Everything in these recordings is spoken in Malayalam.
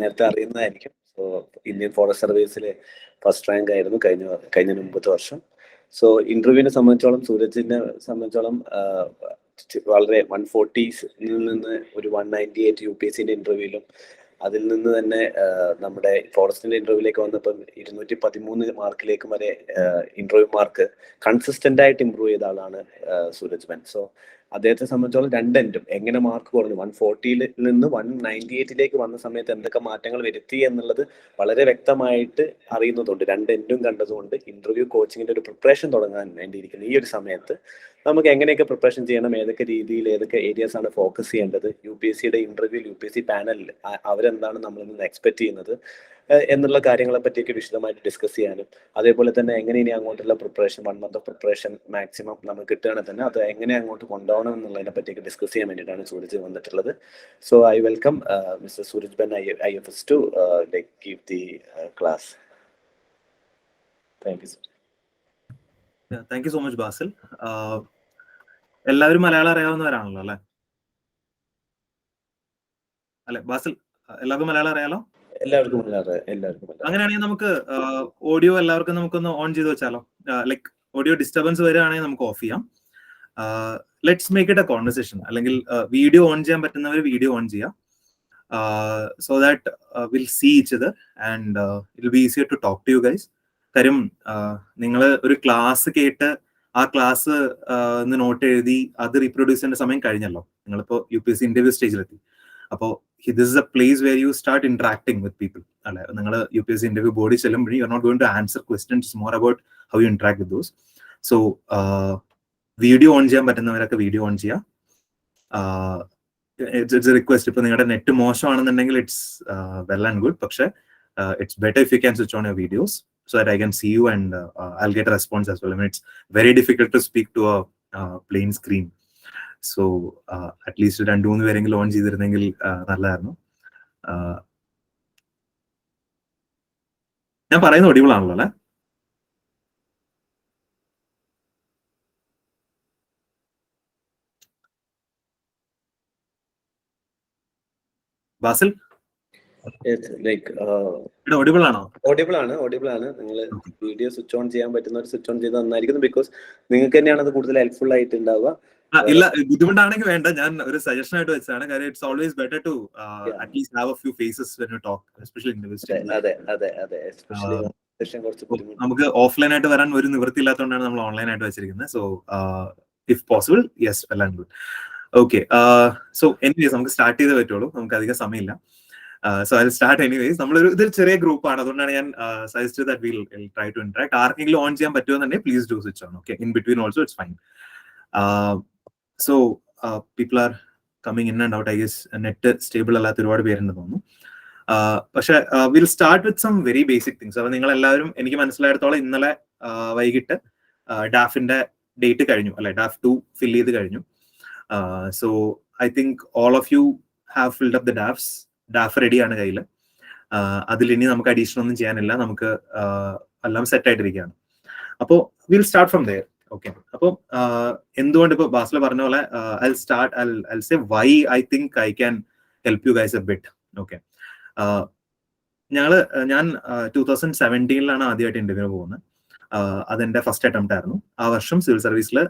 നേരത്തെ അറിയുന്നതായിരിക്കും. സോ ഇന്ത്യൻ ഫോറസ്റ്റ് സർവീസിലെ ഫസ്റ്റ് റാങ്ക് ആയിരുന്നു കഴിഞ്ഞ മുമ്പത്തെ വർഷം. സോ ഇന്റർവ്യൂവിനെ സംബന്ധിച്ചോളം, സൂരജിനെ സംബന്ധിച്ചോളം വളരെ 140 നിന്ന് ഒരു 198 UPSCന്റെ ഇന്റർവ്യൂവിലും, അതിൽ നിന്ന് തന്നെ നമ്മുടെ ഫോറസ്റ്റിന്റെ ഇന്റർവ്യൂവിലേക്ക് വന്നപ്പോൾ 213 മാർക്കിലേക്കും വരെ ഇന്റർവ്യൂ മാർക്ക് കൺസിസ്റ്റന്റ് ആയിട്ട് ഇമ്പ്രൂവ് ചെയ്ത ആളാണ് സൂരജ് ബെൻ. സോ അദ്ദേഹത്തെ സംബന്ധിച്ചോളം രണ്ടെൻഡും എങ്ങനെ മാർക്ക് കുറഞ്ഞു, 140 നിന്ന് 198 വന്ന സമയത്ത് എന്തൊക്കെ മാറ്റങ്ങൾ വരുത്തി എന്നുള്ളത് വളരെ വ്യക്തമായിട്ട് അറിയുന്നതുകൊണ്ട്, രണ്ടെൻഡും കണ്ടതുകൊണ്ട് ഇന്റർവ്യൂ കോച്ചിങ്ങിന്റെ ഒരു പ്രിപ്പറേഷൻ തുടങ്ങാൻ വേണ്ടിയിരിക്കുന്ന ഈ ഒരു സമയത്ത് നമുക്ക് എങ്ങനെയൊക്കെ പ്രിപ്പറേഷൻ ചെയ്യണം, ഏതൊക്കെ രീതിയിൽ ഏതൊക്കെ ഏരിയാസ് ആണ് ഫോക്കസ് ചെയ്യേണ്ടത്, UPSCയുടെ ഇന്റർവ്യൂവിൽ UPSC പാനലിൽ അവരെന്താണ് നമ്മളിൽ നിന്ന് എക്സ്പെക്ട് ചെയ്യുന്നത് എന്നുള്ള കാര്യങ്ങളെ പറ്റിയൊക്കെ വിശദമായിട്ട് ഡിസ്കസ് ചെയ്യാനും, അതേപോലെ തന്നെ എങ്ങനെ ഇനി അങ്ങോട്ടുള്ള preparation 1 month of preparation maximum നമുക്ക് കിട്ടുകയാണെങ്കിൽ തന്നെ അത് എങ്ങനെ അങ്ങോട്ട് കൊണ്ടുപോകണം എന്നുള്ളതിനെ പറ്റിയൊക്കെ ഡിസ്കസ് ചെയ്യാൻ വേണ്ടിയിട്ടാണ് സൂരജ് വന്നിട്ടുള്ളത്. So I welcome mister Suraj Ben IFS to give the class. Thank you sir. Thank you so much Basil. എല്ലാവരും മലയാളം അറിയാവുന്നവരാണല്ലോ അല്ലെ? അല്ലെ ബാസിൽ, എല്ലാവർക്കും മലയാളം അറിയാലോ? എല്ലാവർക്കും. അങ്ങനെയാണെങ്കിൽ നമുക്ക് ഓഡിയോ എല്ലാവർക്കും നമുക്കൊന്ന് ഓൺ ചെയ്ത് വെച്ചാലോ? ലൈക്ക് ഓഡിയോ ഡിസ്റ്റർബൻസ് വരികയാണെങ്കിൽ നമുക്ക് ഓഫ് ചെയ്യാം. Let's make it a conversation. അല്ലെങ്കിൽ വീഡിയോ ഓൺ ചെയ്യാൻ പറ്റുന്നവർ വീഡിയോ ഓൺ ചെയ്യാം, so that will see each other and it will be easier to talk to you guys. കാര്യം നിങ്ങൾ ഒരു ക്ലാസ് കേട്ട് ആ ക്ലാസ് നോട്ട് എഴുതി അത് റീപ്രൊഡ്യൂസ് ചെയ്യേണ്ട സമയം കഴിഞ്ഞല്ലോ. നിങ്ങളിപ്പോ UPSC ഇന്റർവ്യൂ സ്റ്റേജിലെത്തി. അപ്പോൾ this is a place where you start interacting with people. നിങ്ങൾ UPSC ഇന്റർവ്യൂ ബോർഡിൽ ചെല്ലുമ്പോൾ you are not going to answer questions, it's more about how you interact with those. So video on ചെയ്യാൻ പറ്റുന്നവരൊക്കെ വീഡിയോ ഓൺ ചെയ്യാം. It's a request. ഇപ്പൊ നിങ്ങളുടെ നെറ്റ് മോശമാണെന്നുണ്ടെങ്കിൽ ഇറ്റ്സ് വെൽ ആൻഡ് ഗുഡ്, പക്ഷെ it's better if you can switch on your videos so that I can see you and I'll get a response as well. I mean, it's very difficult to speak to a plain screen. So at least രണ്ടുമൂന്ന് പേരെങ്കിലും ഓൺ ചെയ്തിരുന്നെങ്കിൽ നല്ലതായിരുന്നു. ഞാൻ പറയുന്ന ഒടിവിളാണല്ലോ അല്ലെ? ബാസിൽ ഓഡിബിൾ ആണോ? ഓഡിബിൾ ആണ്. നിങ്ങൾ വീഡിയോ സ്വിച്ച് ഓൺ ചെയ്യാൻ പറ്റുന്നവർ സ്വിച്ച് ഓൺ ചെയ്ത് നന്നായിരിക്കുന്നു. ബിക്കോസ് നിങ്ങൾക്ക് തന്നെയാണ് അത് കൂടുതൽ ഹെൽപ്ഫുൾ ആയിട്ട് ഉണ്ടാവുക. ഇല്ല, ബുദ്ധിമുട്ടാണെങ്കിൽ വേണ്ട, ഞാൻ ഒരു സജഷൻ ആയിട്ട് വെച്ചാണ്. കാര്യം it's always better to at least have a few faces when you talk, especially in this stage. നമുക്ക് ഓഫ്ലൈൻ ആയിട്ട് വരാൻ ഒരു നിവൃത്തി ഇല്ലാത്തതുകൊണ്ടാണ് നമ്മൾ ഓൺലൈൻ ആയിട്ട് വെച്ചിരിക്കുന്നത്. So if possible, yes, well and good. Okay, so anyways നമുക്ക് സ്റ്റാർട്ട് ചെയ്തേ പറ്റുള്ളൂ, നമുക്ക് അധികം സമയമില്ല. So I'll start anyways. ഇതൊരു ചെറിയ ഗ്രൂപ്പാണ്, അതുകൊണ്ടാണ് ഞാൻ suggest that will try to interact. ആർക്കെങ്കിലും ഓൺ ചെയ്യാൻ പറ്റുമെന്നുണ്ടെങ്കിൽ please do switch on. Okay, in between also it's fine. So people are coming in and out. I guess net stable അല്ലാത്ത ഒരുപാട് പേരുണ്ടെന്ന് തോന്നുന്നു. പക്ഷെ will start with some very basic things. അപ്പൊ നിങ്ങൾ എല്ലാവരും, എനിക്ക് മനസ്സിലായിടത്തോളം ഇന്നലെ വൈകിട്ട് ഡാഫിന്റെ ഡേറ്റ് കഴിഞ്ഞു അല്ലെ? DAF 2 ഫിൽ ചെയ്ത് കഴിഞ്ഞു. So I think all of you have filled up the DAFs. DAF റെഡിയാണ് കയ്യിൽ. അതിലിനി നമുക്ക് അഡീഷണൽ ഒന്നും ചെയ്യാനില്ല, നമുക്ക് എല്ലാം സെറ്റ് ആയിട്ടിരിക്കുകയാണ്. അപ്പോൾ will start from there. Okay, അപ്പോൾ എന്തുകൊണ്ട് ഇപ്പൊ ബാസിൽ പറഞ്ഞ പോലെ I'll say why I think I can help you guys a bit. Okay, ഞാൻ 2017 ആദ്യമായിട്ട് ഇന്റർവ്യൂ പോകുന്നത്. അതെന്റെ ഫസ്റ്റ് അറ്റംപ്റ്റ് ആയിരുന്നു. ആ വർഷം സിവിൽ സർവീസിൽ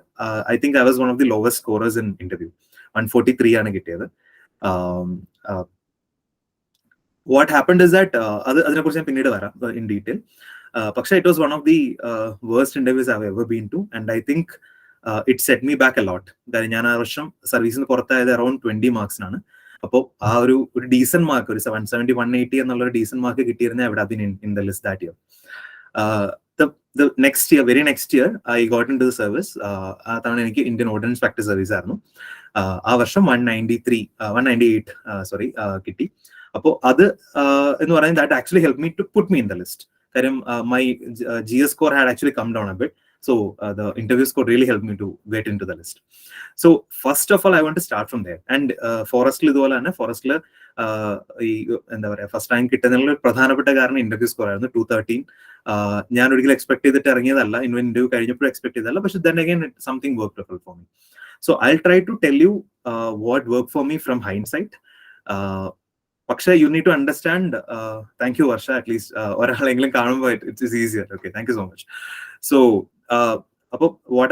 I think I was one of the lowest scorers in interview. 143 ആണ് കിട്ടിയത്. What happened is that അതിനെക്കുറിച്ച് ഞാൻ പിന്നീട് വരാം ഇൻ ഡീറ്റെയിൽ. പക്ഷേ it was one of the worst interviews I have ever been two and I think it set me back a lot. കാര്യം ഞാൻ ആ വർഷം സർവീസിന് പുറത്തായത് അറൌണ്ട് 20 മാർക്സിനാണ്. അപ്പോൾ ആ ഒരു ഡീസന്റ് മാർക്ക്, ഒരു 170, 180 എന്നുള്ള ഒരു ഡീസന്റ് മാർക്ക് കിട്ടിയിരുന്ന എവിടെ been in the list that year. The next year, very next year, I got into the service. ആ തവണ എനിക്ക് ഇന്ത്യൻ ഓർഡിനൻസ് പ്രാക്ടീസ് സർവീസ് ആയിരുന്നു. ആ വർഷം 198 കിട്ടി. അപ്പോൾ അത് എന്ന് പറയുന്നത് that actually help me to put me in the list. കാര്യം my GS score had actually come down a bit. So the interview score really helped me to get into the list. So first of all, I want to start from there. And ഫോറസ്റ്റിൽ ഇതുപോലെ തന്നെ ഫോറസ്റ്റിൽ ഈ എന്താ പറയുക, ഫസ്റ്റ് റാങ്ക് കിട്ടുന്നതിനുള്ള പ്രധാനപ്പെട്ട കാരണം ഇന്റർവ്യൂ സ്കോർ ആയിരുന്നു 213. ഞാൻ ഒരിക്കലും എക്സ്പെക്ട് ചെയ്തിട്ട് ഇറങ്ങിയതല്ല, ഇന്റർവ്യൂ കഴിഞ്ഞപ്പോഴും എക്സ്പെക്ട് ചെയ്തതല്ല. പക്ഷെ then again something worked well for me. So I'll try to tell you what worked for me from hindsight. പക്ഷേ you need to understand. Thank you Varsha, at least ഒരാളെങ്കിലും കാണുമ്പോൾ it's easier. Okay, thank you so much. So അപ്പോൾ what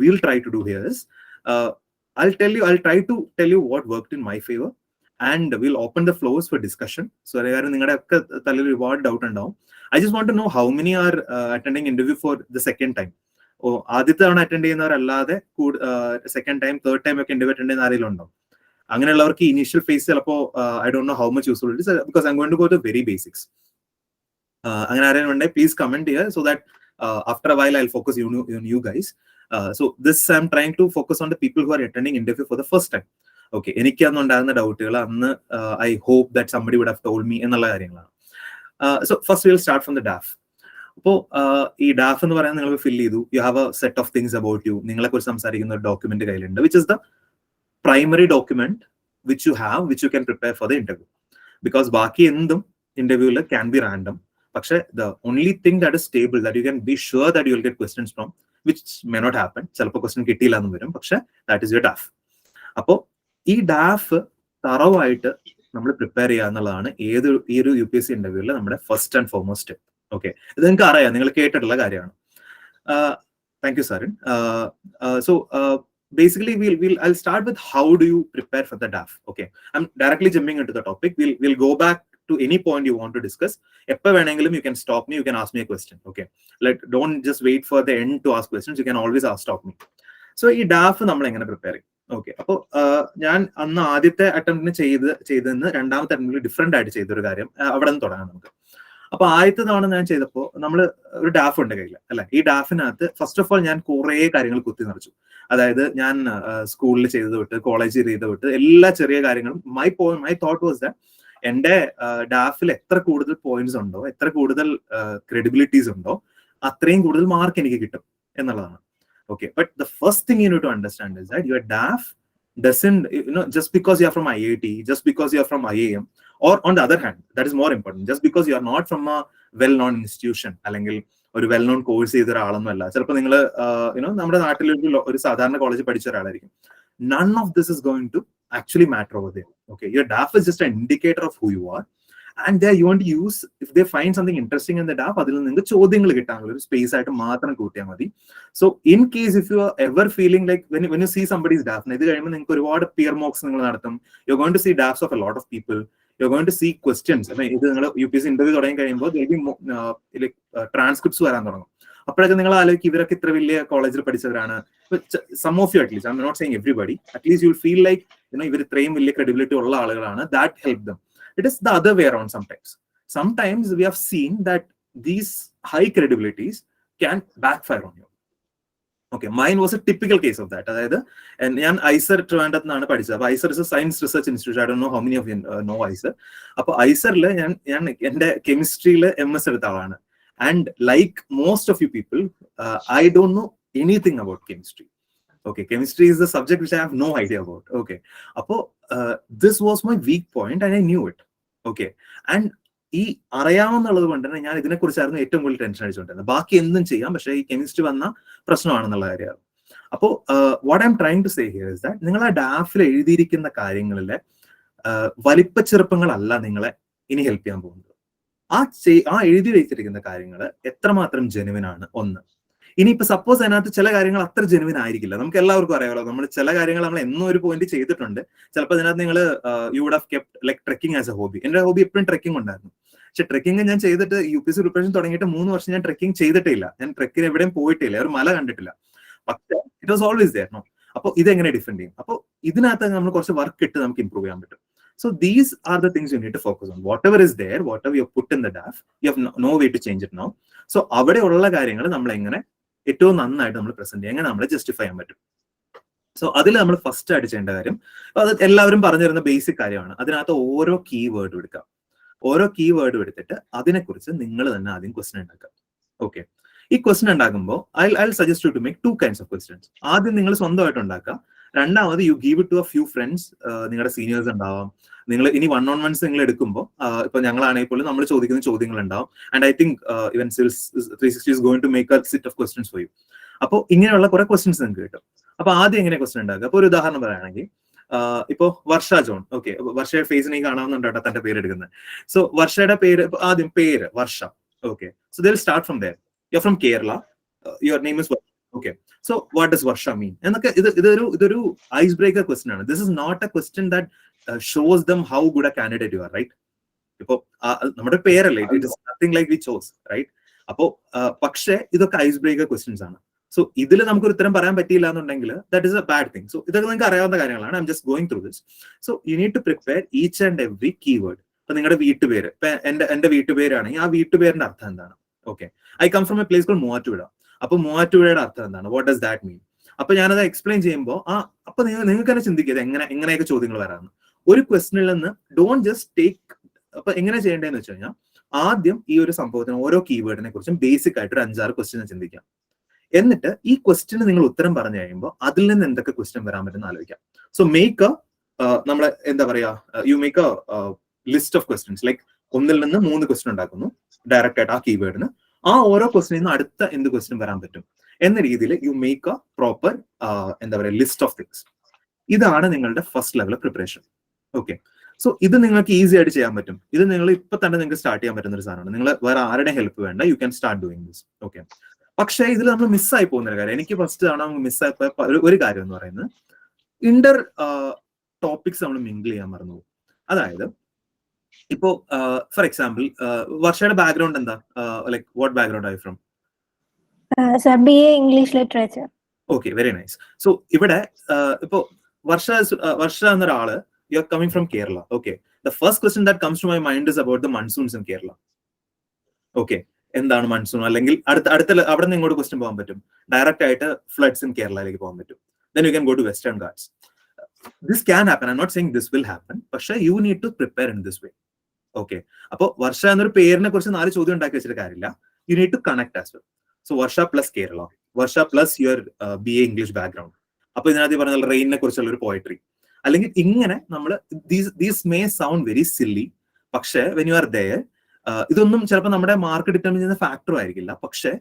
we'll try to do here is I'll try to tell you what worked in my favor, and we'll open the floors for discussion. So നിങ്ങളുടെ ഒക്കെ തലയിൽ ഒരുപാട് ഡൗട്ട് ഉണ്ടാവും. I just want to know how many are attending interview for the second time. ആദ്യത്തെ തവണ അറ്റൻഡ് ചെയ്യുന്നവരല്ലാതെ സെക്കൻഡ് ടൈം തേർഡ് ടൈം ഒക്കെ ഇന്റർവ്യൂ അറ്റൻഡ് ചെയ്യുന്ന ആരെങ്കിലും ഉണ്ടോ? അങ്ങനെയുള്ളവർക്ക് ഇനീഷ്യൽ ഫേസ് ചിലപ്പോൾ I don't know how much useful it is, because I'm going to go to very basics. അങ്ങനെ ആരെങ്കിലും ഉണ്ടെങ്കിൽ പ്ലീസ് കമന്റ് ചെയ്യുക, so that after a while I'll focus on you guys. So this I'm trying to focus on the people who are attending interview for the first time. Okay, എനിക്ക് അന്ന് ഉണ്ടായിരുന്ന ഡൗട്ടുകൾ അന്ന് I hope that somebody would have told me എന്നുള്ള കാര്യങ്ങളാണ്. So first we'll start from the DAF. അപ്പോൾ ഈ ഡാഫ് എന്ന് പറയുന്നത് നിങ്ങൾ ഫിൽ ചെയ്തു, you have a set of things about you, നിങ്ങളെ കുറിച്ച് സംസാരിക്കുന്ന ഒരു ഡോക്യുമെന്റ് കയ്യിലുണ്ട്, which is the primary document which you have, which you can prepare for the interview. Because ബാക്കി എന്തും ഇന്റർവ്യൂവിൽ ക്യാൻ ബി റാൻഡം, പക്ഷെ the only thing that is stable, that you can be sure that you will get questions from, which may not happen, ചിലപ്പോൾ ക്വസ്റ്റ്യൻ കിട്ടിയില്ല എന്ന് വരും, പക്ഷെ ദാറ്റ് ഇസ് യുവർ ഡാഫ്. അപ്പോൾ ഈ ഡാഫ് തറവായിട്ട് നമ്മൾ പ്രിപ്പയർ ചെയ്യുക എന്നുള്ളതാണ് ഈ ഒരു UPSC ഇന്റർവ്യൂവിൽ നമ്മുടെ first and foremost step. Okay, ഇത് നിങ്ങൾക്ക് അറിയാം, നിങ്ങൾ കേട്ടിട്ടുള്ള കാര്യമാണ്. Thank you Sarin. So basically I'll start with how do you prepare for the DAF. Okay, I'm directly jumping into the topic. We'll go back to any point you want to discuss. Eppa venengalum you can stop me, you can ask me a question. Okay, don't just wait for the end to ask questions, you can always stop me. So ee DAF നമ്മൾ എങ്ങനെ പ്രിപ്പയർ ചെയ്യും? ഓക്കെ, അപ്പോൾ ഞാൻ അന്ന് ആദ്യത്തെ അറ്റംപ്റ്റിന് ചെയ്തെന്ന് രണ്ടാമത്തെ അറ്റംപ്റ്റിൽ ഡിഫറെന്റ് ആയിട്ട് ചെയ്തൊരു കാര്യം അവിടെ നിന്ന് തുടങ്ങാം നമുക്ക്. അപ്പൊ ആദ്യത്തെ തവണ ഞാൻ ചെയ്തപ്പോൾ നമ്മൾ ഒരു ഡാഫ് ഉണ്ട് കയ്യിൽ അല്ലെ, ഈ ഡാഫിനകത്ത് ഫസ്റ്റ് ഓഫ് ഓൾ ഞാൻ കുറേ കാര്യങ്ങൾ കുത്തി നിറച്ചു. അതായത് ഞാൻ സ്കൂളിൽ ചെയ്തത് തൊട്ട് കോളേജിൽ ചെയ്ത് തൊട്ട് എല്ലാ ചെറിയ കാര്യങ്ങളും മൈ തോട്ട് വാസ് ദാറ്റ് എന്റെ ഡാഫിൽ എത്ര കൂടുതൽ പോയിന്റ്സ് ഉണ്ടോ, എത്ര കൂടുതൽ ക്രെഡിബിലിറ്റീസ് ഉണ്ടോ, അത്രയും കൂടുതൽ മാർക്ക് എനിക്ക് കിട്ടും എന്നുള്ളതാണ്. Okay, but the first thing you need to understand is that your DAF doesn't, just because you are from IIT, just because you are from IIM, or on the other hand, that is more important, just because you are not from a well-known institution, അല്ലെങ്കിൽ ഒരു വെൽ നോൺ കോഴ്സ് ചെയ്ത ഒരാളൊന്നുമല്ല, ചിലപ്പോൾ നിങ്ങൾ നമ്മുടെ നാട്ടിൽ ഒരു സാധാരണ കോളേജിൽ പഠിച്ച ഒരാളായിരിക്കും. None of this is going to actually matter over there. Okay, your DAF is just an indicator of who you are, and there you want to use, if they find something interesting in the DAF, അതിൽ നിന്ന് നിങ്ങൾക്ക് ചോദ്യങ്ങൾ കിട്ടാനുള്ള ഒരു സ്പേസ് ആയിട്ട് മാത്രം കൂട്ടിയാൽ മതി. So in case if you R ever feeling like when you see somebody's DAF, ഇത് കഴിയുമ്പോൾ നിങ്ങൾക്ക് ഒരുപാട് പിയർ മോക്സ് നിങ്ങൾ നടത്തും, you are going to see DAFs of a lot of people, you are going to see questions. ഇത് നിങ്ങൾ UPSC ഇന്റർവ്യൂ തുടങ്ങി കഴിയുമ്പോൾ ട്രാൻസ്ക്രിപ്റ്റ്സ് വരാൻ തുടങ്ങും. അപ്പോഴൊക്കെ നിങ്ങൾ ആലോചിക്കും ഇവരൊക്കെ ഇത്ര വലിയ കോളേജിൽ പഠിച്ചവരാണ്. Some of you at least, I'm not saying everybody, at least you will feel like ഇവർ ഇത്രയും വലിയ ക്രെഡിബിലിറ്റി ഉള്ള ആളുകളാണ്. That help them. It is the other way around sometimes. Sometimes we have seen that these high credibilities can backfire on you. Okay, mine was a typical case of that. അതായത് ഞാൻ ഐസർ ട്രിവാൻഡ്രത്ത് നിന്നാണ് പഠിച്ചത്. അപ്പോൾ IISER is a science research institute. I don't know how many of you know IISER. അപ്പോൾ ഐസറിൽ ഞാൻ എൻ്റെ കെമിസ്ട്രിയിൽ MS എടുത്ത ആളാണ്. And like most of you people, I don't know anything about chemistry. Okay, chemistry is the subject which I have no idea about. Okay, appo this was my weak point and I knew it. Okay, and ഈ അറിയാമെന്നുള്ളത് കൊണ്ട് തന്നെ ഞാൻ ഇതിനെ കുറിച്ചായിരുന്നു ഏറ്റവും കൂടുതൽ ടെൻഷൻ അടിച്ചുകൊണ്ടിരുന്നത്. ബാക്കി എന്തും ചെയ്യാം, പക്ഷേ ഈ കെമിസ്ട്രി വന്ന പ്രശ്നമാണെന്നുള്ള കാര്യമാണ്. അപ്പോൾ what I'm trying to say here is that നിങ്ങൾ ആ ഡാഫിൽ എഴുതിയിരിക്കുന്ന കാര്യങ്ങളിലെ വലിപ്പച്ചെറുപ്പങ്ങളല്ല നിങ്ങളെ ഇനി ഹെൽപ്പ് ചെയ്യാൻ പോകുന്നത്. ആ എഴുതി വെച്ചിരിക്കുന്ന കാര്യങ്ങൾ എത്രമാത്രം ജെനുവിൻ ആണ് ഒന്ന്. ഇനിയിപ്പോ സപ്പോസ് അതിനകത്ത് ചില കാര്യങ്ങൾ അത്ര ജെനുവിൻ ആയിരിക്കില്ല. നമുക്ക് എല്ലാവർക്കും അറിയാമല്ലോ, നമ്മൾ ചില കാര്യങ്ങൾ നമ്മൾ എന്നും ഒരു പോയിന്റ് ചെയ്തിട്ടുണ്ട്. ചിലപ്പോൾ അതിനകത്ത് നിങ്ങൾ you would have kept like trekking as a hobby. എന്റെ ഹോബി എപ്പോഴും ട്രെക്കിംഗ് ഉണ്ടായിരുന്നു. പക്ഷെ ട്രെക്കിംഗ് ഞാൻ ചെയ്തിട്ട് UPSC പ്രിപ്പറേഷൻ തുടങ്ങിയിട്ട് 3 വർഷം ഞാൻ ട്രെക്കിംഗ് ചെയ്തിട്ടില്ല. ഞാൻ ട്രെക്കിന് എവിടെയും പോയിട്ടില്ല, ഒരു മല കണ്ടിട്ടില്ല. പക്ഷേ ഇറ്റ് വാസ് ഓൾവേസ് ദേർ. അപ്പോൾ ഇതെങ്ങനെ ഡിഫെൻഡ് ചെയ്യും? അപ്പോൾ ഇതിനകത്ത് നമ്മൾ കുറച്ച് വർക്ക് ഇട്ട് നമുക്ക് ഇംപ്രൂവ് ചെയ്യാൻ പറ്റും. So these are the things you need to focus on. Whatever is there, whatever you have put in the DAF, you have no way to change it now. So അവിടെ ഉള്ള കാര്യങ്ങൾ നമ്മൾ എങ്ങനെ ഏറ്റവും നന്നായിട്ട് നമ്മൾ പ്രസന്റ് ചെയ്യാൻ, എങ്ങനെ നമ്മളെ ജസ്റ്റിഫൈ ചെയ്യാൻ പറ്റും. സോ അതിൽ നമ്മൾ ഫസ്റ്റ് ആയിട്ട് ചെയ്യേണ്ട കാര്യം, അത് എല്ലാവരും പറഞ്ഞു തരുന്ന ബേസിക് കാര്യമാണ്. അതിനകത്ത് ഓരോ കീവേഡും എടുക്കാം. ഓരോ കീവേഡും എടുത്തിട്ട് അതിനെക്കുറിച്ച് നിങ്ങൾ തന്നെ ആദ്യം ക്വസ്റ്റ്യൻ ഉണ്ടാക്കുക. ഓക്കെ, ഈ ക്വസ്റ്റ്യൻ ഉണ്ടാക്കുമ്പോൾ I suggest you to make 2 kinds of questions. ആദ്യം നിങ്ങൾ സ്വന്തമായിട്ട് ഉണ്ടാക്കുക. രണ്ടാമത് you give it to a few friends. നിങ്ങളുടെ സീനിയേഴ്സ് ഉണ്ടാവാം. നിങ്ങൾ ഇനി 1-on-1s നിങ്ങൾ എടുക്കുമ്പോൾ, ഇപ്പൊ ഞങ്ങളാണെങ്കിൽ പോലും നമ്മൾ ചോദിക്കുന്ന ചോദ്യങ്ങൾ ഉണ്ടാവും. And I think even Civils360 is going to make a set of questions for you. അപ്പോൾ ഇങ്ങനെയുള്ള കുറെ ക്വസ്റ്റ്യൻസ് നിങ്ങൾക്ക് കിട്ടും. അപ്പൊ ആദ്യം എങ്ങനെ ക്വസ്റ്റ്യൻ ഉണ്ടാക്കുക? അപ്പൊ ഒരു ഉദാഹരണം പറയുകയാണെങ്കിൽ, ഇപ്പോ വർഷ ജോൺ. ഓക്കെ, വർഷയുടെ ഫേസിനെ കാണാവുന്നുണ്ടോ തന്റെ പേര് എടുക്കുന്നത്. സോ വർഷയുടെ പേര് ആദ്യം പേര് Varsha. Okay, so they will start from there. You are from Kerala, your name is Varsha. Okay, so what does Varsha mean എന്നൊക്കെ ഇതൊരു ഐസ് ബ്രേക്കർ ക്വസ്റ്റൻ ആണ്. This is not a question that shows them how good a candidate you are, right? ഇപ്പൊ നമ്മുടെ പേരല്ലേ, it is nothing like we chose, right? അപ്പോ പക്ഷേ ഇതൊക്കെ ഐസ് ബ്രേക്കർ ക്വസ്റ്റ്യൻസ് ആണ്. സോ ഇതിൽ നമുക്ക് ഒരു ഉത്തരം പറയാൻ പറ്റിയില്ല എന്നുണ്ടെങ്കിൽ that is a bad thing. So ഇതൊക്കെ നിങ്ങൾക്ക് അറിയാവുന്ന കാര്യങ്ങളാണ്. I'm just going through this. So you need to prepare each and every keyword. ഇപ്പൊ നിങ്ങളുടെ വീട്ടുപേര്, ഇപ്പൊ എന്റെ വീട്ടുപേരാണെങ്കിൽ ആ വീട്ടുപേരിന്റെ അർത്ഥം എന്താണ്? Okay, I come from a place call Muvattupuzha. അപ്പൊ മൂവാറ്റുപുഴയുടെ അർത്ഥം എന്താണ്? What does that mean? അപ്പൊ ഞാനത് എക്സ്പ്ലെയിൻ ചെയ്യുമ്പോൾ അപ്പൊ നിങ്ങൾക്ക് തന്നെ ചിന്തിക്കുക എങ്ങനെയൊക്കെ ചോദ്യങ്ങൾ വരാമെന്ന്. ഒരു ക്വസ്റ്റിനിൽ നിന്ന് ഡോണ്ട് ജസ്റ്റ് ടേക്ക്. അപ്പൊ എങ്ങനെ ചെയ്യേണ്ടതെന്ന് വെച്ച് കഴിഞ്ഞാൽ ആദ്യം ഈ ഒരു സംഭവത്തിന് ഓരോ കീവേഡിനെ കുറിച്ചും ബേസിക് ആയിട്ട് ഒരു 5-6 ക്വസ്റ്റ്യൻ ചിന്തിക്കാം. എന്നിട്ട് ഈ ക്വസ്റ്റിന് നിങ്ങൾ ഉത്തരം പറഞ്ഞു കഴിയുമ്പോൾ അതിൽ നിന്ന് എന്തൊക്കെ ക്വസ്റ്റ്യൻ വരാൻ പറ്റുന്ന ആലോചിക്കാം. സോ മേക്ക് നമ്മളെ എന്താ പറയാ, you make A list of questions. Like 1 നിന്ന് 3 ക്വസ്റ്റ്യൻ ഉണ്ടാക്കുന്നു ഡയറക്റ്റ് ആയിട്ട് ആ കീവേഡിന്. ആ ഓരോ ക്വസ്റ്റിനിൽ നിന്ന് അടുത്ത എന്ത് ക്വസ്റ്റ്യൻ വരാൻ പറ്റും എന്ന രീതിയിൽ യു മേക്ക് എ പ്രോപ്പർ എന്താ പറയാ ലിസ്റ്റ് ഓഫ് തിങ്സ്. ഇതാണ് നിങ്ങളുടെ first level preparation. Okay, so ഇത് നിങ്ങൾക്ക് ഈസി ആയിട്ട് ചെയ്യാൻ പറ്റും. ഇത് നിങ്ങൾ ഇപ്പൊ തന്നെ നിങ്ങൾക്ക് സ്റ്റാർട്ട് ചെയ്യാൻ പറ്റുന്ന ഒരു സാധനമാണ്. നിങ്ങൾ വേറെ ആരുടെ ഹെൽപ്പ് വേണ്ട, you can start doing this. Okay, പക്ഷേ ഇതിൽ നമ്മൾ മിസ്സായി പോകുന്ന ഒരു കാര്യം, എനിക്ക് ഫസ്റ്റ് തവണ മിസ്സായി ഒരു കാര്യം എന്ന് പറയുന്നത് ഇന്റർ ടോപ്പിക്സ് നമ്മൾ മിങ്കിൾ ചെയ്യാൻ മറന്നു പോകും. അതായത് ഇപ്പോ ഫോർ എക്സാമ്പിൾ വർഷയുടെ ബാക്ക്ഗ്രൗണ്ട് എന്താ? ലൈക് വാട്ട് ബാക്ക്ഗ്രൗണ്ട് ആയി from? Sir BA English literature. Okay, very nice. So ഇവിടെ ഇപ്പോ വർഷ എന്നൊരാള്, you are coming from Kerala. Okay, the first question that comes to my mind is about the monsoons in Kerala. Okay, എന്താണ് മൺസൂൺ? അല്ലെങ്കിൽ അടുത്ത അവിടെ നിന്ന് ഇങ്ങോട്ട് ക്വസ്റ്റ്യൻ പോകാൻ പറ്റും. ഡയറക്റ്റ് ആയിട്ട് ഫ്ലഡ്സ് ഇൻ കേരളയിലേക്ക് പോകാൻ പറ്റും. then you can go to Western Ghats. This can happen. I'm not saying this will happen, പക്ഷേ you need to prepare in this way. Okay, അപ്പോൾ വർഷ എന്നൊരു പേരിനെ കുറിച്ച് 4 ചോദ്യം ഉണ്ടാക്കി വെച്ചിട്ട് കാര്യമില്ല. You need to connect as well. So Varsha plus Kerala, Varsha plus your BA English background. അപ്പൊ ഇതിനകത്ത് പറഞ്ഞ റെയിനെ കുറിച്ചുള്ള ഒരു പോയട്രി, അല്ലെങ്കിൽ ഇങ്ങനെ നമ്മൾ these may sound very silly, പക്ഷേ വെൻ യു ആർ ദയർ ഇതൊന്നും ചിലപ്പോൾ നമ്മുടെ മാർക്ക് ഡിറ്റർമിൻ ചെയ്യുന്ന ഫാക്ടറും ആയിരിക്കില്ല. പക്ഷേ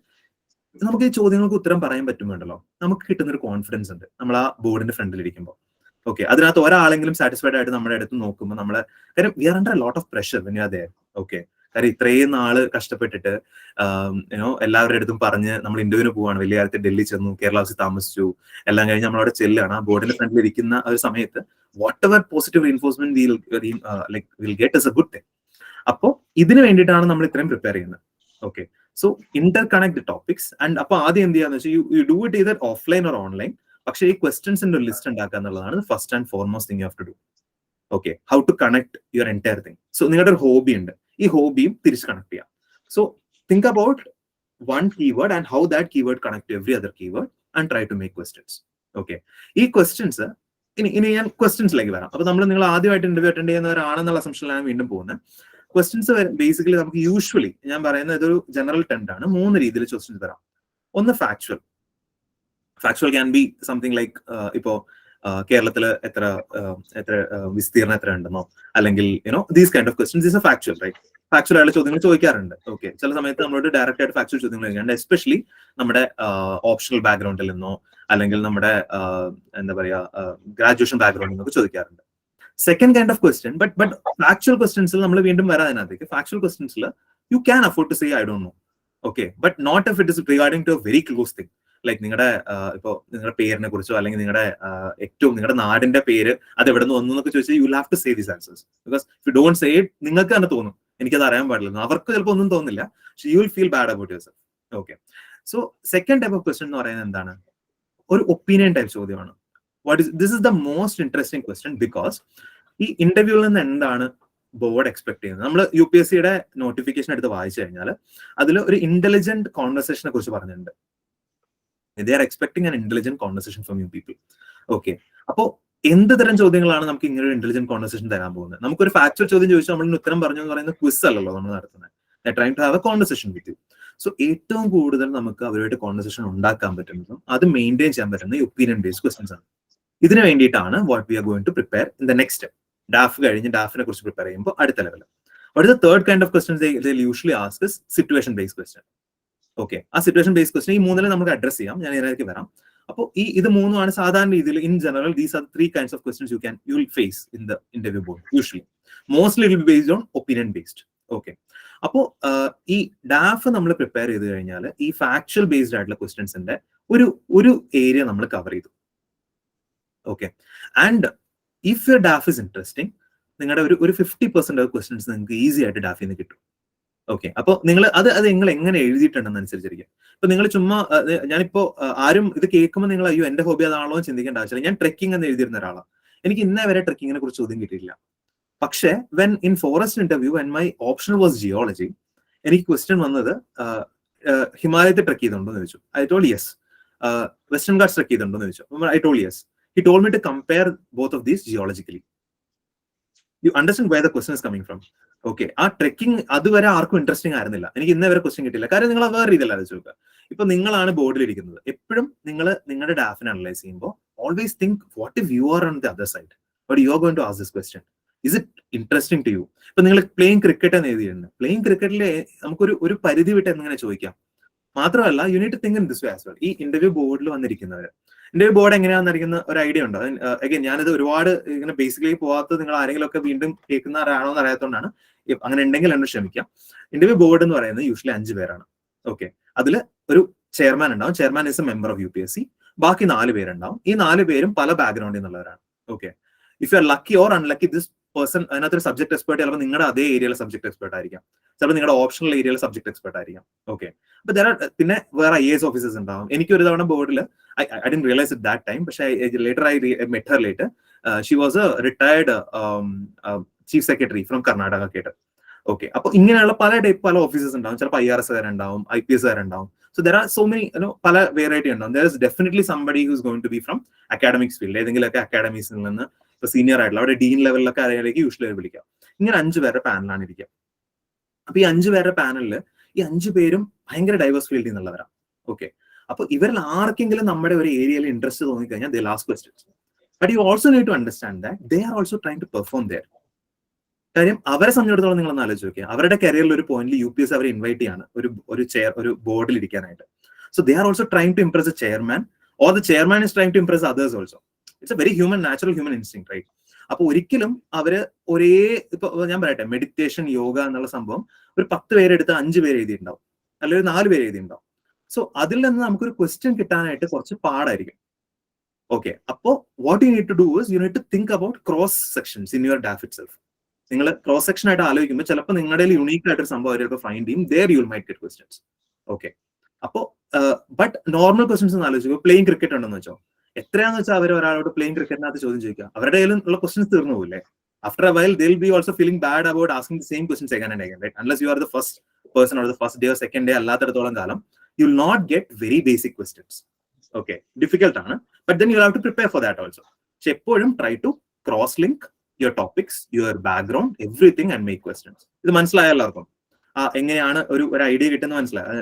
നമുക്ക് ഈ ചോദ്യങ്ങൾക്ക് ഉത്തരം പറയാൻ പറ്റുമ്പോണ്ടല്ലോ നമുക്ക് കിട്ടുന്നൊരു കോൺഫിഡൻസ് ഉണ്ട് നമ്മൾ ആ ബോർഡിന്റെ ഫ്രണ്ടിൽ ഇരിക്കുമ്പോൾ. ഓക്കെ, അതിനകത്ത് ഒരാളെങ്കിലും സാറ്റിസ്ഫൈഡ് ആയിട്ട് നമ്മുടെ അടുത്ത് നോക്കുമ്പോൾ നമ്മളെ കാര്യം we are under lot of pressure when you are there. Okay, കാര്യം ഇത്രയും നാള് കഷ്ടപ്പെട്ടിട്ട് എല്ലാവരുടെ അടുത്തും പറഞ്ഞ് നമ്മൾ ഇന്റർവ്യൂവിന് പോവാണ്. വലിയ കാലത്ത് ഡൽഹി ചെന്നു, കേരള ഹൗസിൽ താമസിച്ചു, എല്ലാം കഴിഞ്ഞ് നമ്മളവിടെ ചെല്ലുകയാണ്. ആ ബോർഡിന്റെ ഫ്രണ്ടിൽ ഇരിക്കുന്ന ഒരു സമയത്ത് whatever positive reinforcement will get is a good thing. അപ്പോൾ ഇതിന് വേണ്ടിയിട്ടാണ് നമ്മൾ ഇത്രയും പ്രിപ്പയർ ചെയ്യുന്നത്. Okay, so interconnect the topics. And അപ്പൊ ആദ്യം എന്ത് ചെയ്യാന്ന് വെച്ചാൽ you do it either offline or online. പക്ഷേ ഈ ക്വസ്റ്റ്യൻസിന്റെ ഒരു ലിസ്റ്റ് ഉണ്ടാക്കുക എന്നുള്ളതാണ് first and foremost thing you have to do. Okay, how to connect your entire thing. So നിങ്ങളുടെ ഒരു ഹോബി ഉണ്ട്, ഈ ഹോബിയും തിരിച്ച് കണക്ട് ചെയ്യാം. So think about one keyword and how that keyword connect to every other keyword and try to make questions. Okay, ഈ ക്വസ്റ്റ്യൻസ് ഇനി ഞാൻ ക്വസ്റ്റ്യൻസിലേക്ക് വരാം. അപ്പൊ നിങ്ങൾ ആദ്യമായിട്ട് ഇന്റർവ്യൂ അറ്റൻഡ് ചെയ്യുന്നവരാണെന്നുള്ള അസംഷനിലാണ് വീണ്ടും പോകുന്നത്. ക്വസ്റ്റ്യൻസ് ബേസിക്കലി നമുക്ക് യൂഷ്വലി ഞാൻ പറയുന്ന ഇതൊരു ജനറൽ ട്രെൻഡ് ആണ്. 3 രീതിയിൽ ക്വസ്റ്റ്യൻസ് തരാം. ഒന്ന് factual can be something like ഇപ്പോ കേരളത്തില് എത്ര വിസ്തീർണം എത്ര ഉണ്ടെന്നോ, അല്ലെങ്കിൽ these kind of questions is a factual, right? Factual ആയിട്ടുള്ള ചോദ്യങ്ങൾ ചോദിക്കാറുണ്ട്. ഓക്കെ, ചില സമയത്ത് നമ്മളോട് ഡയറക്റ്റ് ആയിട്ട് ഫാക്ച്വൽ ചോദ്യങ്ങൾ ചോദിക്കാറുണ്ട്, എസ്പെഷ്യലി നമ്മുടെ ഓപ്ഷണൽ ബാക്ക്ഗ്രൗണ്ടിൽ നിന്നോ അല്ലെങ്കിൽ നമ്മുടെ എന്താ പറയാ ഗ്രാജുവേഷൻ ബാക്ക്ഗ്രൗണ്ടിൽ നിന്നൊക്കെ ചോദിക്കാറുണ്ട്. Second kind of question, but factual ക്വസ്റ്റ്യൻസിൽ നമ്മൾ വീണ്ടും വരാം. അതിനകത്തേക്ക് ഫാക്ച്വൽ ക്വസ്റ്റ്യൻസിൽ you can afford to say I don't know. Okay, but not if it is regarding to a very close thing. Like നിങ്ങളുടെ നിങ്ങളുടെ പേരിനെ കുറിച്ചോ അല്ലെങ്കിൽ നിങ്ങളുടെ നാടിന്റെ പേര് അത് എവിടെ നിന്ന് വന്നു എന്നൊക്കെ ചോദിച്ചാൽ you have to say these answers. Because if you don't say it നിങ്ങൾക്ക് തന്നെ തോന്നും എനിക്കത് അറിയാൻ പാടില്ല. അവർക്ക് ചിലപ്പോൾ ഒന്നും തോന്നില്ല, പക്ഷെ U will feel bad about yourself. Okay, so second type of question എന്ന് പറയുന്നത് എന്താണ്? ഒരു ഒപ്പീനിയൻ ടൈപ്പ് ചോദ്യമാണ്. This is the most interesting question. Because ഈ ഇന്റർവ്യൂവിൽ നിന്ന് എന്താണ് ബോർഡ് എക്സ്പെക്ട് ചെയ്യുന്നത്? നമ്മൾ UPSCയുടെ നോട്ടിഫിക്കേഷൻ എടുത്ത് വായിച്ചു കഴിഞ്ഞാൽ അതിൽ ഒരു ഇന്റലിജന്റ് കോൺവെർസേഷനെ കുറിച്ച് പറഞ്ഞിട്ടുണ്ട്. They are expecting an intelligent conversation from you people. Okay, അപ്പോൾ എന്ത് തരം ചോദ്യങ്ങളാണ് നമുക്ക് ഇങ്ങനെ ഒരു ഇന്റലിജന്റ് കോൺവെർസേഷൻ തരാൻ പോകുന്നത്? നമുക്കൊരു ഫാക്ച്വൽ ചോദ്യം ചോദിച്ചാൽ നമ്മൾ ഉത്തരം പറഞ്ഞു എന്ന് പറയുന്ന ക്വിസ് അല്ലല്ലോ നമ്മൾ നടത്തുന്നത്. Trying to have a conversation with you. So ഏറ്റവും കൂടുതൽ നമുക്ക് അവരുമായിട്ട് കോൺവെർസേഷൻ ഉണ്ടാക്കാൻ പറ്റുന്നതും അത് മെയിൻറ്റെയിൻ ചെയ്യാൻ പറ്റുന്ന ഒപ്പീനിയൻ ബേസ്ഡ് ക്വസ്റ്റൻസ് ആണ്. ഇതിന് വേണ്ടിയിട്ടാണ് what we are going to prepare in the next step. DAF കഴിഞ്ഞ് ഡാഫിനെ കുറിച്ച് പ്രിപ്പയർ ചെയ്യുമ്പോൾ അടുത്ത level. What is the third kind of questions they usually ask is situation based question. Okay, ആ സിറ്റുവേഷൻ ബേസ്ഡ് ക്വസ്റ്റൻ ഈ 3 നമുക്ക് അഡ്രസ് ചെയ്യാം. ഞാൻ ഇതിലേക്ക് വരാം. അപ്പോൾ ഇത് മൂന്നുമാണ് സാധാരണ രീതിയിൽ in general these are 3 kinds of questions you will face in the interview board usually. Mostly it will be based on opinion based. Okay. അപ്പോൾ ഈ ഡാഫ് നമ്മൾ പ്രിപ്പയർ ചെയ്ത് കഴിഞ്ഞാൽ ഈ ഫാക്ച്വൽ ബേസ്ഡ് ആയിട്ടുള്ള ക്വസ്റ്റ്യൻസിന്റെ ഒരു ഏരിയ നമ്മൾ കവർ ചെയ്തു. Okay. And if your ഡാഫ് is interesting, നിങ്ങളുടെ ഒരു 50% ഓഫ് ക്വസ്റ്റ്യൻസ് നിങ്ങൾക്ക് ഈസി ആയിട്ട് ഡാഫിൽ നിന്ന് കിട്ടും. ഓക്കെ. അപ്പോൾ നിങ്ങൾ അത് നിങ്ങൾ എങ്ങനെ എഴുതിയിട്ടുണ്ടെന്ന് അനുസരിച്ചിരിക്കും. ഇപ്പൊ നിങ്ങൾ ചുമ്മാ ഞാനിപ്പോ ആരും ഇത് കേൾക്കുമ്പോൾ നിങ്ങൾ അയ്യോ എന്റെ ഹോബി അതാണല്ലോ എന്ന് ചിന്തിക്കേണ്ട ആവശ്യമില്ല. ഞാൻ ട്രെക്കിംഗ് എന്ന് എഴുതിയിരുന്ന ഒരാളാണ്. എനിക്ക് ഇന്നേ വരെ ട്രെക്കിങ്ങിനെ കുറിച്ച് ചോദ്യം കിട്ടിയിട്ടില്ല. പക്ഷേ when in forest interview when my option was geology, എനിക്ക് ക്വസ്റ്റ്യൻ വന്നത് ഹിമാലയത്തിൽ ട്രെക്ക് ചെയ്തിട്ടുണ്ടോ എന്ന് ചോദിച്ചു. I told yes. Western Ghats trek ചെയ്തിട്ടുണ്ടോ എന്ന് ചോദിച്ചു. I told yes. He told me to compare both of these geologically. You understand where the question is coming from. Okay. ആ ട്രെക്കിംഗ് അതുവരെ ആർക്കും ഇൻട്രസ്റ്റിംഗ് ആയിരുന്നില്ല. എനിക്ക് ഇന്നേ വരെ ക്വസ്റ്റ്യൻ കിട്ടില്ല. കാര്യം നിങ്ങൾ വേറെ രീതിയിലല്ല ആലോചിച്ച് നോക്കുക. ഇപ്പൊ നിങ്ങളാണ് ബോർഡിലിരിക്കുന്നത്. എപ്പോഴും നിങ്ങൾ നിങ്ങളുടെ ഡാഫിനെ അനലൈസ് ചെയ്യുമ്പോൾ always think what if you are on the other side, but you are going to ask this question, is it interesting to you? ഇപ്പൊ നിങ്ങൾ പ്ലേയിങ് ക്രിക്കറ്റ് എന്ന് എഴുതിയിട്ടുണ്ട്. പ്ലേയിങ് ക്രിക്കറ്റിൽ നമുക്കൊരു പരിധി വിട്ട് എങ്ങനെ ചോദിക്കാം. മാത്രമല്ല you need to think in this way as well. ഈ ഇന്റർവ്യൂ ബോർഡിൽ വന്നിരിക്കുന്നവർ, ഇന്റർവ്യൂ ബോർഡ് എങ്ങനെയാണെന്നറിയുന്ന ഒരു ഐഡിയ ഉണ്ടോ? അഗൈൻ ഞാനിത് ഒരുപാട് ഇങ്ങനെ ബേസിക്കലി പോകാത്തത് നിങ്ങൾ ആരെങ്കിലും ഒക്കെ വീണ്ടും കേൾക്കുന്നവരാണോ എന്ന് അറിയാത്തതുകൊണ്ടാണ്. അങ്ങനെ ഉണ്ടെങ്കിൽ എന്നെ ക്ഷമിക്കാം. ഇന്റർവ്യൂ ബോർഡ് എന്ന് പറയുന്നത് യൂഷ്വലി 5 പേരാണ്. ഓക്കെ. അതിൽ ഒരു ചെയർമാൻ ഉണ്ടാവും. Chairman is A member of UPSC. ബാക്കി 4 പേരുണ്ടാവും. ഈ 4 പേരും പല ബാക്ക്ഗ്രൗണ്ടിൽ നിന്നുള്ളവരാണ്. Okay. If you are lucky or unlucky, this person അതിനകത്തൊരു സബ്ജക്ട് എക്സ്പേർട്ട് ചിലപ്പോൾ നിങ്ങളുടെ അതേ ഏരിയയിലെ സബ്ജക്ട് എക്സ്പേർട്ട് ആയിരിക്കാം. ചിലപ്പോൾ നിങ്ങളുടെ ഓപ്ഷണൽ ഏരിയയിലെ സബ്ജക്ട് എക്സ്പേർട്ട് ആയിരിക്കാം. ഓക്കെ. അപ്പൊ പിന്നെ വേറെ IAS ഓഫീസേഴ്സ് ഉണ്ടാവും. എനിക്ക് ഒരു തവണ ബോർഡിൽ I didn't realize at that time, but later I met her later. She was a retired chief secretary from Karnataka cater. Okay. അപ്പോൾ ഇങ്ങനെയുള്ള പല ഓഫീസേഴ്സ് ഉണ്ടാവും. ചിലപ്പോൾ IRS കാരുണ്ടാവും, IPS കാരുണ്ടാവും. So there are so many, പല വെറൈറ്റി ഉണ്ടാവും. There is definitely somebody who is going to be from academics field. ഏതെങ്കിലുമൊക്കെ അക്കാഡമിക്സിൽ നിന്ന് ഇപ്പൊ സീനിയർ ആയിട്ടുള്ള അവിടെ ഡീൻ ലെവലിലൊക്കെ ആരെങ്കിലേക്ക് യൂഷ്വലി വിളിക്കാം. ഇങ്ങനെ 5 പേരുടെ പാനലാണ് ഇരിക്കുക. അപ്പൊ ഈ 5 പേരുടെ പാനലിൽ ഈ 5 പേരും ഭയങ്കര ഡൈവേഴ്സ് ഫീൽഡിൽ നിന്നുള്ളവരാണ്. ഓക്കെ. അപ്പൊ ഇവരിൽ ആർക്കെങ്കിലും നമ്മുടെ ഒരു ഏരിയയിൽ ഇൻട്രസ്റ്റ് തോന്നിക്കഴിഞ്ഞാൽ they last questions. But you also need to understand that they are also trying to perform there. കാര്യം അവരെ സംബന്ധിച്ചിടത്തോളം നിങ്ങളൊന്ന് ആലോചിച്ച് നോക്കിയാൽ അവരുടെ കരിയറിൽ ഒരു പോയിന്റിൽ UPSC അവരെ ഇൻവൈറ്റ് ചെയ്യാണ് ഒരു ബോർഡിൽ ഇരിക്കാനായിട്ട്. So they are also trying to impress a chairman, or the chairman is trying to impress others also. It's a very natural human instinct, right? അപ്പൊ ഒരിക്കലും അവര് ഇപ്പൊ ഞാൻ പറയട്ടെ, മെഡിറ്റേഷൻ, യോഗ എന്നുള്ള സംഭവം ഒരു 10 പേരെടുത്ത് 5 പേര് എഴുതിയിട്ടുണ്ടാവും, അല്ലെങ്കിൽ 4 പേര് എഴുതിയിട്ടുണ്ടാവും. സോ അതിൽ നിന്ന് നമുക്കൊരു ക്വസ്റ്റ്യൻ കിട്ടാനായിട്ട് കുറച്ച് പാടായിരിക്കും. ഓക്കെ. അപ്പോ what you need to do is you need to think about cross sections in your DAF itself. നിങ്ങൾ ക്രോസ് സെക്ഷൻ ആയിട്ട് ആലോചിക്കുമ്പോൾ ചിലപ്പോൾ നിങ്ങളുടെ യുണീക്ക് ആയിട്ടൊരു സംഭവം ചിലപ്പോൾ ഫൈൻഡ് ചെയ്യും. There you will might get questions. Okay. അപ്പോ ബട്ട് നോർമൽ ക്വസ്റ്റ്യൻസ് ഒന്ന് ആലോചിക്കുക. പ്ലേയിങ് ക്രിക്കറ്റ് ഉണ്ടെന്ന് വെച്ചോ, എത്രയാന്ന് വെച്ചാൽ അവർ ഒരാളോട് പ്ലേയിങ് ക്രിക്കറ്റിനകത്ത് ചോദ്യം ചോദിക്കുക, അവരുടെ കയ്യിൽ ഉള്ള ക്വസ്റ്റ്യൻസ് തീർന്നു പോകില്ലേ? After a while, they'll be also feeling bad about asking the same questions again and again, right? Unless you are the first person or the first day or second day, allathadatholam kalam, you will not get very basic questions. Okay, difficult aanu, but then you will have to prepare for that also. So eppozhum try to cross link your topics, your background, everything, and make questions. Idu manasilaaya ellarkum enganeyana oru idea kittunnu manasilaaya.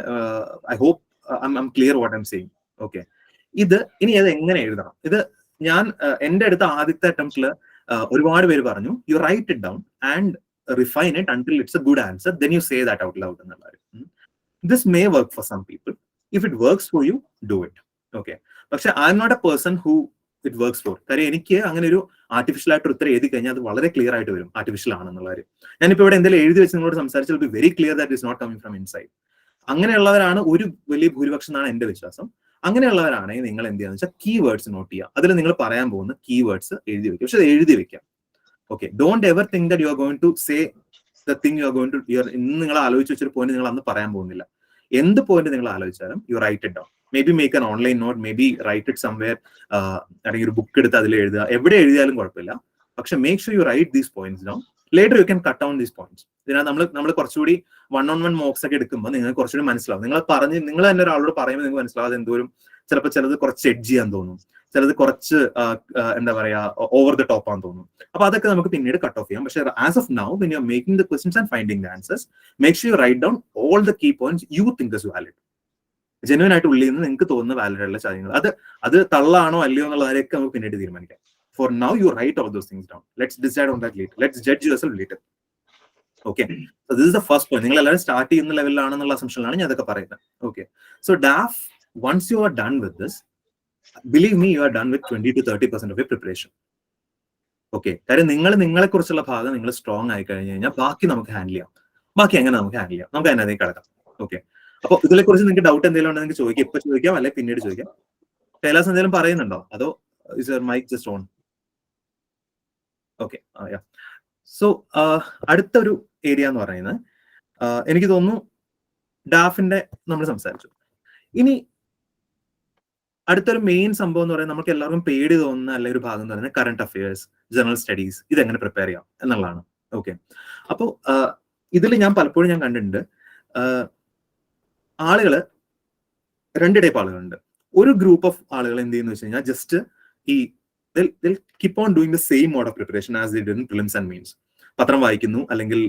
I hope I'm clear what I'm saying. Okay, ഇത് ഇനി അത് എങ്ങനെ എഴുതണം, ഇത് ഞാൻ എൻ്റെ അടുത്ത ആദ്യത്തെ അറ്റംപ്റ്റിൽ ഒരുപാട് പേര് പറഞ്ഞു you write it down and refine it until it's a good answer, then you say that out loud എന്നുള്ളത്. This may work for some people. If it works for you, do it. Okay. പക്ഷെ I'm not a person who it works for. കാര്യം എനിക്ക് അങ്ങനെ ഒരു ആർട്ടിഫിഷ്യൽ ആയിട്ട് ഉത്തരം എഴുതി കഴിഞ്ഞാൽ അത് വളരെ ക്ലിയർ ആയിട്ട് വരും ആർട്ടിഫിഷ്യൽ ആണെന്നുള്ള കാര്യം. ഞാനിപ്പോൾ ഇവിടെ എന്തെങ്കിലും എഴുതി വെച്ച് നിങ്ങളോട് സംസാരിച്ചാൽ be very clear that is not coming from inside. അങ്ങനെയുള്ളവരാണ് ഒരു വലിയ ഭൂരിപക്ഷം എന്നാണ് എന്റെ വിശ്വാസം. അങ്ങനെയുള്ളവരാണെങ്കിൽ നിങ്ങൾ എന്ത് ചെയ്യാന്ന് വെച്ചാൽ കീവേഡ്സ് നോട്ട് ചെയ്യുക. അതിൽ നിങ്ങൾ പറയാൻ പോകുന്ന കീവേഡ്സ് എഴുതി വെക്കുക. പക്ഷെ അത് എഴുതി വെക്കാം. Okay. Don't ever think that you are going to say the thing you are going to ഇന്ന് നിങ്ങൾ ആലോചിച്ച് വെച്ചൊരു പോയിന്റ് നിങ്ങൾ അന്ന് പറയാൻ പോകുന്നില്ല. എന്ത് പോയിന്റ് നിങ്ങൾ ആലോചിച്ചാലും you write it down. Maybe make an online note, maybe write it somewhere, അല്ലെങ്കിൽ ഒരു ബുക്ക് എടുത്ത് അതിൽ എഴുതുക. എവിടെ എഴുതിയാലും കുഴപ്പമില്ല. പക്ഷെ make sure you write these points down. Later you can cut down these points. ഇതിനകത്ത് നമ്മൾ കുറച്ചുകൂടി 1-on-1 മോക്സ് ഒക്കെ എടുക്കുമ്പോൾ നിങ്ങൾക്ക് കുറച്ചുകൂടി മനസ്സിലാവും. നിങ്ങൾ തന്നെ ഒരാളോട് പറയുമ്പോൾ നിങ്ങൾക്ക് മനസ്സിലാവും അത് എന്തോരം ചിലപ്പോൾ ചിലത് കുറച്ച് എഡ്ജ് ചെയ്യാൻ തോന്നും, ചിലത് കുറച്ച് എന്താ പറയാ ഓവർ ദ ടോപ്പ് ആണെന്ന് തോന്നും. അപ്പൊ അതൊക്കെ നമുക്ക് പിന്നീട് കട്ട് ഓഫ് ചെയ്യാം. പക്ഷേ as of now when you are making the questions and finding the answers, make sure you write down all the key points you think is valid. Genuine ആയിട്ട് ഉള്ളിൽ നിന്ന് നിങ്ങൾക്ക് തോന്നുന്ന വാലിഡ് ആയിട്ടുള്ള കാര്യങ്ങൾ, അത് തള്ളാണോ അല്ലയോ എന്നുള്ളതൊക്കെ നമുക്ക് പിന്നീട് തീരുമാനിക്കാം. For now you write all those things down. Let's decide on that later. Let's judge yourself later. Okay. So this is the first point. നിങ്ങൾ എല്ലാവരും സ്റ്റാർട്ട് ചെയ്യുന്ന ലെവലിലാണെന്നുള്ള അസംഷനിലാണ് ഞാൻ അതൊക്കെ പറയുന്നത്. Okay. So DAF, once you are done with this, believe me, you are done with 20 to 30% of your preparation. Okay, കാര്യം നിങ്ങളെ കുറിച്ചുള്ള ഭാഗം നിങ്ങൾ സ്ട്രോങ് ആയി കഴിഞ്ഞു കഴിഞ്ഞാൽ ബാക്കി നമുക്ക് ഹാൻഡിൽ ചെയ്യാം. ബാക്കി എങ്ങനെ നമുക്ക് ഹാൻഡിൽ ചെയ്യാം, നമുക്ക് അതിനകത്തേക്ക് കിടക്കാം. ഓക്കെ, അപ്പോൾ ഇതിനെക്കുറിച്ച് നിങ്ങൾക്ക് ഡൗട്ട് എന്തെങ്കിലും ഉണ്ടെങ്കിൽ നിങ്ങൾക്ക് ചോദിക്കാം, ഇപ്പൊ ചോദിക്കാം, അല്ലെങ്കിൽ പിന്നീട് ചോദിക്കാം. കൈലാസ് എന്തെങ്കിലും പറയുന്നുണ്ടോ, അതോ is your mic just on? Okay, so അടുത്തൊരു ഏരിയ എന്ന് പറയുന്നത് എനിക്ക് തോന്നുന്നു ഡാഫിന്റെ നമ്മൾ സംസാരിച്ചു. ഇനി അടുത്തൊരു മെയിൻ സംഭവം എന്ന് പറയുന്നത് നമുക്ക് എല്ലാവർക്കും പേടി തോന്നുന്ന അല്ലെങ്കിൽ ഒരു ഭാഗം എന്ന് പറയുന്നത് കറണ്ട് അഫയേഴ്സ്, ജനറൽ സ്റ്റഡീസ്, ഇതെങ്ങനെ പ്രിപ്പയർ ചെയ്യാം എന്നുള്ളതാണ്. ഓക്കെ, അപ്പോൾ ഇതിൽ ഞാൻ പലപ്പോഴും ഞാൻ കണ്ടിട്ടുണ്ട് ആളുകൾ രണ്ട് ടൈപ്പ് ആളുകളുണ്ട്. ഒരു ഗ്രൂപ്പ് ഓഫ് ആളുകൾ എന്ത് ചെയ്യുന്ന വെച്ച് കഴിഞ്ഞാൽ ജസ്റ്റ് ഈ keep on doing the same mode of preparation as the did in prelims and mains. പത്രം വായിക്കുന്നു, അല്ലെങ്കിൽ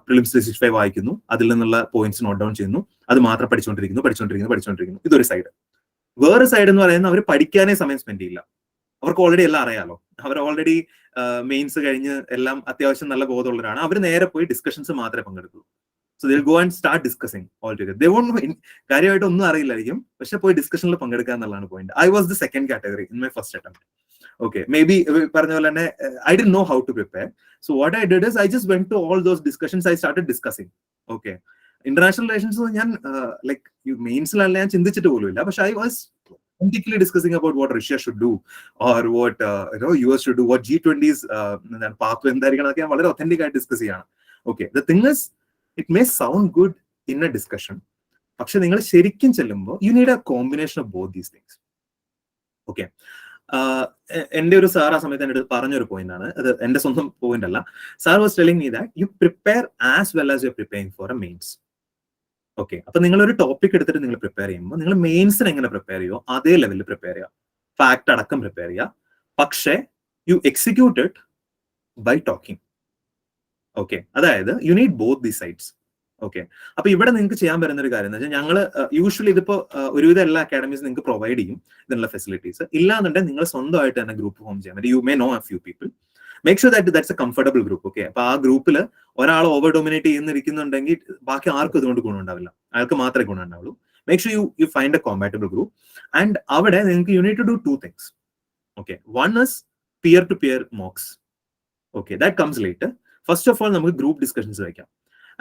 പ്രിലിംസ് 365 വായിക്കുന്നു, അതിൽ നിന്നുള്ള പോയിന്റ്സ് നോട്ട് ഡൗൺ ചെയ്യുന്നു, അത് മാത്രം പഠിച്ചുകൊണ്ടിരിക്കുന്നു. ഇതൊരു സൈഡ്. വേറെ സൈഡ് എന്ന് പറയുന്നത് അവർ പഠിക്കാനേ സമയം സ്പെൻഡ് ചെയ്യില്ല. അവർക്ക് ഓൾറെഡി എല്ലാം അറിയാലോ, അവർ ഓൾറെഡി മെയിൻസ് കഴിഞ്ഞ് എല്ലാം അത്യാവശ്യം നല്ല ബോധമുള്ളവരാണ്. അവർ നേരെ പോയി ഡിസ്കഷൻസ് മാത്രമേ പങ്കെടുക്കൂ. So they will go and start discussing all together. They won't know, കാര്യമായിട്ട് ഒന്നും അറിയില്ലായിരിക്കും, പക്ഷെ പോയി ഡിസ്കഷനിൽ പങ്കെടുക്കുക എന്നുള്ളതാണ് point. I was the second category in my first attempt. Okay, maybe പറഞ്ഞ പോലെ തന്നെ I didn't know how to prepare. So what I did is I just went to all those discussions. I started discussing. Okay, international relations ഞാൻ like മെയിൻസിലല്ല ഞാൻ ചിന്തിച്ചിട്ട് പോലും ഇല്ല, പക്ഷെ I was authentically discussing about what Russia should do or what US should do, what G20's pathway എന്തായിരിക്കണം എന്നൊക്കെ ഞാൻ വളരെ authentic ആയിട്ട് ഡിസ്കസ് ചെയ്യാണ്. Okay, the thing is it may sound good in a discussion, പക്ഷെ നിങ്ങൾ ശരിക്കും ചെല്ലുമ്പോൾ you need a combination of both these things. Okay, എന്റെ ഒരു സാർ ആ സമയത്ത് എൻ്റെ അടുത്ത് പറഞ്ഞൊരു പോയിന്റ് ആണ്, അത് എന്റെ സ്വന്തം പോയിന്റ് അല്ല. Sir was telling me that you prepare as well as you are preparing for A mains. Okay, അപ്പൊ നിങ്ങൾ ഒരു ടോപ്പിക് എടുത്തിട്ട് നിങ്ങൾ പ്രിപ്പയർ ചെയ്യുമ്പോൾ നിങ്ങൾ മെയിൻസിന് എങ്ങനെ പ്രിപ്പയർ ചെയ്യുമോ അതേ ലെവലിൽ പ്രിപ്പയർ ചെയ്യുക, ഫാക്ട് അടക്കം പ്രിപ്പയർ ചെയ്യുക. പക്ഷേ you execute it by talking. Okay, അതായത് you need both the sides. Okay, അപ്പൊ ഇവിടെ നിങ്ങൾക്ക് ചെയ്യാൻ പറ്റുന്ന ഒരു കാര്യം എന്ന് വെച്ചാൽ ഞങ്ങൾ യൂഷ്വലി ഇതിപ്പോ ഒരുവിധം എല്ലാ അക്കാഡമീസ് നിങ്ങൾക്ക് പ്രൊവൈഡ് ചെയ്യും ഇതിനുള്ള ഫെസിലിറ്റീസ്. ഇല്ലാന്നുണ്ടെങ്കിൽ നിങ്ങൾ സ്വന്തമായിട്ട് തന്നെ ഗ്രൂപ്പ് ഫോം ചെയ്യാൻ പറ്റും. You may know a few people, make sure that's a comfortable group. Okay, അപ്പൊ ആ ഗ്രൂപ്പിൽ ഒരാൾ ഓവർ ഡൊമിനേറ്റ് ചെയ്യുന്നിരിക്കുന്നുണ്ടെങ്കിൽ ബാക്കി ആർക്കും ഇതുകൊണ്ട് ഗുണം ഉണ്ടാവില്ല, അയാൾക്ക് മാത്രമേ ഗുണം ഉണ്ടാവുള്ളൂ. Make sure you find a compatible group. And അവിടെ നിങ്ങൾക്ക് you need to do two things. Okay, one is peer to peer mocks. Okay, that comes later. First of all നമുക്ക് ഗ്രൂപ്പ് ഡിസ്കഷൻസ് വയ്ക്കാം.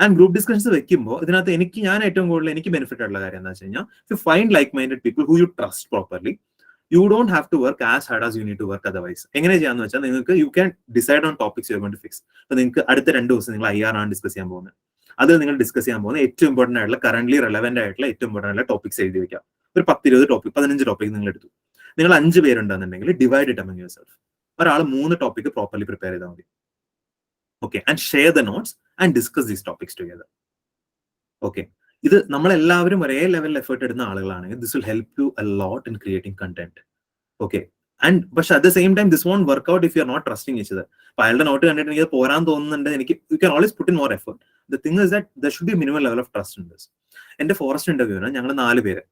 ആൻഡ് ഗ്രൂപ്പ് ഡിസ്കഷൻസ് വെക്കുമ്പോൾ ഇതിനകത്ത് ഞാൻ ഏറ്റവും കൂടുതൽ എനിക്ക് ബെനിഫിറ്റ് ആയിട്ടുള്ള കാര്യം എന്താ വെച്ച് കഴിഞ്ഞാൽ, you find like minded people who you trust properly. You don't have to work as hard as you need to work otherwise. എങ്ങനെ ചെയ്യാന്ന് വെച്ചാൽ നിങ്ങൾക്ക് you can decide on topics you are going to fix. അപ്പൊ നിങ്ങൾക്ക് അടുത്ത 2 ദിവസം നിങ്ങൾ IR ആണ് ഡിസ്കസ് ചെയ്യാൻ പോകുന്നത്. അത് നിങ്ങൾ ഡിസ്കസ് ചെയ്യാൻ പോകുന്ന ഏറ്റവും ഇമ്പോർട്ടന്റ് ആയിട്ടുള്ള കറന്റ് റെലവെന്റ് ആയിട്ടുള്ള ഏറ്റവും ഇമ്പോർട്ടന്റ് ആയിട്ടുള്ള ടോപ്പിക്സ് എഴുതി വെക്കാം. ഒരു 10-20 ടോപ്പിക് 15 ടോപ്പിക് നിങ്ങൾ എടുത്തു. നിങ്ങൾ 5 പേരുണ്ടെന്നുണ്ടെങ്കിൽ ഡിവൈഡ് ഇറ്റ് അമംഗ് യുവർസെൽഫ്. ഒരാൾ 3 ടോപ്പിക് പ്രോപ്പർലി പ്രിപ്പയർ ചെയ്താൽ മതി. Okay, and share the notes and discuss these topics together. Okay, ഇത് നമ്മളെല്ലാവരും ഒരേ ലെവലിൽ എഫേർട്ട് ഇടുന്ന ആളുകളാണെങ്കിൽ this will help you a lot in creating content. Okay, and പക്ഷെ at the same time this won't work out if you are not trusting each other. അപ്പൊ അയാളുടെ നോട്ട് കണ്ടിട്ട് എനിക്ക് പോരാൻ തോന്നുന്നുണ്ട്, എനിക്ക് U can always put in more effort. The thing is that there should be minimum level of trust in this. എന്റെ ഫോറസ്റ്റ് ഇന്റർവ്യൂവിന് ഞങ്ങൾ 4 പേര്,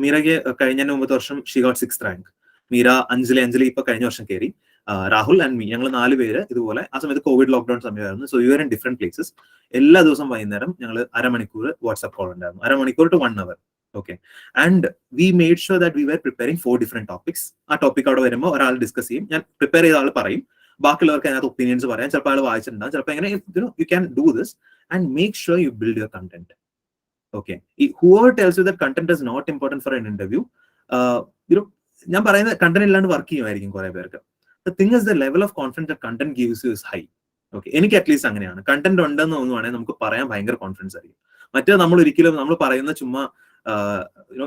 മീരയ്ക്ക് കഴിഞ്ഞ 9 വർഷം she got 6th rank. Meera Anjali ഇപ്പൊ കഴിഞ്ഞ വർഷം കയറി. രാഹുൽ ആൻഡ് മീ, ഞങ്ങൾ 4 പേര് ഇതുപോലെ. ആ സമയത്ത് കോവിഡ് ലോക്ക്ഡൌൺ സമയമായിരുന്നു. So you are in different places. എല്ലാ ദിവസവും വൈകുന്നേരം ഞങ്ങൾ അരമണിക്കൂർ വാട്സ്ആപ്പ് കോൾ ഉണ്ടായിരുന്നു, അരമണിക്കൂർ to 1 hour. Okay, and we made sure that we were preparing 4 different topics. ആ ടോപ്പിക് അവിടെ വരുമ്പോൾ ഒരാൾ ഡിസ്കസ് ചെയ്യും, ഞാൻ പ്രിപ്പയർ ചെയ്ത ആൾ പറയും, ബാക്കിയുള്ളവർക്ക് അതിനകത്ത് ഒപ്പീനിയൻസ് പറയാം. ചിലപ്പോൾ ആൾ വായിച്ചിട്ടുണ്ടാകും, ചിലപ്പോൾ എങ്ങനെ you can do this and make sure you build your content. Okay, whoever tells you that content is not important for an interview, ഞാൻ പറയുന്ന കണ്ടന്റ് ഇല്ലാണ്ട് വർക്ക് ചെയ്യുമായിരിക്കും കുറെ പേർക്ക്. The thing is, the level of confidence that content gives you is high. Okay, എനിക്ക് അറ്റ്ലീസ്റ്റ് അങ്ങനെയാണ്. കണ്ടന്റ് ഉണ്ടെന്ന് തോന്നുവാണെങ്കിൽ നമുക്ക് പറയാൻ ഭയങ്കര കോൺഫിഡൻസ് ആയിരിക്കും. മറ്റേ നമ്മൾ ഒരിക്കലും നമ്മൾ പറയുന്ന ചുമ്മാ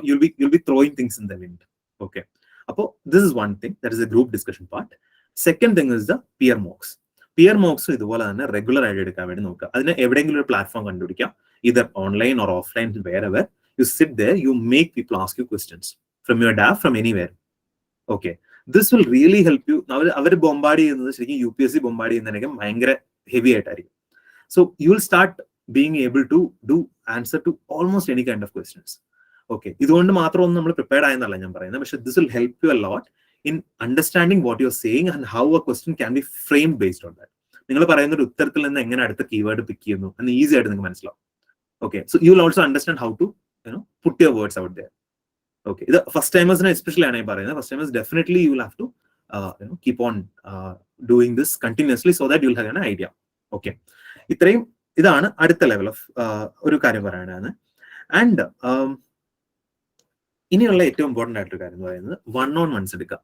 you'll be throwing things in the wind. Okay, അപ്പോൾ this is one thing, that is a group discussion part. Second thing is the peer mocks. Peer mocks ഇതുപോലെ തന്നെ റെഗുലർ ആയിട്ട് എടുക്കാൻ വേണ്ടി നോക്കുക. അതിന് എവിടെയെങ്കിലും ഒരു പ്ലാറ്റ്ഫോം കണ്ടുപിടിക്കാം, either online or offline, wherever. You sit there, you make people ask you questions from your DAF, from anywhere. Okay, this will really help you. അവർ ബോംബാർഡ് ചെയ്യുന്നത് ശരിക്കും UPSC ബോംബാർഡ് ചെയ്യുന്നതിനൊക്കെ ഭയങ്കര ഹെവി ആയിട്ടായിരിക്കും. So you will start being able to do answer to almost any kind of questions. Okay, ഇതുകൊണ്ട് മാത്രമൊന്നും നമ്മൾ പ്രിപ്പയർഡ് ആയെന്നല്ല ഞാൻ പറയുന്നത്, പക്ഷെ this will help you a lot in understanding what you are saying and how a question can be frame based on that. നിങ്ങൾ പറയുന്ന ഒരു ഉത്തരത്തിൽ നിന്ന് എങ്ങനെ അടുത്ത കീവേഡ് പിക്ക് ചെയ്യുന്നു എന്ന് ഈസി ആയിട്ട് നിങ്ങൾക്ക് മനസ്സിലാവും. Okay, so you will also understand how to put your words out there. Okay, the first timers especially ആണ് ഈ പറയുന്നത്. First timers definitely you will have to keep on doing this continuously so that you will have an idea. Okay, ഇതാണ് അടുത്ത ലെവൽ ഓഫ് ഒരു കാര്യം പറയാനാണ്. ആൻഡ് ഇനിയുള്ള ഏറ്റവും ഇമ്പോർട്ടൻ്റ് ആയിട്ടൊരു കാര്യം എന്ന് പറയുന്നത് 1-on-1s എടുക്കുക.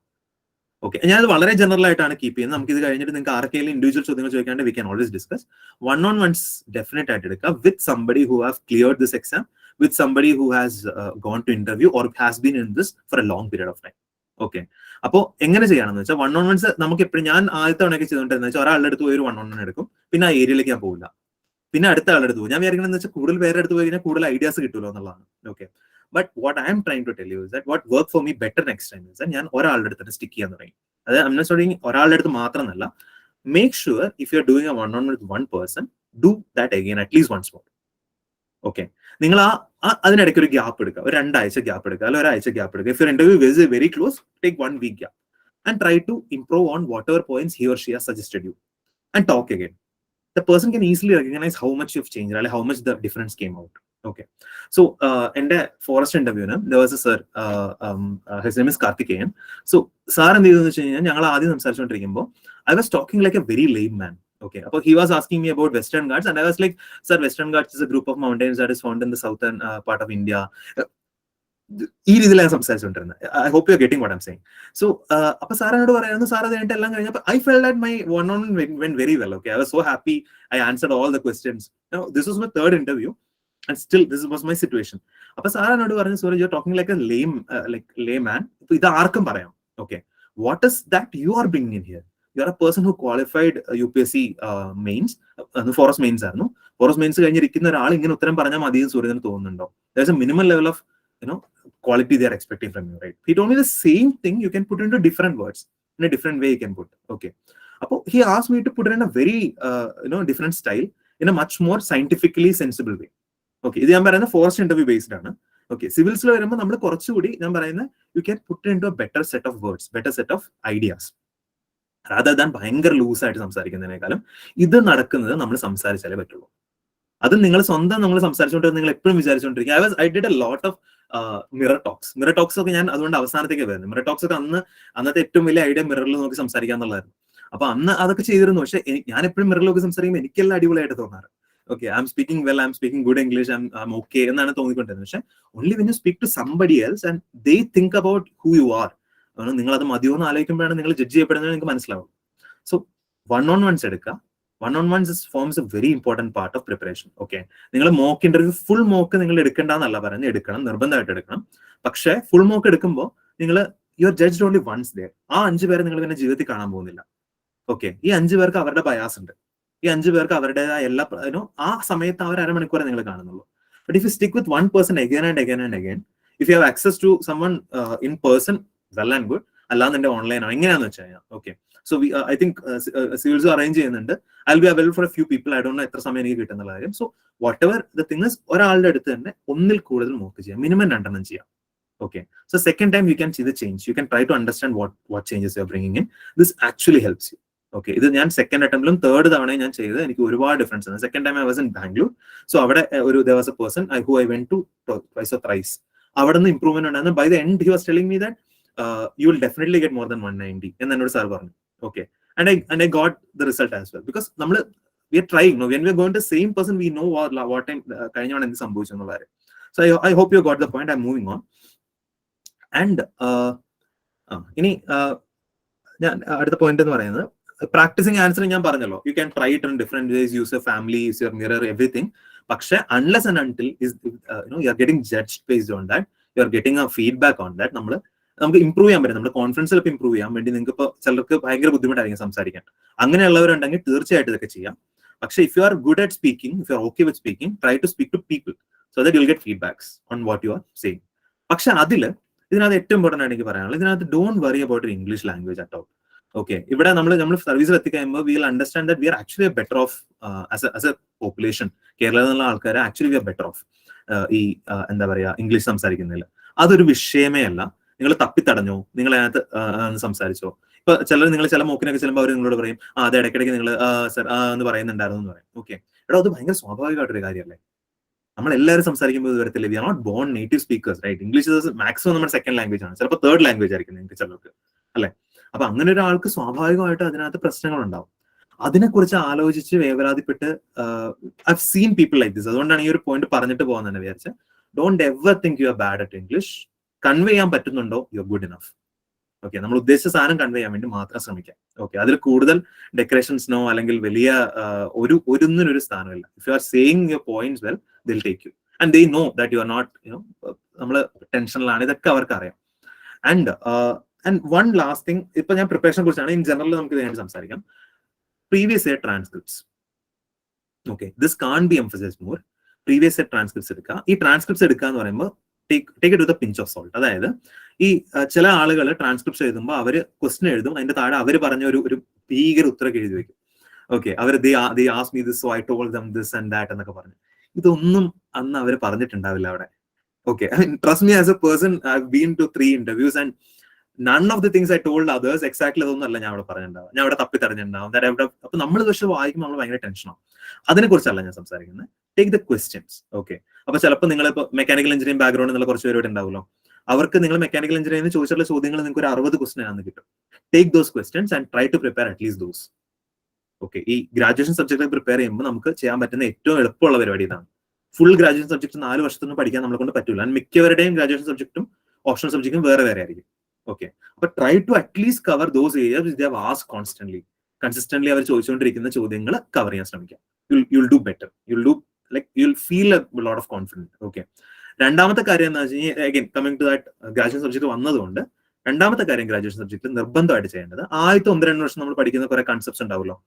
ഓക്കെ, ഞാനത് വളരെ ജനറൽ ആയിട്ടാണ് കീപ്പ് ചെയ്യുന്നത്. നമുക്ക് ഇത് കഴിഞ്ഞിട്ട് നിങ്ങൾക്ക് ആർക്കെങ്കിലും ഇൻഡിവിജ്വൽ ചോദ്യങ്ങൾ ചോദിക്കാണ്ട് we can always discuss. 1-on-1s definite ആയിട്ട് എടുക്കുക with somebody who have cleared this exam, with somebody who has gone to interview or has been in this for a long period of time. Okay, അപ്പോൾ എങ്ങനെ ചെയ്യണമെന്ന് വെച്ചാൽ 1-on-1s നമുക്ക് എപ്പോഴും, ഞാൻ ആദ്യത്തെ തവണയൊക്കെ ചെയ്തുകൊണ്ടിരുന്നത് വെച്ചാൽ ഒരാളുടെ അടുത്ത് പോയി ഒരു 1-on-1 എടുക്കും, പിന്നെ ആ ഏരിയയിലേക്ക് ഞാൻ പോകില്ല, പിന്നെ അടുത്ത ആളുടെ അടുത്ത് പോകും. ഞാൻ വിചാരിക്കണമെന്ന് വെച്ചാൽ കൂടുതൽ പേരുടെ അടുത്ത് പോയി കഴിഞ്ഞാൽ കൂടുതൽ ഐഡിയാസ് കിട്ടുമല്ലോ എന്നുള്ളതാണ്. Okay, but what I'm trying to tell you is that what work for me better next time is ഞാൻ ഒരാളുടെ അടുത്ത് സ്റ്റിക്ക് ചെയ്യാൻ തുടങ്ങി. അത് ഐ എം നോട്ട് സോയിങ് ഒരാളുടെ അടുത്ത് മാത്രമല്ല, make sure if you are doing a 1-on-1 with one person, do that again at least once more. Okay, നിങ്ങൾ അതിനിടയ്ക്ക് ഒരു ഗ്യാപ്പ് എടുക്കുക, ഒരു 2 ആഴ്ച ഗ്യാപ്പ് എടുക്കുക, അല്ലെങ്കിൽ ഒരാഴ്ച ഗ്യാപ്പ് എടുക്കുക. If your interview is very close, take 1 week gap and try to improve on whatever points he or she has suggested you and talk again. The person can easily recognize how much you've changed, or how much the difference came out. Okay, so in the forest interview there was a sir, his name is Karthikeyan. So sir endu cheydunu vechayna njangal aadyam samsarichondirikkumbol I was talking like a very lame man. Okay, appo he was asking me about Western Ghats and I was like, sir, Western Ghats is a group of mountains that is found in the southern part of India. ഈ രീതിയിലാണ് സംസാരിച്ചുകൊണ്ടിരുന്നത്. I hope you are getting what I'm saying. So അപ്പൊ സാറിനോട് പറയുന്നു, സാർ അത് കഴിഞ്ഞിട്ട് എല്ലാം കഴിഞ്ഞപ്പോൾ I felt that my 1-on-1 went very well. Okay, I was so happy. I answered all the questions. Now this was my 3rd interview and still this was my situation. അപ്പൊ സാറിനോട് പറഞ്ഞു, Suraj, you are talking like a layman. ഇപ്പൊ ഇത് ആർക്കും പറയാം. Okay, what is that you are bringing in here? You are a person who qualified UPSC mains, forest mains ആയിരുന്നു. ഫോറസ്റ്റ് മെയിൻസ് കഴിഞ്ഞിരിക്കുന്ന ഒരാൾ ഇങ്ങനെ ഉത്തരം പറഞ്ഞാൽ മതി എന്ന് സൂര്യന് തോന്നുന്നുണ്ടോ? There is a minimal level of quality they are expecting from you, right? He told me the same thing, you can put into different words, in a different way you can put. Okay, appo he asked me to put it in a very different style, in a much more scientifically sensible way. Okay, idu njan parayna forest interview based aanu. Okay, civils lo varumbo nammal korachudi njan parayna you can put it into a better set of words, better set of ideas, rather than ഭയങ്കര ലൂസ് ആയിട്ട് സംസാരിക്കുന്നതിനേക്കാളും ഇത് നടക്കുന്നത് നമ്മൾ സംസാരിച്ചാലേ പറ്റുള്ളൂ. അത് നിങ്ങൾ സ്വന്തം നമ്മൾ സംസാരിച്ചുകൊണ്ട് നിങ്ങൾ എപ്പോഴും വിചാരിച്ചുകൊണ്ടിരിക്കുക. I did a lot of mirror talks ഒക്കെ ഞാൻ അതുകൊണ്ട് അവസാനത്തേക്ക് വരുന്നത്. മിറർ ടോക്സ് ഒക്കെ അന്നത്തെ ഏറ്റവും വലിയ ഐഡിയ മിററിൽ നോക്കി സംസാരിക്കുക എന്നുള്ളതായിരുന്നു. അപ്പൊ അന്ന് അതൊക്കെ ചെയ്തിരുന്നു. പക്ഷെ ഞാൻ എപ്പോഴും മിററിൽ നോക്കി സംസാരിക്കുമ്പോൾ എനിക്കെല്ലാം അടിപൊളിയായിട്ട് തോന്നാറ്. Okay, I'm speaking well, I'm speaking good English, I'm okay എന്നാണ് തോന്നിക്കൊണ്ടിരുന്നത്. പക്ഷെ only when you speak to somebody else and they think about who you are, നിങ്ങൾ അത് മതിയോ എന്ന് ആലോചിക്കുമ്പോഴാണ് നിങ്ങൾ ജഡ്ജ് ചെയ്യപ്പെടുന്നത് നിങ്ങൾക്ക് മനസ്സിലാവും. സോ 1-on-1s എടുക്കുക. 1-on-1s forms a very important part of preparation. Okay, നിങ്ങൾ മോക്ക് ഇന്റർവ്യൂ ഫുൾ മോക്ക് നിങ്ങൾ എടുക്കേണ്ടെന്നല്ല പറയുന്നത്, എടുക്കണം, നിർബന്ധമായിട്ട് എടുക്കണം. പക്ഷേ ഫുൾ മോക്ക് എടുക്കുമ്പോൾ നിങ്ങൾ you are judged only once there. ആ 5 പേരെ നിങ്ങൾ പിന്നെ ജീവിതത്തിൽ കാണാൻ പോകുന്നില്ല. ഓക്കെ, ഈ 5 പേർക്ക് അവരുടെ ബയാസ് ഉണ്ട്, ഈ 5 പേർക്ക് അവരുടേതായ എല്ലാ ആ സമയത്ത് അവർ അരമണിക്കൂറെ നിങ്ങൾ കാണുന്നുള്ളൂ. But if you stick with one person again and again and again, if you have access to someone in person, well and good. അല്ലാതെ എന്റെ ഓൺലൈൻ ആണ് എങ്ങനെയാന്ന് വെച്ച് കഴിഞ്ഞാൽ. Okay, so I think civils arrange ചെയ്യുന്നുണ്ട്. I will be available for a few people. I don't know എത്ര സമയം എനിക്ക് കിട്ടുന്ന കാര്യം. So whatever the thing is, ഒരാളുടെ അടുത്ത് തന്നെ ഒന്നിൽ കൂടുതൽ മോക്ക് ചെയ്യാം, മിനിമം 2 എണ്ണം ചെയ്യാം. Okay, so second time you can see the change, you can try to understand what changes you are bringing in. This actually helps you. Okay, ഇത് ഞാൻ 2nd അറ്റംപ്റ്റിലും 3rd തവണയും ഞാൻ ചെയ്ത് എനിക്ക് ഒരുപാട് ഡിഫറൻസ് ആണ്. Second time I was in Bangalore. So അവിടെ there was a person who I went to twice or thrice. അവിടെ നിന്ന് ഇംപ്രൂവ്മെന്റ് ഉണ്ടായിരുന്നു. By the end he was telling me that you will definitely get more than 190 എന്ന് എന്നോട് സാർ പറഞ്ഞു. Okay, and I got the result as well, because we are trying. No, when we are going to the same person, we know what time കഴിഞ്ഞാണ് എന്ത് സംഭവിച്ചു എന്നുള്ള കാര്യം. So I hope you got the point. I'm moving on. And ഇനി ഞാൻ അടുത്ത പോയിന്റ് എന്ന് പറയുന്നത് പ്രാക്ടീസിങ് ആൻസർ. ഞാൻ പറഞ്ഞല്ലോ, you can try it in different ways, use your family, use your mirror, everything. പക്ഷെ unless and until you are getting judged based on that, you are getting a feedback on that, നമുക്ക് ഇംപ്രൂവ് ചെയ്യാൻ പറ്റും. നമ്മുടെ കോൺഫിഡൻസിലൊക്കെ ഇംപ്രൂവ് ചെയ്യാൻ വേണ്ടി നിങ്ങൾക്ക് ഇപ്പോൾ ചിലർക്ക് ഭയങ്കര ബുദ്ധിമുട്ടായിരിക്കും സംസാരിക്കാൻ. അങ്ങനെയുള്ളവരുണ്ടെങ്കിൽ തീർച്ചയായിട്ടും ഇതൊക്കെ ചെയ്യാം. പക്ഷെ if you are good at speaking, if you are okay with speaking, try to speak to people so that you will get feedbacks on what you are saying. പക്ഷെ ഇതിനകത്ത് ഏറ്റവും ഇമ്പോർട്ടൻ്റ് ആയിട്ട് എനിക്ക് പറയാനുള്ളത്, ഇതിനകത്ത് don't worry about English language at all. Okay, ഇവിടെ നമ്മൾ സർവീസിൽ എത്തിക്കഴിയുമ്പോൾ we will understand that we are actually better off as a population. കേരളത്തിൽ നിന്നുള്ള ആൾക്കാർ actually we R better off ഈ എന്താ പറയുക ഇംഗ്ലീഷ് സംസാരിക്കുന്നില്ല. അതൊരു വിഷയമേ അല്ല. നിങ്ങൾ തപ്പിത്തടഞ്ഞോ, നിങ്ങൾ അതിനകത്ത് സംസാരിച്ചോ. ഇപ്പൊ നിങ്ങൾ ചില മോക്കിനൊക്കെ ചെല്ലുമ്പോൾ അവർ നിങ്ങളോട് പറയും, അത് ഇടയ്ക്കിടയ്ക്ക് നിങ്ങൾ സർ എന്ന് പറയുന്നുണ്ടായിരുന്നു എന്ന് പറയും. ഓക്കെ, എടാ അത് ഭയങ്കര സ്വാഭാവികമായിട്ടൊരു കാര്യമല്ലേ. നമ്മളെല്ലാവരും സംസാരിക്കുമ്പോൾ ഇത് വരത്തില്ല. We are not born native speakers, right? English maximum നമ്മുടെ സെക്കൻഡ് ലാംഗ്വേജ് ആണ്, ചിലപ്പോൾ തേർഡ് ലാംഗ്വേജ് ആയിരിക്കും നിങ്ങൾക്ക് ചിലർക്ക്, അല്ലെ? അപ്പൊ അങ്ങനെ ഒരാൾക്ക് സ്വാഭാവികമായിട്ട് അതിനകത്ത് പ്രശ്നങ്ങൾ ഉണ്ടാവും. അതിനെക്കുറിച്ച് ആലോചിച്ച് വേവലാതിപ്പെട്ട് I have seen people like this. അതുകൊണ്ടാണ് ഈ ഒരു പോയിന്റ് പറഞ്ഞിട്ട് പോകാൻ തന്നെ വിചാരിച്ചത്. Don't ever think you are bad at English. Convey ചെയ്യാൻ പറ്റുന്നുണ്ടോ, you are good enough. Okay, നമ്മൾ ഉദ്ദേശിച്ച സാധനം കൺവേ ചെയ്യാൻ വേണ്ടി മാത്രം ശ്രമിക്കാം. ഓക്കെ, അതിൽ കൂടുതൽ ഡെക്കറേഷൻസിനോ അല്ലെങ്കിൽ വലിയ ഒന്നിനൊരു സ്ഥാനമില്ല. If you are saying your points well, they'll take you and they know that you are not നമ്മൾ ടെൻഷനിലാണ്. ഇതൊക്കെ അവർക്ക് അറിയാം. ആൻഡ് വൺ ലാസ്റ്റ് തിങ്, ഇപ്പൊ ഞാൻ പ്രിപ്പറേഷനെ കുറിച്ചാണ്, ഇൻ ജനറൽ നമുക്ക് ഇതിനായിട്ട് സംസാരിക്കാം. Previous year transcripts, okay, this can be emphasised more. Previous year transcripts എടുക്കുക. ഈ ട്രാൻസ്ക്രിപ്റ്റ്സ് എടുക്കുക എന്ന് പറയുമ്പോൾ take it with a pinch of salt. അതായത് ഈ ചില ആളുകൾ ട്രാൻസ്ക്രിപ്റ്റ്സ് എഴുതുമ്പോൾ അവർ ക്വസ്റ്റൻ എഴുതും, അതിന്റെ താഴെ അവർ പറഞ്ഞ ഒരു ഭീകര ഉത്തരമൊക്കെ എഴുതി വെക്കും. ഓക്കെ, അവർ they ask me this so I told them this and that എന്നൊക്കെ പറഞ്ഞു. ഇതൊന്നും അന്ന് അവർ പറഞ്ഞിട്ടുണ്ടാവില്ല അവിടെ. Okay, trust me, as a person I have been to 3 interviews and none of the things I told others exactly അതൊന്നും അല്ല ഞാൻ അവിടെ പറഞ്ഞിട്ടുണ്ടാവും. ഞാൻ അവിടെ തപ്പി തെരഞ്ഞിട്ടുണ്ടാവും. അപ്പൊ നമ്മൾ പക്ഷെ വായിക്കുമ്പോൾ നമ്മൾ ഭയങ്കര ടെൻഷനാവും. അതിനെ കുറിച്ചല്ല ഞാൻ സംസാരിക്കുന്നത്. Take the questions. ഓക്കെ, അപ്പൊ ചിലപ്പോൾ നിങ്ങളിപ്പോൾ മെക്കാനിക്കൽ എഞ്ചിനീയറിംഗ് ബാക്ക്ഗ്രൗണ്ട് എന്നുള്ള കുറച്ച് പേരോട് ഉണ്ടാവുമല്ലോ. അവർക്ക് നിങ്ങൾ മെക്കാനിക്കൽ എഞ്ചിനീയറിംഗ് ചോദിച്ചിട്ടുള്ള ചോദ്യങ്ങൾ നിങ്ങൾക്ക് ഒരു 60 ക്വസ്റ്റൻ ആണെന്ന് കിട്ടും. Take those questions and try to prepare at least those. Okay, ഈ ഗ്രാജുവേഷൻ സബ്ജക്റ്റ് പ്രിപ്പയർ ചെയ്യുമ്പോൾ നമുക്ക് ചെയ്യാൻ പറ്റുന്ന ഏറ്റവും എളുപ്പമുള്ള പരിപാടി ഇതാണ്. ഫുൾ ഗ്രാജുവേഷൻ സബ്ജക്ട് 4 വർഷത്തൊന്നും പഠിക്കാൻ നമ്മളെ കൊണ്ട് പറ്റില്ല. ആൻഡ് മിക്കവരുടെയും ഗ്രാജുവേഷൻ സബ്ജക്റ്റും ഓപ്ഷണൽ സബ്ജക്റ്റും വേറെ ആയിരിക്കും. ഓക്കെ, അപ്പൊ try to at least cover those areas which they have asked constantly. Consistently അവർ ചോദിച്ചുകൊണ്ടിരിക്കുന്ന ചോദ്യങ്ങൾ കവർ ചെയ്യാൻ ശ്രമിക്കാം. You'll do better. You'll feel a lot of confidence. Okay, രണ്ടാമത്തെ കാര്യം എന്താ വെച്ച് കഴിഞ്ഞാൽ, again coming to that graduation subject വന്നതുകൊണ്ട് രണ്ടാമത്തെ കാര്യം ഗ്രാജുവേഷൻ സബ്ജക്റ്റിൽ നിർബന്ധമായിട്ട് ചെയ്യേണ്ടത്, ആദ്യത്തെ 1-2 വർഷം നമ്മൾ പഠിക്കുന്ന കുറെ കൺസെപ്റ്റ്സ് ഉണ്ടാവുമല്ലോ,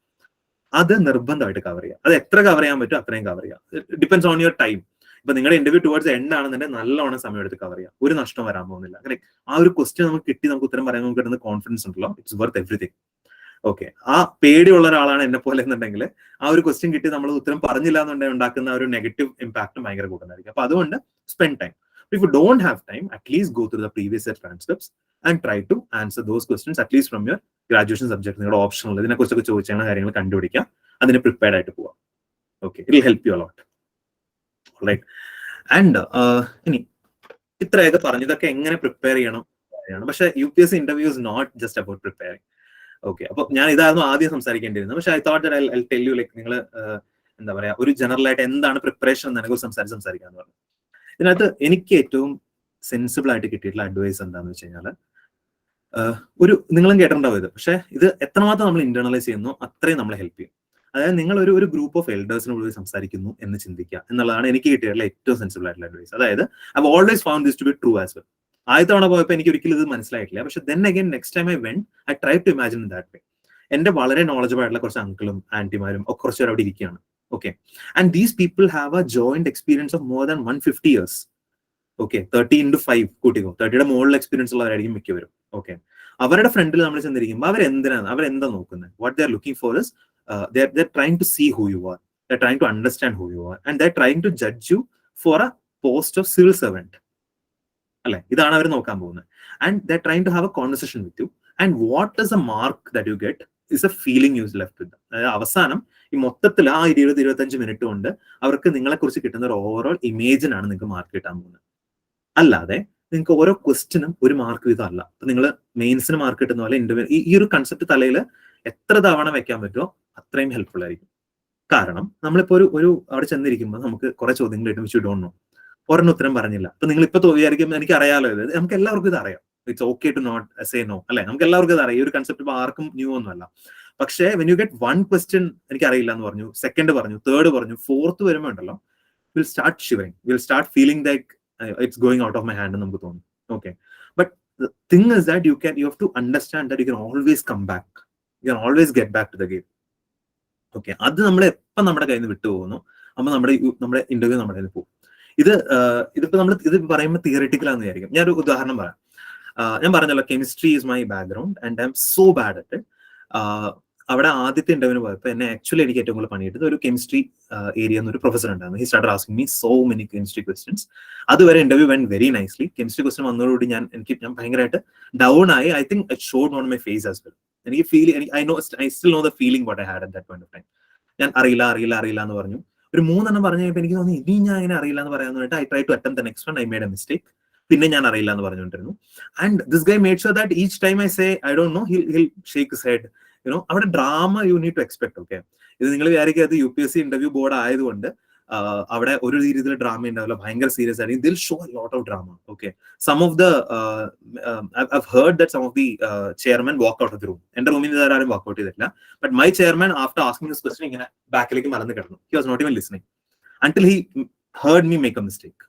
അത് നിർബന്ധമായിട്ട് കവർ ചെയ്യുക. അത് എത്ര കവർ ചെയ്യാൻ പറ്റും അത്രയും കവർ ചെയ്യുക. Depends on your time. ഇപ്പൊ നിങ്ങളുടെ ഇന്റർവ്യൂ ടുവേർഡ്സ് എൻഡ് ആണെന്നുണ്ടെങ്കിൽ നല്ലോണം സമയം എടുത്ത് കവർ ചെയ്യാം. ഒരു നഷ്ടം വരാൻ പോകുന്നില്ല. അങ്ങനെ ആ ഒരു ക്വസ്റ്റ്യൻ നമുക്ക് കിട്ടി നമുക്ക് ഉത്തരം പറയാൻ നമുക്ക് കിട്ടുന്ന കോൺഫിഡൻസ് ഉണ്ടല്ലോ, ഇറ്റ്സ് വർത്ത് എവറിത്തിങ്. ഓക്കെ, ആ പേടിയുള്ള ഒരാളാണ് എന്നെ പോലെ എന്നുണ്ടെങ്കിൽ ആ ഒരു ക്വസ്റ്റ്യൻ കിട്ടി നമ്മൾ ഉത്തരം പറഞ്ഞില്ല എന്നുണ്ടെങ്കിൽ ഉണ്ടാക്കുന്ന ഒരു നെഗറ്റീവ് ഇമ്പാക്റ്റും ഭയങ്കര കൂടുതലായിരിക്കും. അപ്പൊ അതുകൊണ്ട് spend time. If you don't have time, at least go through the previous year transcripts and try to answer those questions at least from your graduation subject. നിങ്ങളുടെ ഓപ്ഷണൽ ഇതിനെക്കുറിച്ചൊക്കെ ചോദിച്ചാൽ കാര്യങ്ങൾ കണ്ടുപിടിക്കുക, അതിന് പ്രിപ്പയർഡ് ആയിട്ട് പോവാം. Okay, it will help you a lot. Right, and ഇനി ഇത്രയൊക്കെ പറഞ്ഞു, ഇതൊക്കെ എങ്ങനെ പ്രിപ്പയർ ചെയ്യണം. പക്ഷേ UPSC interview is not just about preparing. Okay, അപ്പൊ ഞാൻ ഇതായിരുന്നു ആദ്യം സംസാരിക്കേണ്ടിയിരുന്നത്. പക്ഷെ I thought that I tell you, like നിങ്ങൾ എന്താ പറയാ, ഒരു ജനറൽ ആയിട്ട് എന്താണ് പ്രിപ്പറേഷൻ എന്നതിനെ കുറിച്ച് സംസാരിക്കാന്ന് പറഞ്ഞു. ഇതിനകത്ത് എനിക്ക് ഏറ്റവും സെൻസിബിൾ ആയിട്ട് കിട്ടിയിട്ടുള്ള അഡ്വൈസ് എന്താണെന്ന് വെച്ച് കഴിഞ്ഞാൽ, നിങ്ങളും കേട്ടിട്ടുണ്ടാവും ഇത്, പക്ഷെ ഇത് എത്രമാത്രം നമ്മൾ ഇന്റേണലൈസ് ചെയ്യുന്നു അത്രയും നമ്മളെ ഹെൽപ്പ് ചെയ്യും. അതായത് നിങ്ങൾ ഒരു ഗ്രൂപ്പ് ഓഫ് എൽഡേഴ്സിനോട് പോയി സംസാരിക്കുന്നു എന്ന് ചിന്തിക്കുക എന്നുള്ളതാണ് എനിക്ക് കിട്ടിയിട്ടുള്ള ഏറ്റവും സെൻസിബിൾ ആയിട്ടുള്ള അഡ്വൈസ്. അതായത് I have always found this to be true as well. ആദ്യ തവണ പോയപ്പോൾ എനിക്ക് ഒരിക്കലും ഇത് മനസ്സിലായിട്ടില്ല. പക്ഷെ then again next time I went I try to imagine in that way. എന്റെ വളരെ നോളജബിൾ ആയിട്ടുള്ള കുറച്ച് അങ്കിളും ആന്റിമാരും ഒക്കെ കുറച്ച് പേർ അവിടെ ഇരിക്കുകയാണ്. Okay, and these people have A joint experience of more than 150 years. Okay, 30 into 5 കൂട്ടിക്കോ, 30യുടെ മുകളിൽ എക്സ്പീരിയൻസ് ഉള്ളവരായിരിക്കും മിക്കവരും. ഓക്കെ, അവരുടെ ഫ്രണ്ടിൽ നമ്മൾ ചെന്നിരിക്കുമ്പോൾ അവരെന്താ നോക്കുന്നത്? What they are looking for is they're trying to see who you are. They're trying to understand who you are. And they're trying to judge you for a post of civil servant. അല്ലെ, ഇതാണ് അവർ നോക്കാൻ പോകുന്നത്. And they're trying to have a conversation with you. And what is the mark that you get is a feeling you left with them. അതായത് അവസാനം ഈ മൊത്തത്തിൽ ആ 20-25 മിനിറ്റ് കൊണ്ട് അവർക്ക് നിങ്ങളെ കുറിച്ച് കിട്ടുന്ന ഒരു ഓവറോൾ ഇമേജിനാണ് നിങ്ങൾക്ക് മാർക്ക് കിട്ടാൻ പോകുന്നത്. അല്ലാതെ നിങ്ങൾക്ക് ഓരോ ക്വസ്റ്റിനും ഒരു മാർക്ക് വീതമല്ല. അപ്പൊ നിങ്ങൾ മെയിൻസിന് മാർക്ക് കിട്ടുന്ന പോലെ ഇന്റർവ്യൂ ഈ ഒരു കൺസെപ്റ്റ് തലയിൽ എത്ര തവണ വെക്കാൻ പറ്റുമോ അത്രയും ഹെൽപ്ഫുൾ ആയിരിക്കും. കാരണം നമ്മളിപ്പോ ഒരു അവിടെ ചെന്നിരിക്കുമ്പോൾ നമുക്ക് കുറെ ചോദ്യങ്ങൾ കിട്ടും വിച്ച് യു ഡോണ്ട് നോ. ഒരെണ്ണം ഉത്തരം പറഞ്ഞില്ല. അപ്പൊ നിങ്ങൾ ഇപ്പൊ വിചാരിക്കും എനിക്ക് അറിയാലോ ഇത്. നമുക്ക് എല്ലാവർക്കും ഇത് അറിയാം. It's okay to not say no, അല്ലെ? നമുക്ക് എല്ലാവർക്കും ഇത് അറിയാം. ഈ ഒരു കൺസെപ്റ്റ് ആർക്കും ന്യൂ ഒന്നും അല്ല. പക്ഷേ when you get one question എനിക്ക് അറിയില്ല എന്ന് പറഞ്ഞു, സെക്കൻഡ് പറഞ്ഞു, തേർഡ് പറഞ്ഞു, ഫോർത്ത് വരുമ്പോൾ ഉണ്ടല്ലോ will start shivering, will start feeling like it's going out of my hand നമുക്ക് തോന്നും. Okay, but the thing is that you have to understand that you can always come back. You can always get back to the game. Okay, അത് നമ്മൾ എപ്പം നമ്മുടെ കയ്യിൽ നിന്ന് വിട്ടുപോകുന്നു അപ്പൊ നമ്മുടെ ഇന്റർവ്യൂ നമ്മുടെ കയ്യിൽ പോകും. ഇതിപ്പോ നമ്മൾ ഇത് പറയുമ്പോൾ തിയറിറ്റിക്കലാന്ന് വിചാരിക്കും. ഞാനൊരു ഉദാഹരണം പറയാം. ഞാൻ പറഞ്ഞല്ലോ chemistry is my background and I M so bad at it. അവിടെ ആദ്യത്തെ ഇന്റർവ്യൂവിന് പോയപ്പോൾ എന്നെ ആക്ച്വലി എനിക്ക് ഏറ്റവും കൂടുതൽ പണിയിട്ടത് ഒരു കെമിസ്ട്രി ഏരിയ എന്നൊരു പ്രൊഫസർ ഉണ്ടായിരുന്നു. He started asking me so many chemistry questions. അതുവരെ interview went very nicely. Chemistry question വന്നതോടുകൂടി ഞാൻ ഭയങ്കരമായിട്ട് ഡൗൺ ആയി. I think it showed on my face as well. I still know the feeling what I had at that point of time. ഞാൻ അറിയില്ല എന്ന് പറഞ്ഞു. ഒരു 3 പറഞ്ഞു കഴിഞ്ഞപ്പോൾ എനിക്ക് തോന്നി ഇനി ഞാൻ അങ്ങനെ അറിയില്ല എന്ന് പറയാൻ വേണ്ടിയിട്ട് I try to attempt the next one, I made a mistake. പിന്നെ ഞാൻ അറിയില്ല എന്ന് പറഞ്ഞുകൊണ്ടിരുന്നു. And this guy made sure that each time I say I don't know, he'll shake his head. അവിടെ drama you need to expect. Okay, ഇത് നിങ്ങൾ വിചാരിക്കുക അത് UPSC ഇന്റർവ്യൂ ബോർഡ് ആയതുകൊണ്ട് അവിടെ ഒരു രീതിയിൽ ഡ്രാമ ഉണ്ടാവില്ല, ഭയങ്കര സീരിയസ് ആയിരിക്കും. They'll show a lot of drama. Okay, some of the I've heard that some of the chairman walk out of the room. എന്റെ റൂമിൽ നിന്ന് ആരും വാക്ക് ഔട്ട് ചെയ്തിട്ടില്ല. But my chairman after asking this question ഇങ്ങനെ ബാക്കിലേക്ക് മലന്ന് കിടന്നു. He was not even listening until he heard me make a mistake.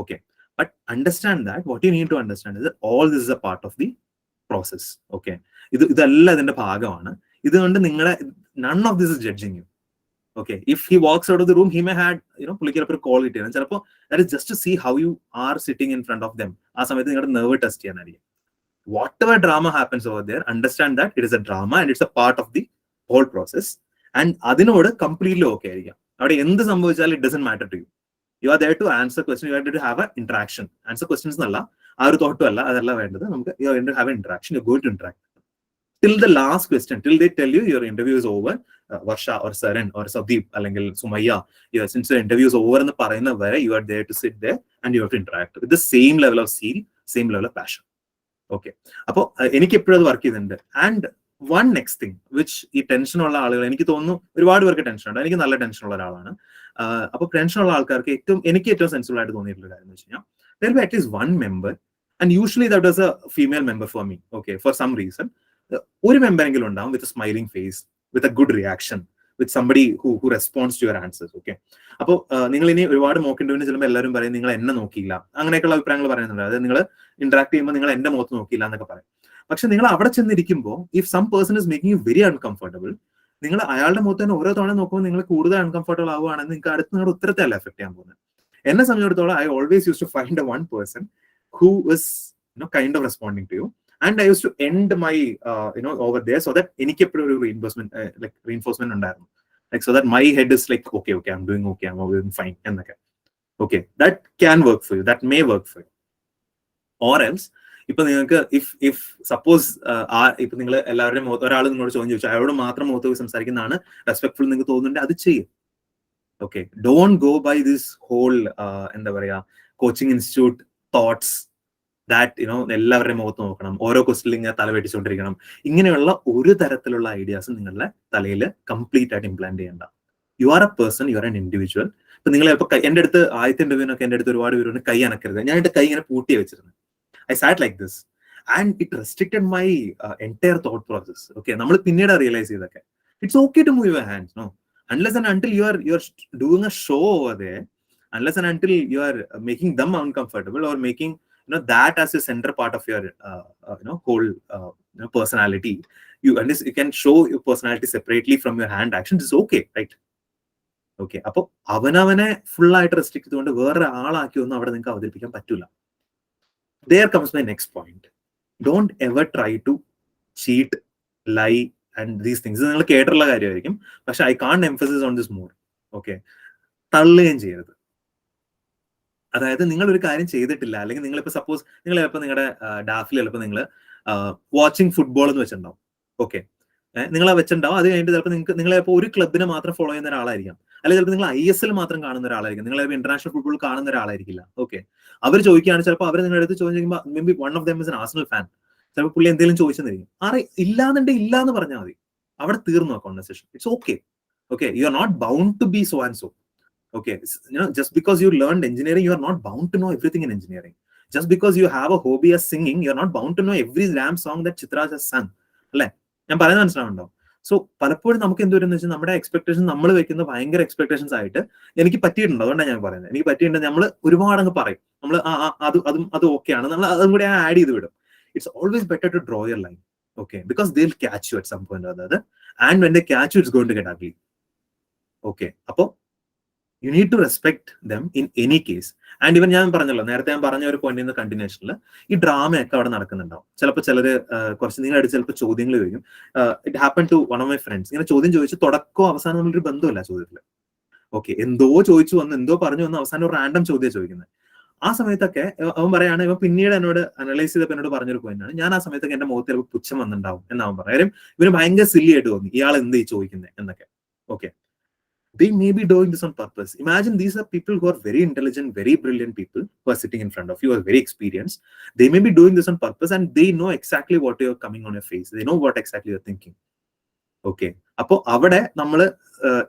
Okay, but understand that what you need to understand is that all this is a part of the process. Okay, ഇതെല്ലാം ഇതിന്റെ ഭാഗമാണ്. ഇതുകൊണ്ട് നിങ്ങളെ none of this is judging you. Okay, if he walks out of the room, he may had പുള്ളിക്കൊരു കോൾ കിട്ടിയാണ് ചിലപ്പോൾ. that is just to see how you are sitting in front of them. ആ സമയത്ത് നിങ്ങളുടെ നെർവ് ടെസ്റ്റ് ചെയ്യാനായിരിക്കും. whatever drama happens over there, understand that it is a drama and it's a part of the whole process. and അതിനോട് completely okay ആയിരിക്കാം. അവിടെ എന്ത് സംഭവിച്ചാലും it doesn't matter to you. You are there to answer questions. You are there to have an interaction. Answer questions എന്നല്ല, ആ ഒരു തോട്ടും അല്ല, അതല്ല വേണ്ടത് നമുക്ക്. You are going to have an interaction. You are going to interact till the last question, till they tell you your interview is over. Varsha or Saran or Sabdeep അല്ലെങ്കിൽ Sumayya, since the interview is over എന്ന് പറയുന്ന വരെ you are there to sit there and you have to interact with the same level of zeal, same level of passion. Okay, അപ്പോൾ എനിക്ക് എപ്പോഴും അത് വർക്ക് ചെയ്തിട്ടുണ്ട്. And one next thing which ഈ ടെൻഷനുള്ള ആളുകൾ, എനിക്ക് തോന്നുന്നു ഒരുപാട് പേർക്ക് ടെൻഷൻ ഉണ്ട്, എനിക്ക് നല്ല ടെൻഷനുള്ള ഒരാളാണ്. അപ്പോൾ ടെൻഷനുള്ള ആൾക്കാർക്ക് എനിക്ക് ഏറ്റവും സെൻസിബിൾ ആയിട്ട് തോന്നിയിട്ടുള്ള കാര്യം എന്ന് വെച്ച് കഴിഞ്ഞാൽ there will be at least one member, and usually that was a female member for me. Okay, for some reason ഒരു മെമ്പറെങ്കിലും ഉണ്ടാവും with a smiling face, with a good reaction, with somebody who responds to your answers. Okay, അപ്പോൾ നിങ്ങൾ ഇനി ഒരുപാട് മോക്ക് ഇന്റർവ്യൂവിന് ചെല്ലുമ്പോൾ എല്ലാവരും പറയും നിങ്ങൾ എന്നെ നോക്കിയില്ല, അങ്ങനെയൊക്കെയുള്ള അഭിപ്രായങ്ങൾ പറയുന്നുണ്ട്. അതായത് നിങ്ങൾ ഇന്ററാക്ട് ചെയ്യുമ്പോൾ നിങ്ങൾ എന്റെ മുഖത്ത് നോക്കിയില്ല എന്നൊക്കെ പറയും. പക്ഷെ നിങ്ങൾ അവിടെ ചെന്നിരിക്കുമ്പോൾ if some person is making you very uncomfortable, നിങ്ങൾ അയാളുടെ മുഖത്ത് തന്നെ ഓരോ തവണ നോക്കുമ്പോൾ നിങ്ങൾ കൂടുതൽ അൺകംഫർട്ടബിൾ ആവുകയാണെങ്കിൽ നിങ്ങൾക്ക് അടുത്ത് നിങ്ങളുടെ ഉത്തരത്തെ അല്ല എഫക്ട് ചെയ്യാൻ പോകുന്നത്. എന്നെ സംബന്ധിച്ചിടത്തോളം I always use to find a one person who is kind of responding to you, and I use to end my over there so that എനിക്ക് എപ്പോഴും ഒരു റീഇൻഫോഴ്സ്മെന്റ് ഉണ്ടായിരുന്നു. Like so that my head is like okay, I'm doing okay, I'm doing fine എന്നൊക്കെ. Okay, that can work for you, that may work for you. Or else ഇപ്പൊ നിങ്ങൾക്ക് if suppose ഇപ്പൊ നിങ്ങൾ എല്ലാവരുടെയും മുഖത്ത് ഒരാൾ നിങ്ങളോട് ചോദ്യം ചോദിച്ചു, അയാളോട് മാത്രം മുഖത്ത് പോയി സംസാരിക്കുന്നതാണ് റെസ്പെക്ട്ഫുൾ നിങ്ങൾക്ക് തോന്നുന്നുണ്ട്, അത് ചെയ്യും. Okay, don't go by this whole എന്താ പറയാ കോച്ചിങ് ഇൻസ്റ്റിറ്റ്യൂട്ട് തോട്ട്സ് ദാറ്റ് എല്ലാവരുടെയും മുഖത്ത് നോക്കണം, ഓരോ ക്വസ്റ്റിലും ഇങ്ങനെ തല വെട്ടിച്ചുകൊണ്ടിരിക്കണം. ഇങ്ങനെയുള്ള ഒരു തരത്തിലുള്ള ഐഡിയാസ് നിങ്ങളുടെ തലയിൽ കംപ്ലീറ്റ് ആയിട്ട് ഇംപ്ലാന്റ് ചെയ്യേണ്ട. You are A person, you are an individual. ഇപ്പൊ നിങ്ങൾ ചിലപ്പോൾ എന്റെ അടുത്ത് ആദ്യത്തെ ഇന്റർവ്യൂവിനൊക്കെ എന്റെ അടുത്ത് ഒരുപാട് പേര് കൈ അനക്കരുത്, ഞാൻ എന്റെ കൈ ഇങ്ങനെ പൂട്ടിയെ വെച്ചിരുന്നു. I sat like this and it restricted my entire thought process. Okay, നമ്മൾ പിന്നീട് റിയലൈസ് ചെയ്തൊക്കെ it's okay to move your hands, no, unless and until you are doing a show over there, unless and until you are making them uncomfortable or making that as a center part of your whole personality. You can show your personality separately from your hand actions. It's okay, right? Okay, അപ്പോൾ അവനവനെ ഫുൾ ആയിട്ട് റെസ്ട്രിക്ട് ചെയ്തുകൊണ്ട് വേറെ ആളാക്കി ഒന്നും അവിടെ നിങ്ങൾക്ക് അവതരിപ്പിക്കാൻ പറ്റില്ല. There comes my next point. Don't ever try to cheat, lie and these things. ഇത് നിങ്ങൾ കേട്ടിട്ടുള്ള കാര്യമായിരിക്കും, പക്ഷെ I can't emphasize on this more. Okay, തള്ളുകയും ചെയ്യരുത്. അതായത് നിങ്ങൾ ഒരു കാര്യം ചെയ്തിട്ടില്ല, അല്ലെങ്കിൽ നിങ്ങളിപ്പോൾ സപ്പോസ് നിങ്ങൾ ചിലപ്പോൾ നിങ്ങളുടെ ഡാഫിൽ ചിലപ്പോൾ നിങ്ങൾ വാച്ചിങ് ഫുട്ബോൾ എന്ന് വെച്ചിട്ടുണ്ടാവും. ഓക്കെ, നിങ്ങൾ വെച്ചിട്ടുണ്ടാവും. അത് കഴിഞ്ഞിട്ട് ചിലപ്പോൾ നിങ്ങൾ ചിലപ്പോൾ ഒരു ക്ലബിനെ മാത്രം ഫോളോ ചെയ്യുന്ന ഒരാളായിരിക്കാം, അല്ലെങ്കിൽ ചിലപ്പോൾ നിങ്ങൾ ISL മാത്രം കാണുന്ന ഒരാളായിരിക്കും, നിങ്ങൾ ഇന്റർനാഷണൽ ഫുട്ബോൾ കാണുന്ന ഒരാളായിരിക്കില്ല. ഓക്കെ, അവർ ചോദിക്കുകയാണ്, ചിലപ്പോൾ അവർ നിങ്ങളുടെ അടുത്ത് ചോദിക്കുമ്പോൾ may be one of them is an Arsenal fan, ചിലപ്പോൾ പുള്ളി എന്തെങ്കിലും ചോദിച്ചെന്നിരിക്കും. ഇല്ലാന്നുണ്ടെങ്കിൽ ഇല്ല എന്ന് പറഞ്ഞാൽ മതി, അവിടെ തീർന്നു ആ conversation. It's okay. Okay, you are not bound to be so and so. Okay, just because you learned engineering, you are not bound to know everything in engineering. Just because you have a hobby as singing, you are not bound to know every damn song that Chitraj has sung. അല്ലേ, ഞാൻ പറയുന്നത് മനസ്സിലാവുന്നുണ്ടോ? സോ പലപ്പോഴും നമുക്ക് എന്ത് വരുന്നത് വെച്ചാൽ നമ്മുടെ എക്സ്പെക്ടേഷൻ നമ്മൾ വെക്കുന്ന ഭയങ്കര എക്സ്പെക്ടേഷൻസ് ആയിട്ട് എനിക്ക് പറ്റിയിട്ടുണ്ട്, അതുകൊണ്ടാണ് ഞാൻ പറയുന്നത്. എനിക്ക് പറ്റിയിട്ടുണ്ട് നമ്മൾ ഒരുപാട് അങ്ങ് പറയും, നമ്മൾ അത് ഓക്കെയാണ്, നമ്മൾ അതും കൂടി ആഡ് ചെയ്ത് വിടും. It's always better to draw your line. Okay, because they'll catch you at some point or the other, and when they catch you, it's going to get ugly. Okay, അപ്പോൾ you need to respect them in any case. And even ഞാൻ പറഞ്ഞല്ലോ, നേരത്തെ ഞാൻ പറഞ്ഞ ഒരു പോയിന്റിൽ നിന്ന് കണ്ടിന്യൂഷനിൽ ഈ ഡ്രാമയൊക്കെ അവിടെ നടക്കുന്നുണ്ടാവും. ചിലപ്പോൾ ചിലര് കുറച്ച് നിങ്ങളടുത്ത് ചിലപ്പോൾ ചോദ്യങ്ങൾ ചോദിക്കും. It happen to one of my friends. ഇങ്ങനെ ചോദ്യം ചോദിച്ച് തുടക്കവും അവസാനം നമ്മളൊരു ബന്ധമില്ല ചോദ്യത്തിൽ. ഓക്കെ, എന്തോ ചോദിച്ചു വന്ന് എന്തോ പറഞ്ഞു വന്ന് അവസാനം ഒരു റാൻഡം ചോദ്യം ചോദിക്കുന്നത്. ആ സമയത്തൊക്കെ അവൻ പറയാണ്, ഇവൻ പിന്നീട് എന്നോട് അനലൈസ് ചെയ്തപ്പോൾ എന്നോട് പറഞ്ഞൊരു പോയിന്റാണ്, ഞാൻ ആ സമയത്തൊക്കെ എന്റെ മുഖത്ത് ചിലപ്പോൾ പുച്ഛം വന്നിട്ടുണ്ടാവും എന്നവൻ പറയാം. കാര്യം ഇവന് ഭയങ്കര സില്ലി ആയിട്ട് തോന്നി, ഇയാൾ എന്ത് ഈ ചോദിക്കുന്നത് എന്നൊക്കെ. Okay, they may be doing this on purpose. Imagine these are people who are very intelligent, very brilliant people who are sitting in front of you, are very experienced. They may be doing this on purpose and they know exactly what you're coming on your face. They know what exactly you're thinking. Okay. അപ്പോൾ അവിടെ നമ്മൾ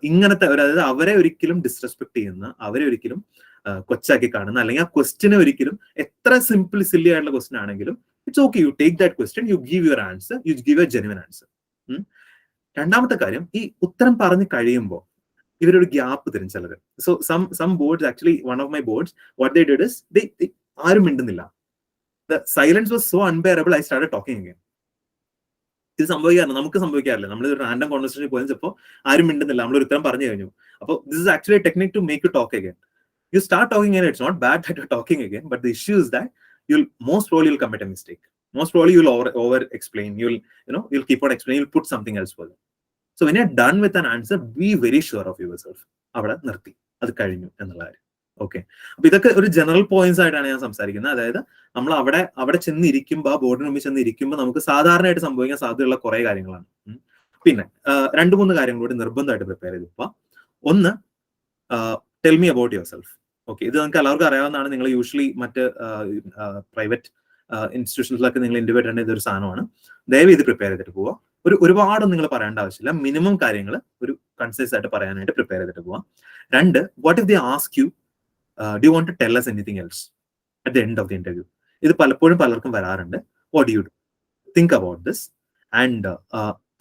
ഇങ്ങനത്തെ അതായത് അവരെ ഒരിക്കലും ഡിസ്റെസ്പെക്ട് ചെയ്യുന്ന, അവരെ ഒരിക്കലും കൊച്ചാക്കി കാണുന്ന, അല്ലെങ്കിൽ ആ ക്വസ്റ്റിനെ ഒരിക്കലും എത്ര സിമ്പിൾ സില്ലി ആയിട്ടുള്ള ക്വസ്റ്റൻ ആണെങ്കിലും it's okay, you take that question, you give your answer, you give A genuine answer. രണ്ടാമത്തെ കാര്യം, ഈ ഉത്തരം പറഞ്ഞ് കഴിയുമ്പോൾ ഇവരൊരു ഗ്യാപ്പ് തരും ചിലർ. So some boards, actually one of my boards, what they did is ആരും മിണ്ടുന്നില്ല. The silence was so unbearable, I started talking again. ഇത് സംഭവിക്കാറില്ല, നമുക്ക് സംഭവിക്കാറില്ല. നമ്മൾ ഒരു റാൻഡം കോൺവെർസേഷനിൽ പോയി ചിലപ്പോൾ ആരും മിണ്ടുന്നില്ല, നമ്മൾ ഒരു ഉത്തരം പറഞ്ഞു കഴിഞ്ഞു. അപ്പോൾ this is actually a technique to make you talk again. You start talking again, it's not bad that you're talking again, but the issue is that most probably you'll commit a mistake. Most probably you'll over explain, you'll keep on explaining, you'll put something else for them. So when you're done with an answer, be very sure of yourself. Avada nirthi adu kazhinju ennulla karyam. Okay, appo idokke oru general points aayittaan njan samsarikkunna. Adayathu nammal avade chennu irikkumba, board numbi chennu irikkumba namukku sadharanayittu sambhavikkan sadhyulla kore കാര്യങ്ങളാണ്. പിന്നെ രണ്ട് മൂന്ന് കാര്യങ്ങൾ കൂടി നിർബന്ധമായിട്ട് പ്രിപ്പയർ ചെയ്തു. ഒന്ന്, tell me about your self. Okay, ഇത് നിങ്ങൾക്ക് എല്ലാവർക്കും അറിയാവുന്നതാണ്. നിങ്ങൾ യൂഷ്വലി മറ്റ് പ്രൈവറ്റ് ഇൻസ്റ്റിറ്റ്യൂഷൻസിലൊക്കെ നിങ്ങൾ ഇന്റർവ്യൂ അറ്റൻഡ് ചെയ്ത ഒരു സാധനമാണ്. ദയവ് ഇത് പ്രിപ്പയർ ചെയ്തിട്ട് പോവുക. ഒരുപാട് നിങ്ങൾ പറയേണ്ട ആവശ്യമില്ല, മിനിമം കാര്യങ്ങൾ ഒരു കൺസൈസ് ആയിട്ട് പറയാനായിട്ട് പ്രിപ്പയർ ചെയ്തിട്ട് പോവാം. രണ്ട്, what if they ask you do you want to tell us anything else at the end of the interview? ഇത് പലപ്പോഴും പലർക്കും വരാറുണ്ട്. What do you do? Think about this. And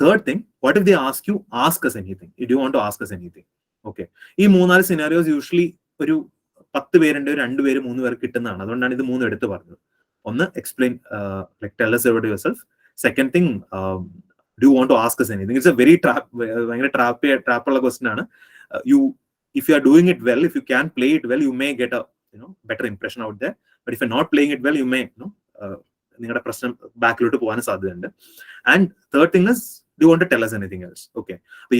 third thing, what if they ask you ask us anything, do you want to ask us anything? Okay, ഈ 3-4 സിനാരിയോസ് യൂഷ്വലി ഒരു 10 പേരുണ്ട്, 2 പേര് 3 പേർ കിട്ടുന്നതാണ്. അതുകൊണ്ടാണ് ഇത് 3 എടുത്ത് പറഞ്ഞത്. ഒന്ന്, explain, like tell us about yourself. Second thing, do you want to ask us anything? It's a very ഭയങ്കര ട്രാപ്പുള്ള ക്വസ്റ്റൻ ആണ്. If you are doing it well, if you can play it well, you may get a better impression out there. But if you're not playing it well, you may നിങ്ങളുടെ പ്രശ്നം ബാക്കിലോട്ട് പോകാൻ സാധ്യതയുണ്ട്. And third thing is, do you want to tell us anything else? Okay, അപ്പൊ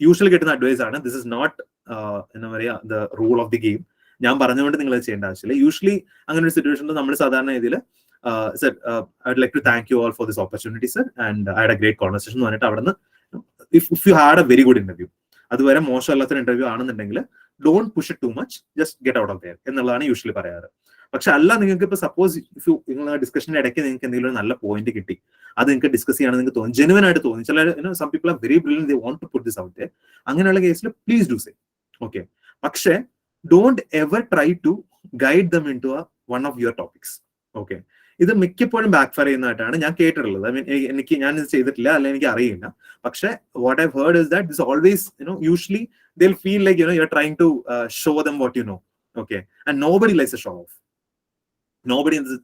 യൂഷ്വലി കിട്ടുന്ന അഡ്വൈസ് ആണ്. ദിസ് ഇസ് നോട്ട് എന്താ പറയുക the rule of the game. ഞാൻ പറഞ്ഞുകൊണ്ട് നിങ്ങൾ ചെയ്യേണ്ട ആവശ്യമില്ല. യൂഷ്വലി അങ്ങനെ ഒരു സിറ്റുവേഷനിൽ നമ്മൾ സാധാരണ ഇതിൽ sir, I'd like to thank you all for this opportunity, sir, and I had a great conversation എന്ന് പറഞ്ഞിട്ട് അവിടെ നിന്ന്, if you had a very good interview, അതുവരെ മോശമല്ലാത്തൊരു ഇന്റർവ്യൂ ആണെന്നുണ്ടെങ്കിൽ don't push it too much, just get out of their എന്നുള്ളതാണ് യൂഷ്വലി പറയാറ്. പക്ഷെ അല്ല, നിങ്ങൾക്ക് ഇപ്പൊ സപ്പോസ് നിങ്ങളുടെ ഡിസ്കഷന്റെ ഇടയ്ക്ക് നിങ്ങൾക്ക് എന്തെങ്കിലും നല്ല പോയിന്റ് കിട്ടി, അത് നിങ്ങൾക്ക് ഡിസ്കസ് ചെയ്യണമെന്ന് നിങ്ങൾക്ക് തോന്നി, ജെനുവൻ ആയിട്ട് തോന്നി, ചില some people are very brilliant, they want to put this out there, അങ്ങനെയുള്ള കേസിൽ പ്ലീസ് ഡു സേ. ഓക്കെ, പക്ഷേ don't ever try to guide them into one of your topics. Okay, ഇത് മിക്കപ്പോഴും ബാക്ക് ഫയർ ചെയ്യുന്നതായിട്ടാണ് ഞാൻ കേട്ടിട്ടുള്ളത്. ഐ മീൻ, ഞാൻ ഇത് ചെയ്തിട്ടില്ല, അല്ലെങ്കിൽ എനിക്ക് അറിയില്ല. പക്ഷെ what I heard is that this always usually they'll feel like you're trying to show them what you know. Okay, and nobody likes a show off. Nobody in this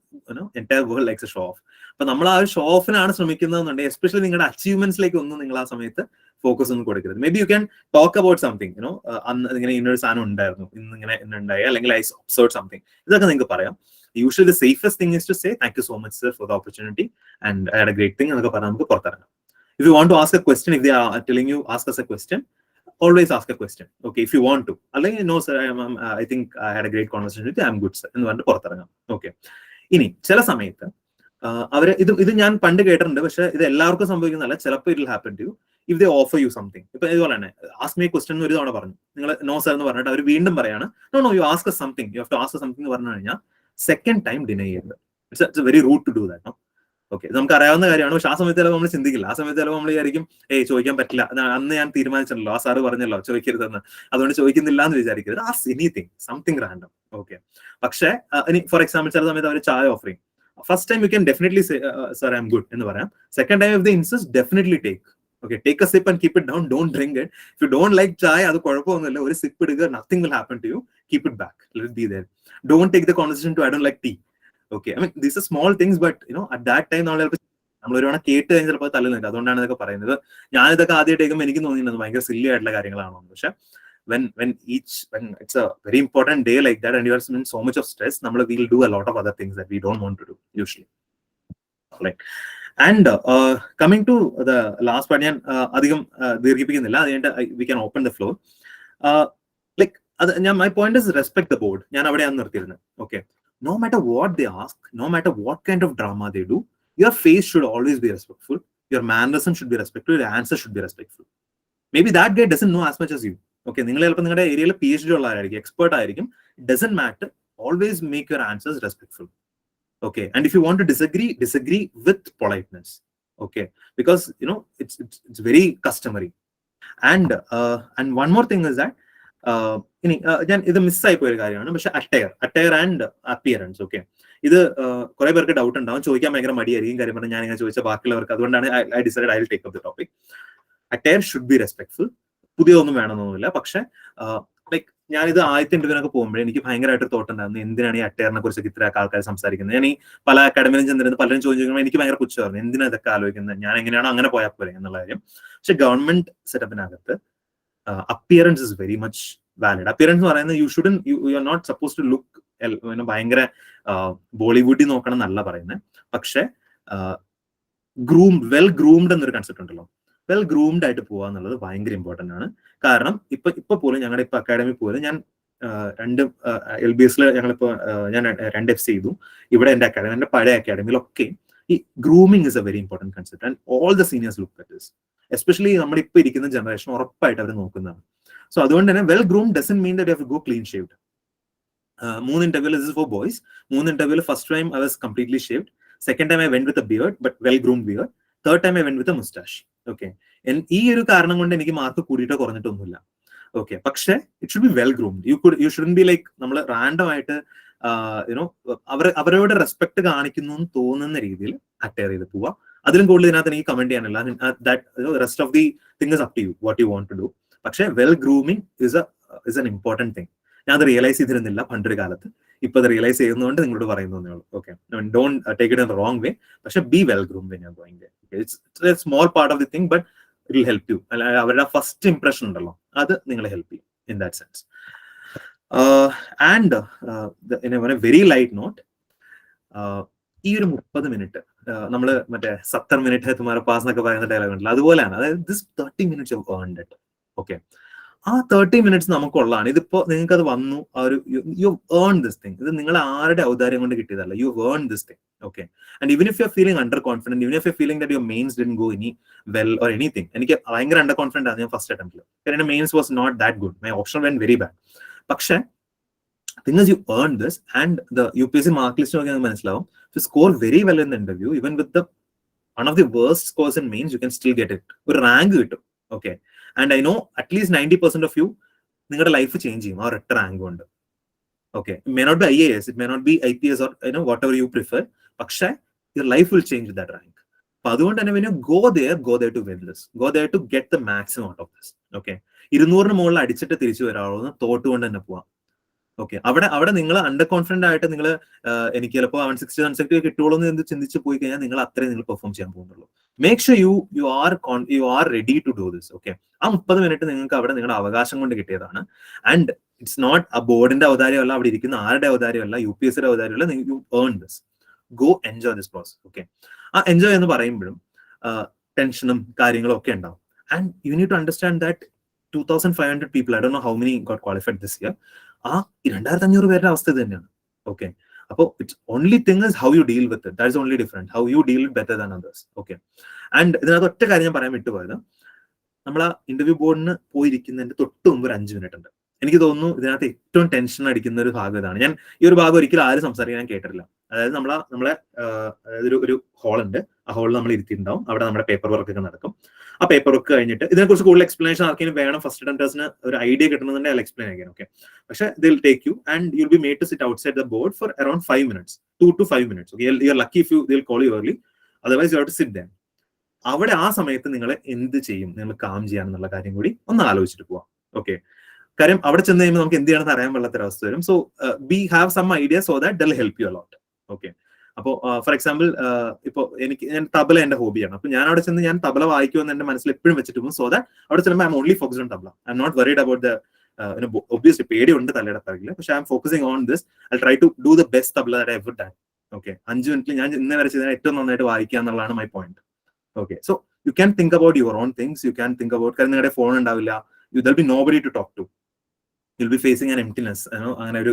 entire world likes a show off. അപ്പൊ നമ്മൾ ആ ഒരു ഷോ ഓഫിനാണ് ശ്രമിക്കുന്നതെന്നുണ്ടെങ്കിൽ, എസ്പെഷ്യലി നിങ്ങളുടെ അച്ചീവ്മെന്റ്സിലേക്ക് ഒന്നും നിങ്ങൾ ആ സമയത്ത് ഫോക്കസ് ഒന്നും കൊടുക്കരുത്. May be you can talk about something, അന്ന് ഇങ്ങനെ ഇന്നൊരു സാധനം ഉണ്ടായിരുന്നു, ഇന്നിങ്ങനെ ഉണ്ടായി, അല്ലെങ്കിൽ ഐ ഒബ്സർവ് സംതിങ്, ഇതൊക്കെ നിങ്ങൾക്ക് പറയാം. Usually the safest thing is to say thank you so much, sir, for the opportunity, and I had a great thing, എന്നൊക്കെ പറഞ്ഞാൽ നമുക്ക് പുറത്തിറങ്ങാം. If you want to ask a question, if they are telling you ask us a question, always ask a question. Okay, if you want to, അല്ലെങ്കിൽ no sir, I think I had a great conversation with you, I'm good sir എന്ന് പറഞ്ഞിട്ട് പുറത്തിറങ്ങാം. ഓക്കെ, ഇനി ചില സമയത്ത് അവര് ഇത് ഞാൻ പണ്ട് കേട്ടിട്ടുണ്ട്, പക്ഷെ ഇത് എല്ലാവർക്കും സംഭവിക്കുന്നതല്ല. ചിലപ്പോൾ it will happen to you if they offer you something. ഇപ്പൊ ഇതുപോലെ തന്നെ ആസ്ക് മീ ക്വസ്റ്റൻ ഒരു തവണ പറഞ്ഞു, നിങ്ങൾ നോ സർ എന്ന് പറഞ്ഞിട്ട് അവർ വീണ്ടും പറയാണ് no you ask us something, you have to ask us something എന്ന് പറഞ്ഞു കഴിഞ്ഞാൽ സെക്കൻഡ് ടൈം ഡിനൈ ചെയ്യരുത്. It's very rude to do that. Okay, നമുക്ക് അറിയാവുന്ന കാര്യമാണ്, പക്ഷെ ആ സമയത്ത് ചിലപ്പോൾ നമ്മൾ ചിന്തിക്കില്ല. ആ സമയത്ത് ചിലപ്പോൾ നമ്മൾ വിചാരിക്കും ചോദിക്കാൻ പറ്റില്ല, അന്ന് ഞാൻ തീരുമാനിച്ചല്ലോ, ആ സാറ് പറഞ്ഞല്ലോ ചോദിക്കരുതെന്ന്, അതുകൊണ്ട് ചോദിക്കുന്നില്ല എന്ന് വിചാരിക്കരുത്. Ask anything, something random. Okay, പക്ഷേ ഇനി ഫോർ എക്സാമ്പിൾ ചില സമയത്ത് അവർ ചായ offering, first time you can definitely say sir I M good എന്ന് പറയാം. Second time if they insist, definitely take. Okay, take a sip and keep it down, don't drink it. If you don't like chai, adu kuഴപ്പമൊന്നുമില്ല, ഒരു sip എടുക്കുക, nothing will happen to you, keep it back, let it be there. Don't take the conversation to I don't like tea. Okay, I mean these are small things, but at that time നമ്മൾ ഒരു തവണ കേട്ട് കഴിഞ്ഞാൽ ചിലപ്പോൾ തല്ലുന്നുണ്ട്. അതുകൊണ്ടാണ് ഇതൊക്കെ പറയുന്നത്. ഞാനിതൊക്കെ ആദ്യമായിട്ട് കേൾക്കുമ്പോൾ എനിക്ക് തോന്നിയിരുന്നത് ഭയങ്കര സില്ലി ആയിട്ടുള്ള കാര്യങ്ങളാണോ. പക്ഷെ when it's a very important day like that and you are in so much of stress, we'll do a lot of other things that we don't want to do usually. Right. And coming to the last part, ഞാൻ അധികം ദീർഘിപ്പിക്കുന്നില്ല, അതുകൊണ്ട് we can open the floor. Like my point is respect the board. ഞാൻ അവിടെയാണ് നിർത്തിയിരുന്നത്. Okay, no matter what they ask, no matter what kind of drama they do, your face should always be respectful, your mannerism should be respectful, your answer should be respectful. Maybe that guy doesn't know as much as you. Okay, നിങ്ങൾ ചിലപ്പോൾ നിങ്ങളുടെ ഏരിയയിൽ PhD ഉള്ളവരായിരിക്കും, എക്സ്പേർട്ട് ആയിരിക്കും. Doesn't matter. Always make your answers respectful. Okay, and if you want to disagree with politeness. Okay, because it's very customary. And one more thing is that ഞാൻ ഇത് മിസ്സായി പോയൊരു കാര്യമാണ്. പക്ഷെ അറ്റയർ ആൻഡ് അപ്പിയറൻസ്, ഓക്കെ, ഇത് കുറെ പേർക്ക് ഡൗട്ട് ഉണ്ടാവും, ചോദിക്കാൻ ഭയങ്കര മടിയായിരിക്കും. കാര്യം പറഞ്ഞാൽ ഞാൻ ഇങ്ങനെ ചോദിച്ച ബാക്കിയുള്ളവർക്ക്, അതുകൊണ്ടാണ് I decide I will take up the topic. Attire should be respectful. പുതിയതൊന്നും വേണമെന്നൊന്നുമില്ല. പക്ഷെ ലൈക്ക് ഞാനിത് ആദ്യത്തെ ഇന്റർവ്യൂവിനൊക്കെ പോകുമ്പോഴേ എനിക്ക് ഭയങ്കരമായിട്ട് തോട്ട് ഉണ്ടായിരുന്നു, എന്തിനാണ് ഈ അറ്റയറിനെ കുറിച്ച് ഇത്ര ആൾക്കാർ സംസാരിക്കുന്നത്. ഞാൻ ഈ പല അക്കാഡമിയിലും ചെന്നിരുന്ന് പലരും ചോദിക്കുമ്പോൾ എനിക്ക് ഭയങ്കര പുച്ഛമായിരുന്നു, എന്തിനാ ഇതൊക്കെ ആലോചിക്കുന്നത്, ഞാൻ എങ്ങനെയാണോ അങ്ങനെ പോയാൽ പോലെ എന്നുള്ള കാര്യം. പക്ഷെ government സെറ്റപ്പിനകത്ത് appearance is very much valid. Appearance എന്ന് പറയുന്നത് you are not supposed to look ഭയങ്കര ബോളിവുഡിൽ നോക്കണം എന്നല്ല പറയുന്നത്. പക്ഷെ വെൽ ഗ്രൂംഡ് എന്നൊരു കൺസെപ്റ്റ് ഉണ്ടല്ലോ, വെൽ ഗ്രൂംഡ് ആയിട്ട് പോവുക എന്നുള്ളത് ഭയങ്കര ഇമ്പോർട്ടന്റ് ആണ്. കാരണം ഇപ്പൊ പോലും ഞങ്ങളുടെ ഇപ്പൊ അക്കാഡമി പോലും ഞാൻ രണ്ട് LBS ഞങ്ങളിപ്പോ ഞാൻ 2 FC ചെയ്തു. ഇവിടെ എന്റെ അക്കാഡമി, എന്റെ പഴയ അക്കാഡമിയിലൊക്കെ ഈ grooming is A very important concept and all the seniors look at this. Especially നമ്മുടെ ഇപ്പൊ ഇരിക്കുന്ന ജനറേഷൻ ഉറപ്പായിട്ട് അവർ നോക്കുന്നതാണ്. സോ അതുകൊണ്ട് തന്നെ well groom doesn't mean that you have to go clean shaved. 3 ഇന്റർവ്യൂല്, ദിസ് ഇസ് ഫോർ ബോയ്സ്, 3 ഇന്റർവ്യൂല് first time I was completely shaved. Second time I went with a beard, but well groomed beard. Third time I went with a moustache. Okay, ഈ ഒരു കാരണം കൊണ്ട് എനിക്ക് മാർക്ക് കൂടിയിട്ടോ കുറഞ്ഞിട്ടൊന്നുമില്ല. ഓക്കെ, പക്ഷെ it should be well groomed. You shouldn't be like നമ്മൾ റാൻഡം ആയിട്ട് അവരോട് റെസ്പെക്ട് കാണിക്കുന്നു എന്ന് തോന്നുന്ന രീതിയിൽ അറ്റയർ ചെയ്ത് പോവുക. അതിലും കൂടുതൽ ഇതിനകത്ത് എനിക്ക് കമന്റ് ചെയ്യാനില്ല. Rest of the thing is up to you, what you want to do. പക്ഷെ well grooming is an important thing. ഞാൻ അത് റിയലൈസ് ചെയ്തിരുന്നില്ല പണ്ടൊരു കാലത്ത്. ഇപ്പൊ അത് റിയലൈസ് ചെയ്യുന്നതുകൊണ്ട് നിങ്ങളോട് പറയുന്നേ ഉള്ളൂ. ഓക്കെ, don't take it in the wrong way. പക്ഷെ be well groomed when you are going there. It's a small part of the thing, but it will help you. അവരുടെ ഫസ്റ്റ് ഇംപ്രഷൻ ഉണ്ടല്ലോ, അത് നിങ്ങളെ ഹെൽപ്പ് ചെയ്യും in that sense. And in a very light note, ഈ ഒരു 30 മിനിറ്റ് നമ്മള് മറ്റേ 70 മിനിറ്റ് തുമാര പാസ് എന്നൊക്കെ പറയുന്ന ഡയലോഗ് ഉണ്ടല്ലോ, അതുപോലെയാണ്. അതായത് this 30 minutes U earned it. Okay, ആ 30 മിനിറ്റ്സ് നമുക്കുള്ളതാണ്. ഇതിപ്പോ നിങ്ങൾക്ക് അത് വന്നു, യു ഏൺ ദിസ് തിങ്. ഇത് നിങ്ങൾ ആരുടെ ഔദാര്യം കൊണ്ട് കിട്ടിയതല്ല, you earn this thing. Okay, and even if you are feeling under confident, even if you feeling that your mains didn't go any well or anything. എനിക്ക് ഭയങ്കര അണ്ടർ കോൺഫിഡന്റ് ആണ് ഞാൻ ഫസ്റ്റ് അറ്റംപ്റ്റിൽ. കാരണം mains was not that good, my option went very bad. പക്ഷെ thing is you earn this, and the UPSC mark list നോക്കിയാൽ മനസ്സിലാവും. To score very well in the interview, even with the one of the worst scores in mains, you can still get it. ഒരു റാങ്ക് കിട്ടും. Okay, and I know at least 90% of you നിങ്ങളുടെ ലൈഫ് ചേഞ്ച് ചെയ്യും ആ ഒരൊറ്റ റാങ്ക് കൊണ്ട്. Okay, it may not be IAS, it may not be IPS or whatever you prefer, പക്ഷെ your life will change with that rank. അപ്പൊ അതുകൊണ്ട് തന്നെ when you go there to win this, go there to get the maximum out of this. Okay, 200 മുകളിൽ അടിച്ചിട്ട് തിരിച്ചു വരാവുന്ന തോട്ട് കൊണ്ട് തന്നെ പോവാം. ഓക്കെ, അവിടെ നിങ്ങൾ അണ്ടർ കോൺഫിഡന്റ് ആയിട്ട് നിങ്ങൾ എനിക്ക് ചിലപ്പോൾ 160 170 കിട്ടുള്ളൂ എന്ന് ചിന്തിച്ച് പോയി കഴിഞ്ഞാൽ നിങ്ങൾ അത്രയും നിങ്ങൾ പെർഫോം ചെയ്യാൻ പോകുന്നുള്ളൂ. Make sure you are ready to do this. Okay, ആ 30 മിനിറ്റ് നിങ്ങൾക്ക് അവിടെ നിങ്ങളുടെ അവകാശം കൊണ്ട് കിട്ടിയതാണ്. ആൻഡ് ഇറ്റ്സ് നോട്ട് ആ ബോർഡിന്റെ ഔദാര്യമല്ല, അവിടെ ഇരിക്കുന്ന ആരുടെ ഔദാര്യമല്ല, UPSCയുടെ ഔദാര്യമല്ല. You earn this. Go enjoy this process. Okay, ആ എൻജോയ് എന്ന് പറയുമ്പോഴും ടെൻഷനും കാര്യങ്ങളും ഒക്കെ ഉണ്ടാവും. And you need to understand that 2,500 people, I don't know how many got qualified this year. ആ 2,500 പേരുടെ അവസ്ഥ ഇത് തന്നെയാണ്. ഓക്കെ, അപ്പോ it's only thing is how you deal with it. That is only different, how you deal with better than others. Okay, and ഇതിനകത്ത് ഒറ്റ കാര്യം ഞാൻ പറയാൻ വിട്ടുപോയത്, നമ്മൾ ആ ഇന്റർവ്യൂ ബോർഡിന് പോയിരിക്കുന്നതിന്റെ തൊട്ട് മുമ്പ് ഒരു 5 മിനിറ്റ് ഉണ്ട്. എനിക്ക് തോന്നുന്നു ഇതിനകത്ത് ഏറ്റവും ടെൻഷൻ അടിക്കുന്ന ഒരു ഭാഗം ഇതാണ്. ഞാൻ ഈ ഒരു ഭാഗം ഒരിക്കലും ആരും സംസാരിക്കാൻ ഞാൻ കേട്ടിട്ടില്ല. അതായത് നമ്മളെ ഒരു ഹോൾ ഉണ്ട്, ആ ഹോളിൽ നമ്മൾ ഇരുത്തിയിട്ടുണ്ടാവും. അവിടെ നമ്മുടെ പേപ്പർ വർക്ക് ഒക്കെ നടക്കും. ആ പേപ്പർ വർക്ക് കഴിഞ്ഞിട്ട് ഇതിനെക്കുറിച്ച് കൂടുതൽ എക്സ്പ്ലനേഷൻ ആർക്കെങ്കിലും വേണം, ഫസ്റ്റ് അറ്റംപ്റ്റേഴ്സിന് ഒരു ഐഡിയ കിട്ടുന്നതിന്റെ അല്ല എക്സ്പ്ലെയിൻ ആയിരിക്കും. ഓക്കെ, പക്ഷേ they'll take you and you'll be made to sit outside the board for around 5 minutes, 2 to 5 minutes. Okay, you are lucky if they'll call you early, otherwise you have to sit there. അവിടെ ആ സമയത്ത് നിങ്ങൾ എന്ത് ചെയ്യും, നിങ്ങൾ കാം ചെയ്യാനെന്നുള്ള കാര്യം കൂടി ഒന്ന് ആലോചിച്ചിട്ട് പോവാം. ഓക്കെ, കാര്യം അവിടെ ചെന്ന് കഴിയുമ്പോൾ നമുക്ക് എന്ത് ചെയ്യണമെന്ന് അറിയാൻ പാടില്ലാത്തൊരവസ്ഥ വരും. So be have some idea so that that'll help you a lot. Okay, അപ്പോൾ ഫോർ എക്സാമ്പിൾ ഇപ്പോൾ ഞാൻ തബല എന്റെ ഹോബിയാണ്. അപ്പൊ ഞാൻ അവിടെ ചെന്ന് ഞാൻ തബല വായിക്കുമെന്ന് എന്റെ മനസ്സിൽ എപ്പോഴും വെച്ചിട്ട് പോകും. സോ ദാറ്റ് അവിടെ ചെല്ലുമ്പോൾ I'm only focused on tabla. I'm not worried about the obviously പേടിയുണ്ട് തലയുടെ പിറകിൽ, പക്ഷെ I'm focusing on this. I try to do the best tabla that I ever done. Okay, 5 മിനിറ്റിൽ ഞാൻ ഇന്നേ വരെ ചെയ്തതിനെ ഏറ്റവും നന്നായിട്ട് വായിക്കുക എന്നുള്ളതാണ് my point. Okay, so you can think about your own things. You can think about, കാരണം നിങ്ങളുടെ ഫോൺ ഉണ്ടാവില്ല, there be nobody to talk to. You'll be facing an emptiness, അങ്ങനെ ഒരു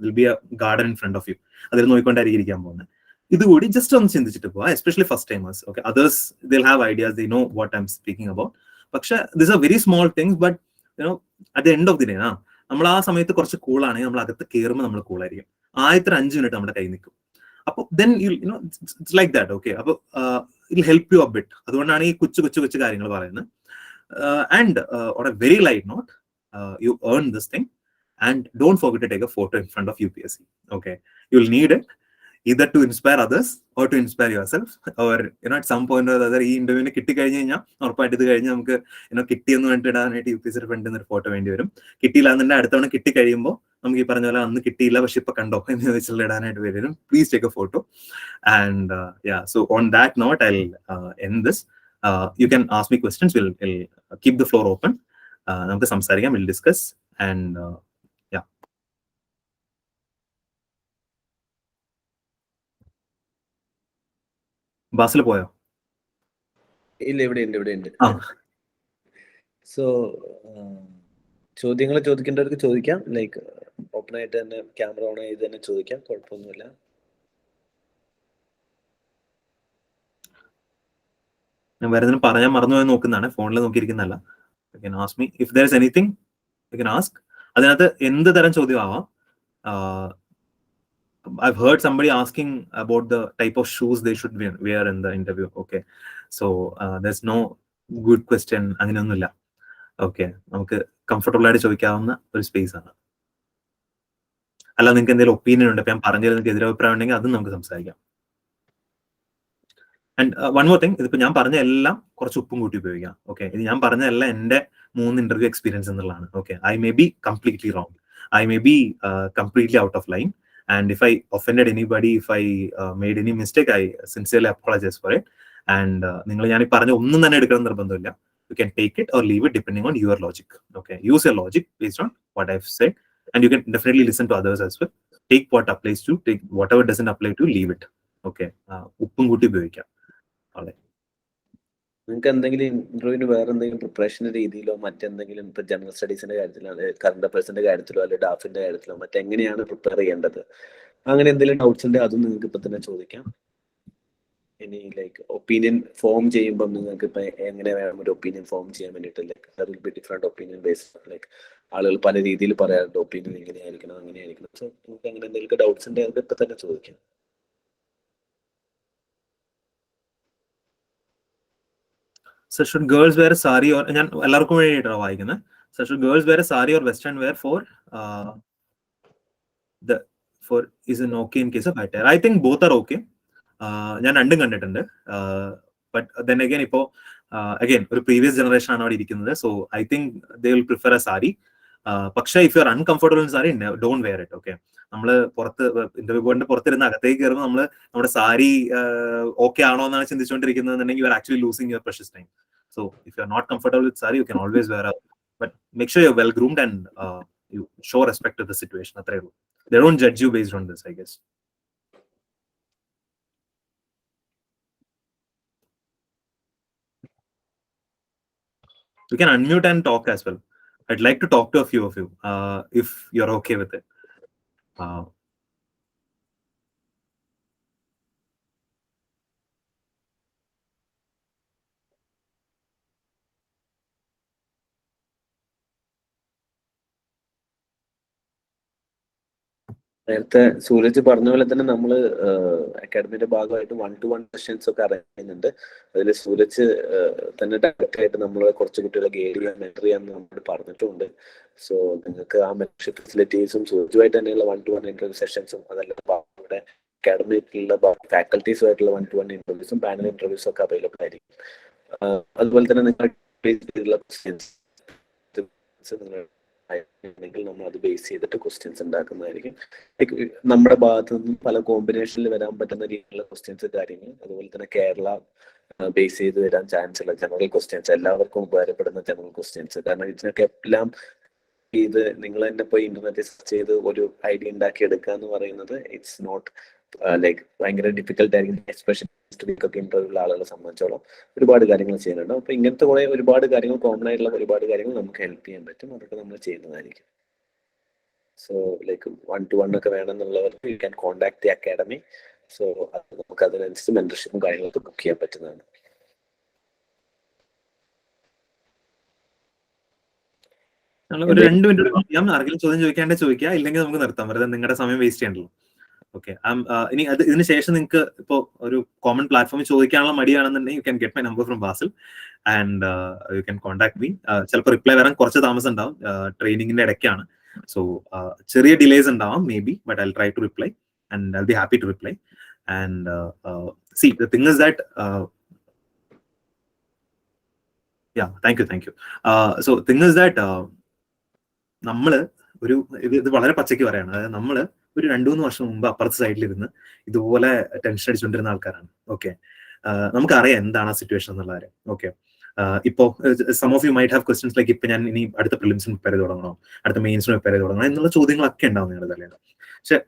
will be a garden in front of you. അതിൽ നോക്കിക്കൊണ്ടായിരിക്കും ഇരിക്കാൻ പോകുന്നത്. ഇതുകൂടി ജസ്റ്റ് ഒന്ന് ചിന്തിച്ചിട്ട് പോവാ, especially first timers. Okay, others they'll have ideas, they know what I'm speaking about. പക്ഷെ this are very small things, but you know at the end of the day നമ്മൾ ആ സമയത്ത് കുറച്ച് കൂളാണെങ്കിൽ നമ്മൾ അകത്ത് കയറുമ്പോൾ നമ്മൾ കൂളായിരിക്കും. ആദ്യത്തെ 5 മിനിറ്റ് നമ്മുടെ കൈ നിൽക്കും. അപ്പോൾ then you know it's like that. Okay, അപ്പോൾ it help you a bit. അതുകൊണ്ടാണ് ഈ കൊച്ചു കാര്യങ്ങൾ പറയുന്നത്. And on a very light note, you earn this thing and don't forget to take a photo in front of UPSC. Okay, you'll need it either to inspire others or to inspire yourself, or at some point or other ഈ ഇന്റർവ്യൂവിന് കിട്ടി കഴിഞ്ഞ് കഴിഞ്ഞാൽ ഉറപ്പായിട്ട് ഇത് കഴിഞ്ഞ് നമുക്ക് കിട്ടിയെന്ന് വേണ്ടിട്ട് ഇടാനായിട്ട് UPSC ഫ്രണ്ടിൽ ഒരു ഫോട്ടോ വേണ്ടി വരും. കിട്ടിയില്ല എന്നുണ്ടെങ്കിൽ അടുത്തവണ കിട്ടി കഴിയുമ്പോൾ നമുക്ക് ഈ പറഞ്ഞ പോലെ അന്ന് കിട്ടിയില്ല പക്ഷെ ഇപ്പൊ കണ്ടോ എന്ന് ചോദിച്ചുള്ള ഇടാനായിട്ട് വരും. Please take A photo. And so on that note I'll end this. You can ask me questions. We'll keep the floor open. നമുക്ക് സംസാരിക്കാം, we'll discuss. And ബാസിൽ പോയോ? ഇല്ല, ഇവിടെ ഉണ്ട്. സോ ചോദ്യങ്ങൾ ചോദിക്കേണ്ടവർക്ക് ചോദിക്കാം. ലൈക്ക് ഓപ്പൺ ആയിട്ട് തന്നെ ക്യാമറ ഓൺ ചെയ്ത് തന്നെ ചോദിക്കാം, കുഴപ്പമൊന്നുമില്ല. ഞാൻ വേറെ പറയാൻ മറന്നുപോയി നോക്കുന്നതാണ്, ഫോണിൽ നോക്കിയിരിക്കുന്നല്ല. You can ask me if there is anything you can ask. അതിനകത്ത് എന്ത് തരം ചോദ്യം ആവാം. I've heard somebody asking about the type of shoes they should wear in the interview. Okay, so there's no good question. അങ്ങനെയൊന്നുമില്ല. ഓക്കെ, നമുക്ക് കംഫർട്ടബിൾ ആയിട്ട് ചോദിക്കാവുന്ന ഒരു സ്പേസ് ആണ്. അല്ല, നിങ്ങൾക്ക് എന്തെങ്കിലും ഒപ്പീനിയൻ ഉണ്ട്, ഞാൻ പറഞ്ഞതിൽ നിങ്ങൾക്ക് എതിരഭിപ്രായം ഉണ്ടെങ്കിൽ അതും നമുക്ക് സംസാരിക്കാം. ആൻഡ് വൺ മോർ തിങ്, ഇതിപ്പോ ഞാൻ പറഞ്ഞ എല്ലാം കുറച്ച് ഉപ്പും കൂട്ടി ഉപയോഗിക്കാം. ഓക്കെ, ഇത് ഞാൻ പറഞ്ഞതെല്ലാം എന്റെ 3 ഇന്റർവ്യൂ എക്സ്പീരിയൻസ് എന്നുള്ളതാണ്. Okay, I may be completely wrong, I may be completely out of line, and if I offended anybody, if I made any mistake, I sincerely apologize for it. And നിങ്ങൾ ഞാൻ ഈ പറഞ്ഞ ഒന്നും തന്നെ എടുക്കണം നിർബന്ധമില്ല. You can take it or leave it depending on your logic. Okay, use your logic based on what I've said, and you can definitely listen to others as well. Take what applies to, take whatever doesn't apply to, leave it. Okay, ഉപ്പും കൂട്ടി ഉപയോഗിക്കാം. Alright. നിങ്ങൾക്ക് എന്തെങ്കിലും ഇന്റർവ്യൂവിന് വേറെ എന്തെങ്കിലും പ്രിപ്പറേഷന്റെ രീതിയിലോ മറ്റെന്തെങ്കിലും ഇപ്പൊ ജനറൽ സ്റ്റഡീസിന്റെ കാര്യത്തിലോ അല്ലെങ്കിൽ കറണ്ട് അഫയേഴ്സിന്റെ കാര്യത്തിലോ അല്ലെങ്കിൽ ഡാഫിന്റെ കാര്യത്തിലോ മറ്റെങ്ങനെയാണ് പ്രിപ്പയർ ചെയ്യേണ്ടത്, അങ്ങനെ എന്തെങ്കിലും ഡൗട്ട്സ് ഉണ്ടെങ്കിൽ അതും നിങ്ങൾക്ക് ഇപ്പൊ തന്നെ ചോദിക്കാം. ഇനി ലൈക്ക് ഒപ്പീനിയൻ ഫോം ചെയ്യുമ്പോൾ നിങ്ങൾക്ക് ഇപ്പൊ എങ്ങനെ വേണം ഒരു ഒപ്പീനിയൻ ഫോം ചെയ്യാൻ വേണ്ടിയിട്ട്, like there will be different opinion based, like ആളുകൾ പല രീതിയിൽ പറയാറുണ്ട് ഒപ്പീനിയൻ ഇങ്ങനെയായിരിക്കണം അങ്ങനെയായിരിക്കണം. സോ നിങ്ങൾക്ക് അങ്ങനെ എന്തെങ്കിലും ഡൗട്ട്സ് ഉണ്ടെങ്കിൽ അത് ഇപ്പൊ തന്നെ ചോദിക്കാം. So should girls wear a sari or ഞാൻ എല്ലാവർക്കും വേണ്ടിയിട്ടാണ് വായിക്കുന്നത്. So should girls wear a sari or western wear for is an okay in case of attire? I think both are okay. ഞാൻ രണ്ടും കണ്ടിട്ടുണ്ട്. But then again ഇപ്പോ ഒരു പ്രീവിയസ് ജനറേഷൻ ആണ് അവിടെ ഇരിക്കുന്നത്. So I think they will prefer a sari. പക്ഷേ if you are uncomfortable in sari, don't wear it. Okay, നമ്മള് ഇന്റർവ്യൂ പുറത്തിരുന്ന് അകത്തേക്ക് കയറുമ്പോൾ നമ്മുടെ സാരി ഓക്കെ ആണോ എന്നാണ് ചിന്തിച്ചുകൊണ്ടിരിക്കുന്നതെന്നുണ്ടെങ്കിൽ you are actually losing your precious time. So if you are not comfortable with sari, you can always wear but make sure you are well groomed and you show respect to the situation. അത്രേ ഉള്ളൂ. They don't judge you based on this, I guess. You can unmute and talk as well. I'd like to talk to a few of you if you're okay with it. നേരത്തെ സൂരജ് പറഞ്ഞ പോലെ തന്നെ നമ്മൾ അക്കാഡമിയുടെ ഭാഗമായിട്ട് 1-to-1 സെഷൻസ് ഒക്കെ അറേഞ്ച് ചെയ്യുന്നുണ്ട്. അതിൽ സൂരജ് തന്നെ ഡയറക്റ്റ് ആയിട്ട് നമ്മൾ കുറച്ച് കുട്ടികളെ ഗൈഡ് ചെയ്യാൻ മെന്റർ ചെയ്യാൻ നമ്മൾ പറഞ്ഞിട്ടുണ്ട്. സോ നിങ്ങൾക്ക് ആ മെന്റർഷിപ്പ് ഫെസിലിറ്റീസും സൂരജുമായിട്ട് തന്നെയുള്ള 1-to-1 ഇന്റർവ്യൂ സെഷൻസും അതല്ല ഇവിടെ അക്കാഡമിക്കുള്ള ഫാക്കൽറ്റീസുമായിട്ടുള്ള 1-to-1 ഇന്റർവ്യൂസും പാനൽ ഇന്റർവ്യൂസും ഒക്കെ അവൈലബിൾ ആയിരിക്കും. അതുപോലെ തന്നെ നിങ്ങൾ ണെങ്കിൽ നമ്മൾ അത് ബേസ് ചെയ്തിട്ട് ക്വസ്റ്റ്യൻസ് ഉണ്ടാക്കുന്നതായിരിക്കും. നമ്മുടെ ഭാഗത്ത് നിന്നും പല കോമ്പിനേഷനിൽ വരാൻ പറ്റുന്ന രീതിയിലുള്ള ക്വസ്റ്റ്യൻസ് കാര്യങ്ങൾ, അതുപോലെ തന്നെ കേരള ബേസ് ചെയ്ത് വരാൻ ചാൻസ് ഉള്ള ജനറൽ ക്വസ്റ്റ്യൻസ്, എല്ലാവർക്കും ഉപകാരപ്പെടുന്ന ജനറൽ ക്വസ്റ്റ്യൻസ്. കാരണം ഇതിനൊക്കെ എല്ലാം ഇത് നിങ്ങൾ തന്നെ പോയി ഇന്റർനെറ്റിൽ സെർച്ച് ചെയ്ത് ഒരു ഐഡിയ ഉണ്ടാക്കി എടുക്കുക എന്ന് പറയുന്നത് ഇറ്റ്സ് നോട്ട് ലൈക്ക് ഭയങ്കര ഡിഫിക്കൽട്ട് ആയിരിക്കും. എസ്പെഷ്യലി ഇന്റർവ്യൂള്ള ആളുകളെ സംബന്ധിച്ചോളം ഒരുപാട് കാര്യങ്ങൾ ചെയ്യാനുണ്ട്. അപ്പൊ ഇങ്ങനത്തെ കുറെ ഒരുപാട് കാര്യങ്ങൾ, കോമൺ ആയിട്ടുള്ള ഒരുപാട് കാര്യങ്ങൾ നമുക്ക് ഹെൽപ്പ് ചെയ്യാൻ പറ്റും. അതൊക്കെ നമ്മൾ ചെയ്യുന്നതായിരിക്കും. സോ ലൈക്ക് 1-to-1 ഒക്കെ വേണമെന്നുള്ളവർക്ക് you can contact the academy. So നമുക്ക് അതിനനുസരിച്ച് മെന്റർഷിപ്പും കാര്യങ്ങളൊക്കെ ബുക്ക് ചെയ്യാൻ പറ്റുന്നതാണ്. ഒരു 2 മിനിറ്റ് ചെയ്യാം. ആർക്കെങ്കിലും ചോദ്യം ചോദിക്കാണ്ട് ചോദിക്കുക, ഇല്ലെങ്കിൽ നമുക്ക് നിർത്താം, വെറുതെ നിങ്ങളുടെ സമയം വേസ്റ്റ് ചെയ്യണ്ടല്ലോ. ഓക്കെ, ഇനി ഇതിന് ശേഷം നിങ്ങൾക്ക് ഇപ്പോൾ ഒരു കോമൺ പ്ലാറ്റ്ഫോമിൽ ചോദിക്കാനുള്ള മടിയാണെന്നുണ്ടെങ്കിൽ you can get my number from Basil and you can contact me. ചിലപ്പോൾ റിപ്ലൈ വരാൻ കുറച്ച് താമസം ഉണ്ടാവും, ട്രെയിനിങ്ങിന്റെ ഇടയ്ക്കാണ്. സോ ചെറിയ ഡിലേസ് ഉണ്ടാവാം maybe, but I try to reply and I be happy to reply. And see the thing is that thank you. So thing is that നമ്മള് ഇത് വളരെ പച്ചയ്ക്ക് പറയാണ്, അതായത് നമ്മള് ഒരു 2-3 വർഷം മുമ്പ് അപ്പുറത്തെ സൈഡിലിരുന്ന് ഇതുപോലെ ടെൻഷൻ അടിച്ചുകൊണ്ടിരുന്ന ആൾക്കാരാണ്. ഓക്കെ, നമുക്കറിയാം എന്താണ് ആ സിറ്റുവേഷൻ എന്നുള്ള കാര്യം. ഓക്കെ, ഇപ്പോ some of you might have questions like ഇപ്പൊ ഞാൻ ഇനി അടുത്ത പ്രിലിംസിന് പ്രിപ്പയർ ചെയ്ത് തുടങ്ങണോ, അടുത്ത മെയിൻസിന് പ്രിപ്പയർ ചെയ്ത് തുടങ്ങണോ എന്നുള്ള ചോദ്യങ്ങളൊക്കെ ഉണ്ടാവും നിങ്ങളുടെ തലയിൽ. പക്ഷെ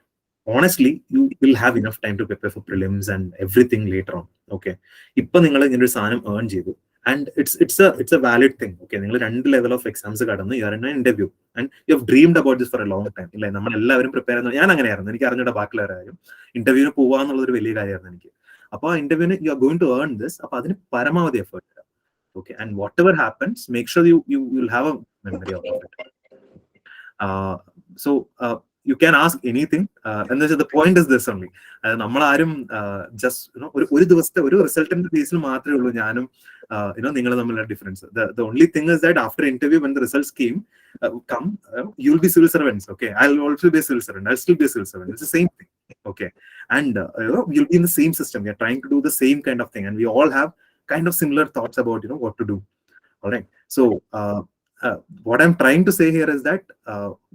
honestly you will have enough time to prepare for prelims and everything later on. Okay, ഇപ്പൊ നിങ്ങൾ ഇങ്ങനെ ഒരു സാധനം ഏൺ ചെയ്തു and it's a valid thing. Okay, നിങ്ങൾ 2 ലെവൽ ഓഫ് എക്സാംസ് കടന്ന് U are in an interview and you have dreamed about this for a long time. ഇല്ലേ, നമ്മൾ എല്ലാവരും പ്രിപ്പയർ ചെയ്യുന്നത്, ഞാൻ അങ്ങനെയായിരുന്നു, എനിക്ക് അറിഞ്ഞൂടെ ബാക്കിയുള്ള കാര്യം. ഇന്റർവ്യൂവിന് പോവാന്നുള്ളൊരു വലിയ കാര്യമായിരുന്നു എനിക്ക്. അപ്പോൾ ആ ഇന്റർവ്യൂവിന് you are going to earn this, അപ്പൊ അതിന് പരമാവധി എഫേർട്ട് ഇടുക. Okay, and whatever happens make sure you will have a memory of it. So you can ask anything, and the point is this only. നമ്മളാരും ജസ്റ്റ് ഒരു ദിവസത്തെ ഒരു റിസൾട്ടിന്റെ ബേസിൽ മാത്രമേ ഉള്ളൂ ഞാനും നിങ്ങൾ തമ്മിലുള്ള difference. The only thing is that after interview when the results come, you'll be civil servants. Okay, I'll also be a civil servant, I'll still be a civil servant. It's the same thing. Okay, and you'll be in the same system. We are trying to do the same kind of thing, and we all have kind of similar thoughts about what to do. All right, so what I'm trying to say here is that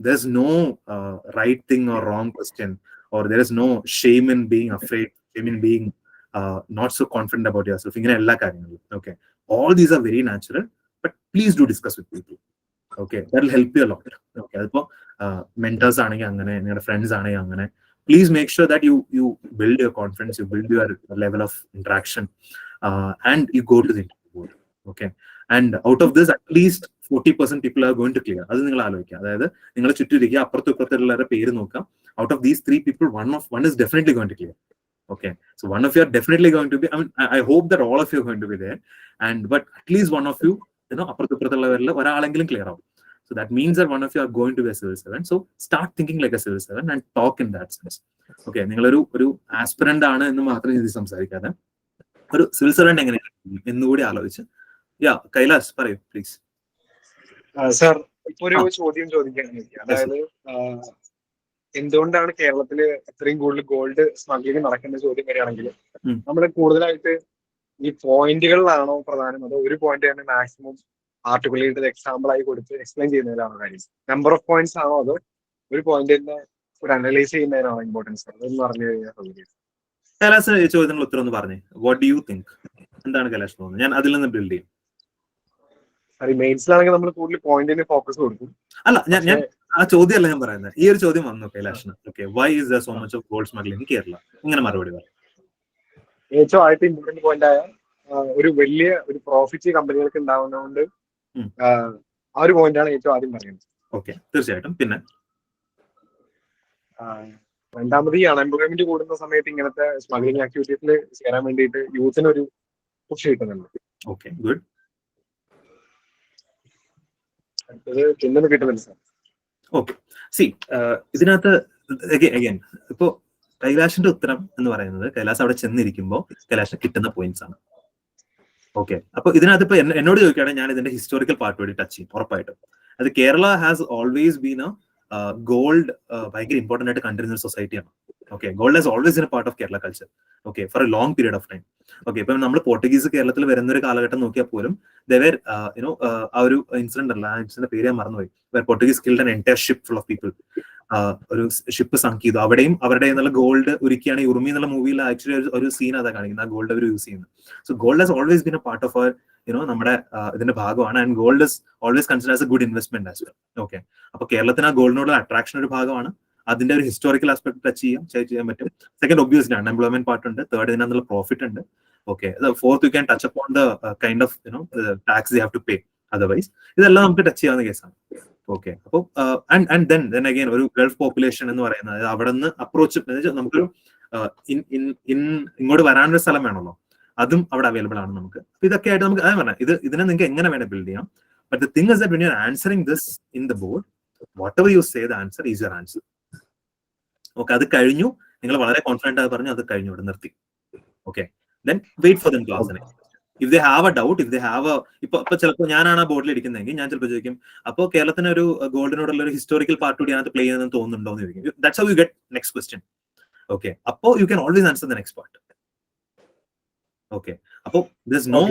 there's no right thing or wrong question, or there is no shame in being afraid, shame in being not so confident about yourself. Okay, all these are very natural, but please do discuss with people. Okay, that will help you a lot. Okay, adippo mentors aanenge angane, ninga friends aanenge angane, please make sure that you build your confidence, you build your level of interaction, and you go to the interview board. Okay, and out of this at least 40% people are going to clear. അത് നിങ്ങൾ ആലോചിക്കുക, അതായത് നിങ്ങൾ ചുറ്റിരിക്കുക, അപ്പുറത്തും ഇപ്പുറത്തുള്ളവരുടെ പേര് നോക്കാം. Out of these 3 people, one is definitely going to clear. Okay, so one of you are definitely going to be, I mean, I hope that all of you are going to be there, but at least one of you, അപ്പുറത്തും ഇപ്പുറത്തുള്ളവരിൽ ഒരാളെങ്കിലും ക്ലിയർ ആവും. So that means that one of you are going to be a civil servant. So start thinking like a civil servant and talk in that sense. Okay, നിങ്ങളൊരു ആസ്പിറന്റ് ആണ് എന്ന് മാത്രം ഇത് സംസാരിക്കാതെ ഒരു സിവിൽ സർവന്റ് എങ്ങനെയാണ് എന്നുകൂടി ആലോചിച്ച്. കൈലാസ് പറയൂ പ്ലീസ്. സാർ, ഇപ്പൊ ഒരു ചോദ്യം ചോദിക്കുകയാണ്. അതായത് എന്തുകൊണ്ടാണ് കേരളത്തില് ഇത്രയും കൂടുതൽ ഗോൾഡ് സ്മഗ്ലിംഗ് നടക്കുന്ന ചോദ്യം വരികയാണെങ്കിൽ നമ്മൾ കൂടുതലായിട്ട് ഈ പോയിന്റുകളിലാണോ പ്രധാനം, അതോ ഒരു പോയിന്റ് തന്നെ മാക്സിമം ആർട്ടിക്കുലേറ്റ് എക്സാമ്പിൾ ആയി കൊടുത്ത് എക്സ്പ്ലെയിൻ ചെയ്യുന്നതിലാണോ കാര്യം? നമ്പർ ഓഫ് പോയിന്റ്സ് ആണോ, അതോ ഒരു പോയിന്റ് തന്നെ ഒരു അനലൈസ് ചെയ്യുന്നതിനാണോ ഇമ്പോർട്ടൻസ്? അതൊന്ന് പറഞ്ഞു കഴിഞ്ഞാൽ. കൈലാസ് ചോദ്യങ്ങൾ ഉത്തരം ഒന്ന് പറഞ്ഞേ. What do you think? എന്താണ് കൈലാസ് തോന്നുന്നത്? ഞാൻ അതിൽ നിന്ന് ബിൽഡ് ചെയ്യും. മെയിൻസിലാണെങ്കിൽ നമ്മൾ കൂടുതൽ പോയിന്റിന് ഫോക്കസ് കൊടുക്കും. അല്ല, ഞാൻ ആ ചോദ്യമല്ല ഞാൻ പറയുന്നത്. ഈ ഒരു ചോദ്യം വന്നു കൈലാഷിന്. Okay, why is there so much of gold smuggling in Kerala? ഇങ്ങനെ മറുപടി പറയും. ഏറ്റവും ആദ്യത്തെ ഇമ്പോർട്ടന്റ് പോയിന്റ് ആയ ഒരു വലിയ ഒരു പ്രോഫിറ്റ് കമ്പനികൾക്ക് ഉണ്ടാവുന്നതുകൊണ്ട് ആ ഒരു പോയിന്റാണ് ഏറ്റവും ആദ്യം പറയുന്നത്. ഓക്കെ, തീർച്ചയായിട്ടും. പിന്നെ രണ്ടാമത് ഈ അൺഎംപ്ലോയ്മെന്റ് കൂടുന്ന സമയത്ത് ഇങ്ങനത്തെ സ്മഗ്ലിംഗ് ആക്ടിവിറ്റീസിൽ ചേരാൻ വേണ്ടിയിട്ട് യൂത്തിന് ഒരു പുഷ് കിട്ടുന്നുണ്ട്. Okay, good. അടുത്തത് കിട്ടുന്നുണ്ട് സാർ. ഓക്കെ, സി ഇതിനകത്ത് അഗൈൻ ഇപ്പോ കൈലാഷിന്റെ ഉത്തരം എന്ന് പറയുന്നത് കൈലാസ് അവിടെ ചെന്നിരിക്കുമ്പോൾ കൈലാഷിന് കിട്ടുന്ന പോയിന്റ്സ് ആണ്. ഓക്കെ, അപ്പൊ ഇതിനകത്ത് ഇപ്പൊ എന്നോട് ചോദിക്കുകയാണെങ്കിൽ ഞാൻ ഇതിന്റെ ഹിസ്റ്റോറിക്കൽ പാർട്ട് കൂടി ടച്ച് ചെയ്യും ഉറപ്പായിട്ടും. അത് Kerala has always been gold ഭയങ്കര ഇമ്പോർട്ടന്റ് ആയിട്ട് കണ്ടിരുന്ന ഒരു സൊസൈറ്റിയാണ്. Okay, gold has always been a part of Kerala culture. Okay, for a long period of time. Okay, ഇപ്പൊ നമ്മൾ പോർട്ടുഗീസ് കേരളത്തിൽ വരുന്ന ഒരു കാലഘട്ടം നോക്കിയാൽ പോലും ദർ ആ ഒരു ഇൻസിഡന്റ് അല്ല, ആ ഇൻസിഡന്റ് പേര് ഞാൻ മറന്നുപോയി. Portuguese killed an entire ship full of people. ഒരു ഷിപ്പ് സങ്ക് ചെയ്തു. അവിടെയും അവരുടെ എന്നുള്ള ഗോൾഡ് ഒരുക്കിയാണ്. ഉറുമി എന്നുള്ള മൂവിയിൽ ആക്ച്വലി ഒരു സീൻ അതാ കാണിക്കുന്നത്, ആ ഗോൾഡ് അവർ യൂസ് ചെയ്യുന്നത്. So gold has always been a part of our നമ്മുടെ ഇതിന്റെ ഭാഗമാണ്. And gold is always consider as a good investment as well. Okay, അപ്പൊ കേരളത്തിന് ആ ഗോൾഡിനോടുള്ള അട്രാക്ഷൻ ഒരു ഭാഗമാണ്. അതിന്റെ ഒരു ഹിസ്റ്റോറിക്കൽ ആസ്പെക്ട് ടച്ച് ചെയ്യാൻ പറ്റും. സെക്കൻഡ്, ഒബ്വിയസ്ലി അൺഎംപ്ലോയ്മെന്റ് പാർട്ട് ഉണ്ട്. തേർഡ്, ഇതിനുള്ള പ്രോഫിറ്റ് ഉണ്ട്. Okay, fourth, you can touch upon the kind of tax you have to pay otherwise. ഇതെല്ലാം നമുക്ക് ടച്ച് ചെയ്യാവുന്ന കേസാണ്. ഓക്കെ, അപ്പൊ ആൻഡ് ദെൻ അഗൈൻ ഒരു ഗൾഫ് പോപ്പുലേഷൻ എന്ന് പറയുന്നത് അവിടെ നിന്ന് അപ്രോച്ച് നമുക്കൊരു ഇങ്ങോട്ട് വരാനൊരു സ്ഥലം വേണമല്ലോ, അതും അവിടെ അവൈലബിൾ ആണ് നമുക്ക്. ഇതൊക്കെ ആയിട്ട് നമുക്ക് അതെ പറഞ്ഞാൽ ഇതിനെ നിങ്ങൾക്ക് എങ്ങനെ വേണേൽ ബിൽഡ് ചെയ്യാം. But the thing is that when you're answering this in the board, whatever you say, the answer is your answer. Okay, അത് കഴിഞ്ഞു, നിങ്ങൾ വളരെ കോൺഫിഡന്റ് ആയി പറഞ്ഞു, അത് കഴിഞ്ഞു, ഇവിടെ നിർത്തി. Okay, then wait for them to ask the next question. If they have a doubt, if they have a, ഇപ്പൊ ചിലപ്പോൾ ഞാനാണ് ആ ബോർഡിൽ ഇരിക്കുന്നതെങ്കിൽ ഞാൻ ചിലപ്പോൾ ചോദിക്കും, അപ്പോൾ കേരളത്തിന് ഒരു ഗോൾഡിനോടുള്ള ഒരു ഹിസ്റ്റോറിക്കൽ പാർട്ട് കൂടി അതിനകത്ത് പ്ലേ ചെയ്യുന്നതെന്ന് തോന്നുന്നുണ്ടോ എന്ന് ചോദിക്കും. That's how you get next question. Okay, അപ്പോൾ you can always answer the next part. Okay, അപ്പോൾ there's no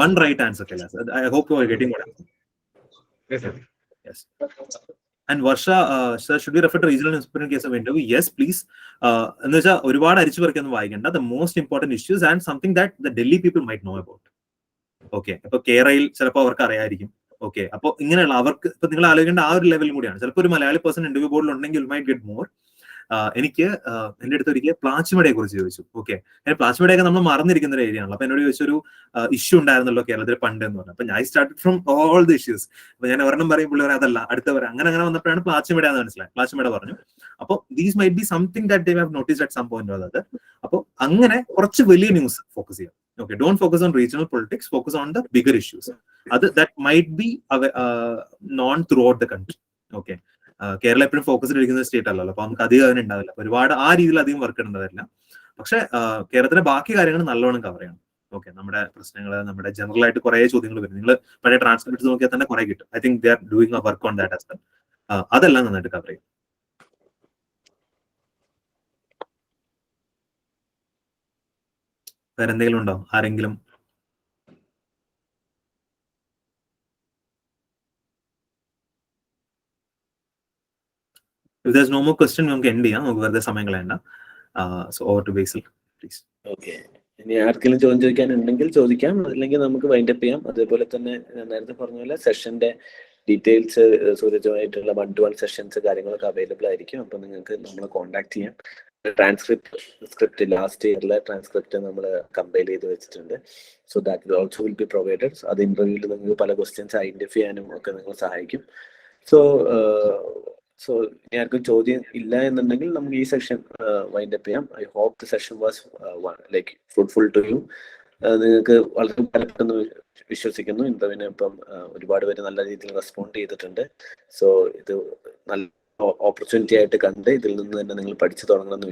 one right answer, Kailas. I hope you are getting what I'm saying. Yes, sir. Yes. And Varsha, sir, should we refer to regional newspaper in case of interview? Yes, please. എന്ന് വെച്ചാൽ ഒരുപാട് അരിച്ചു പറിക്കൊന്നും വായിക്കേണ്ട. The most important issues and something that the Delhi people might know about. Okay, അപ്പൊ കേരളയിൽ ചിലപ്പോൾ അവർക്ക് അറിയായിരിക്കും. ഓക്കെ, അപ്പോൾ ഇങ്ങനെയുള്ള അവർക്ക് ഇപ്പൊ നിങ്ങൾ ആലോചിക്കേണ്ട ആ ഒരു ലെവലും കൂടിയാണ്. ചിലപ്പോൾ ഒരു മലയാളി പേഴ്സൺ ഇന്റർവ്യൂ ബോർഡിൽ ഉണ്ടെങ്കിൽ യു മൈറ്റ് ഗെറ്റ് മോർ. എനിക്ക് എന്റെ അടുത്ത് ഒരിക്കൽ പ്ലാച്ചിമടയെ കുറിച്ച് ചോദിച്ചു. ഓക്കെ, പ്ലാച്ചിമടയൊക്കെ നമ്മൾ മറന്നിരിക്കുന്ന ഒരു ഏരിയ ആണല്ലോ. അപ്പൊ എന്നോട് ചോദിച്ചൊരു ഇഷ്യൂ ഉണ്ടായിരുന്നല്ലോ കേരളത്തിൽ പണ്ട് എന്ന് പറഞ്ഞു. അപ്പൊ ഞാൻ started from all the issues. അപ്പൊ ഞാൻ ഒരെണ്ണം പറയുമ്പോൾ അതല്ല അടുത്ത പറയാം, അങ്ങനെ വന്നപ്പോഴാണ് പ്ലാച്ചിമട എന്ന് മനസ്സിലായി. പ്ലാച്ചിമട പറഞ്ഞു. അപ്പോൾ these might be something that they have noticed at some point or other. അപ്പോൾ അങ്ങനെ കുറച്ച് വലിയ ന്യൂസ് ഫോക്കസ് ചെയ്യാം. Okay, don't focus on regional politics, focus on the bigger issues. That might be known throughout the country. Okay, Kerala എപ്പോഴും ഫോക്കസ്ഡ് ഇരിക്കുന്ന സ്റ്റേറ്റ് അല്ലല്ലോ, അപ്പൊ നമുക്ക് അധികം അതിന് ഉണ്ടാവില്ല, ഒരുപാട് ആ രീതിയിൽ അധികം വർക്ക് ഉണ്ടാവില്ല. പക്ഷെ കേരളത്തിലെ ബാക്കി കാര്യങ്ങൾ നല്ലോണം കവർ ചെയ്യണം. ഓക്കെ, നമ്മുടെ പ്രശ്നങ്ങൾ, നമ്മുടെ ജനറൽ ആയിട്ട് കുറെ ചോദ്യങ്ങൾ വരും. നിങ്ങൾ പഴയ ട്രാൻസ്ക്രിപ്റ്റ് നോക്കിയാൽ തന്നെ കുറെ കിട്ടും. I think they are doing A work on that as well. അതെല്ലാം നന്നായിട്ട് കവർ ചെയ്യും. വേറെ എന്തെങ്കിലും ഉണ്ടോ ആരെങ്കിലും? If there's no more question, നമുക്ക് എൻഡ് ചെയ്യാം. നമുക്ക് വെറുതെ സമയം കളയണ്ട. So over to Basil, please. Okay, ഇനി ആർക്കെങ്കിലും ചോദ്യം ചോദിക്കാനുണ്ടെങ്കിൽ ചോദിക്കാം, അല്ലെങ്കിൽ നമുക്ക് വൈൻഡ് അപ്പ് ചെയ്യാം. അതേപോലെ തന്നെ ഞാൻ നേരത്തെ പറഞ്ഞ പോലെ സെഷന്റെ ഡീറ്റെയിൽസ് സൂരജുമായിട്ടുള്ള 1-to-1 സെഷൻസ് കാര്യങ്ങളൊക്കെ അവൈലബിൾ ആയിരിക്കും. അപ്പൊ നിങ്ങൾക്ക് നമ്മളെ കോൺടാക്ട് ചെയ്യാം. സ്ക്രിപ്റ്റ് ലാസ്റ്റ് ഇയറിലെ ട്രാൻസ്ക്രിപ്റ്റ് നമ്മൾ കമ്പൈൽ ചെയ്ത് വെച്ചിട്ടുണ്ട്. So that also will be provided. അത് ഇന്റർവ്യൂവിൽ നിങ്ങൾക്ക് പല ക്വസ്റ്റ്യൻസ് ഐഡന്റിഫൈ ചെയ്യാനും ഒക്കെ നിങ്ങൾ സഹായിക്കും. സോ ഇനി ആർക്കും ചോദ്യം ഇല്ല എന്നുണ്ടെങ്കിൽ നമുക്ക് ഈ സെഷൻ വൈൻഡ് അപ്പ് ചെയ്യാം. I hope the session was like fruitful to you. നിങ്ങൾക്ക് വളരെ ഫലപ്പെട്ടെന്ന് വിശ്വസിക്കുന്നു. ഇന്റർവ്യൂവിന് ഇപ്പം ഒരുപാട് പേര് നല്ല രീതിയിൽ റെസ്പോണ്ട് ചെയ്തിട്ടുണ്ട്. സോ ഇത് നല്ല ഓപ്പർച്യൂണിറ്റി ആയിട്ട് കണ്ട് ഇതിൽ നിന്ന് തന്നെ നിങ്ങൾ പഠിച്ചു തുടങ്ങണമെന്ന്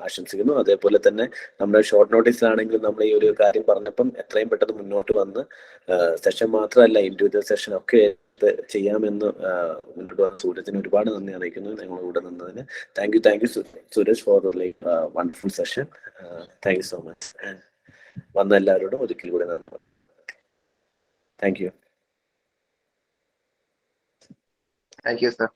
ആശംസിക്കുന്നു. അതേപോലെ തന്നെ നമ്മുടെ ഷോർട്ട് നോട്ടീസിലാണെങ്കിലും നമ്മൾ ഈ ഒരു കാര്യം പറഞ്ഞപ്പം എത്രയും പെട്ടെന്ന് മുന്നോട്ട് വന്ന് സെഷൻ മാത്രമല്ല ഇൻഡിവിജ്വൽ സെഷൻ ഒക്കെ ചെയ്യാമെന്ന് മുന്നോട്ട് വന്ന സൂരജിന് ഒരുപാട് നന്ദി അറിയിക്കുന്നു നിങ്ങളുടെ കൂടെ നിന്നതിന്. Thank you Suraj for like wonderful session. Thank you so much. വന്ന എല്ലാവരോടും ഒരിക്കൽ കൂടെ നന്ദി. Thank you. Thank you, sir.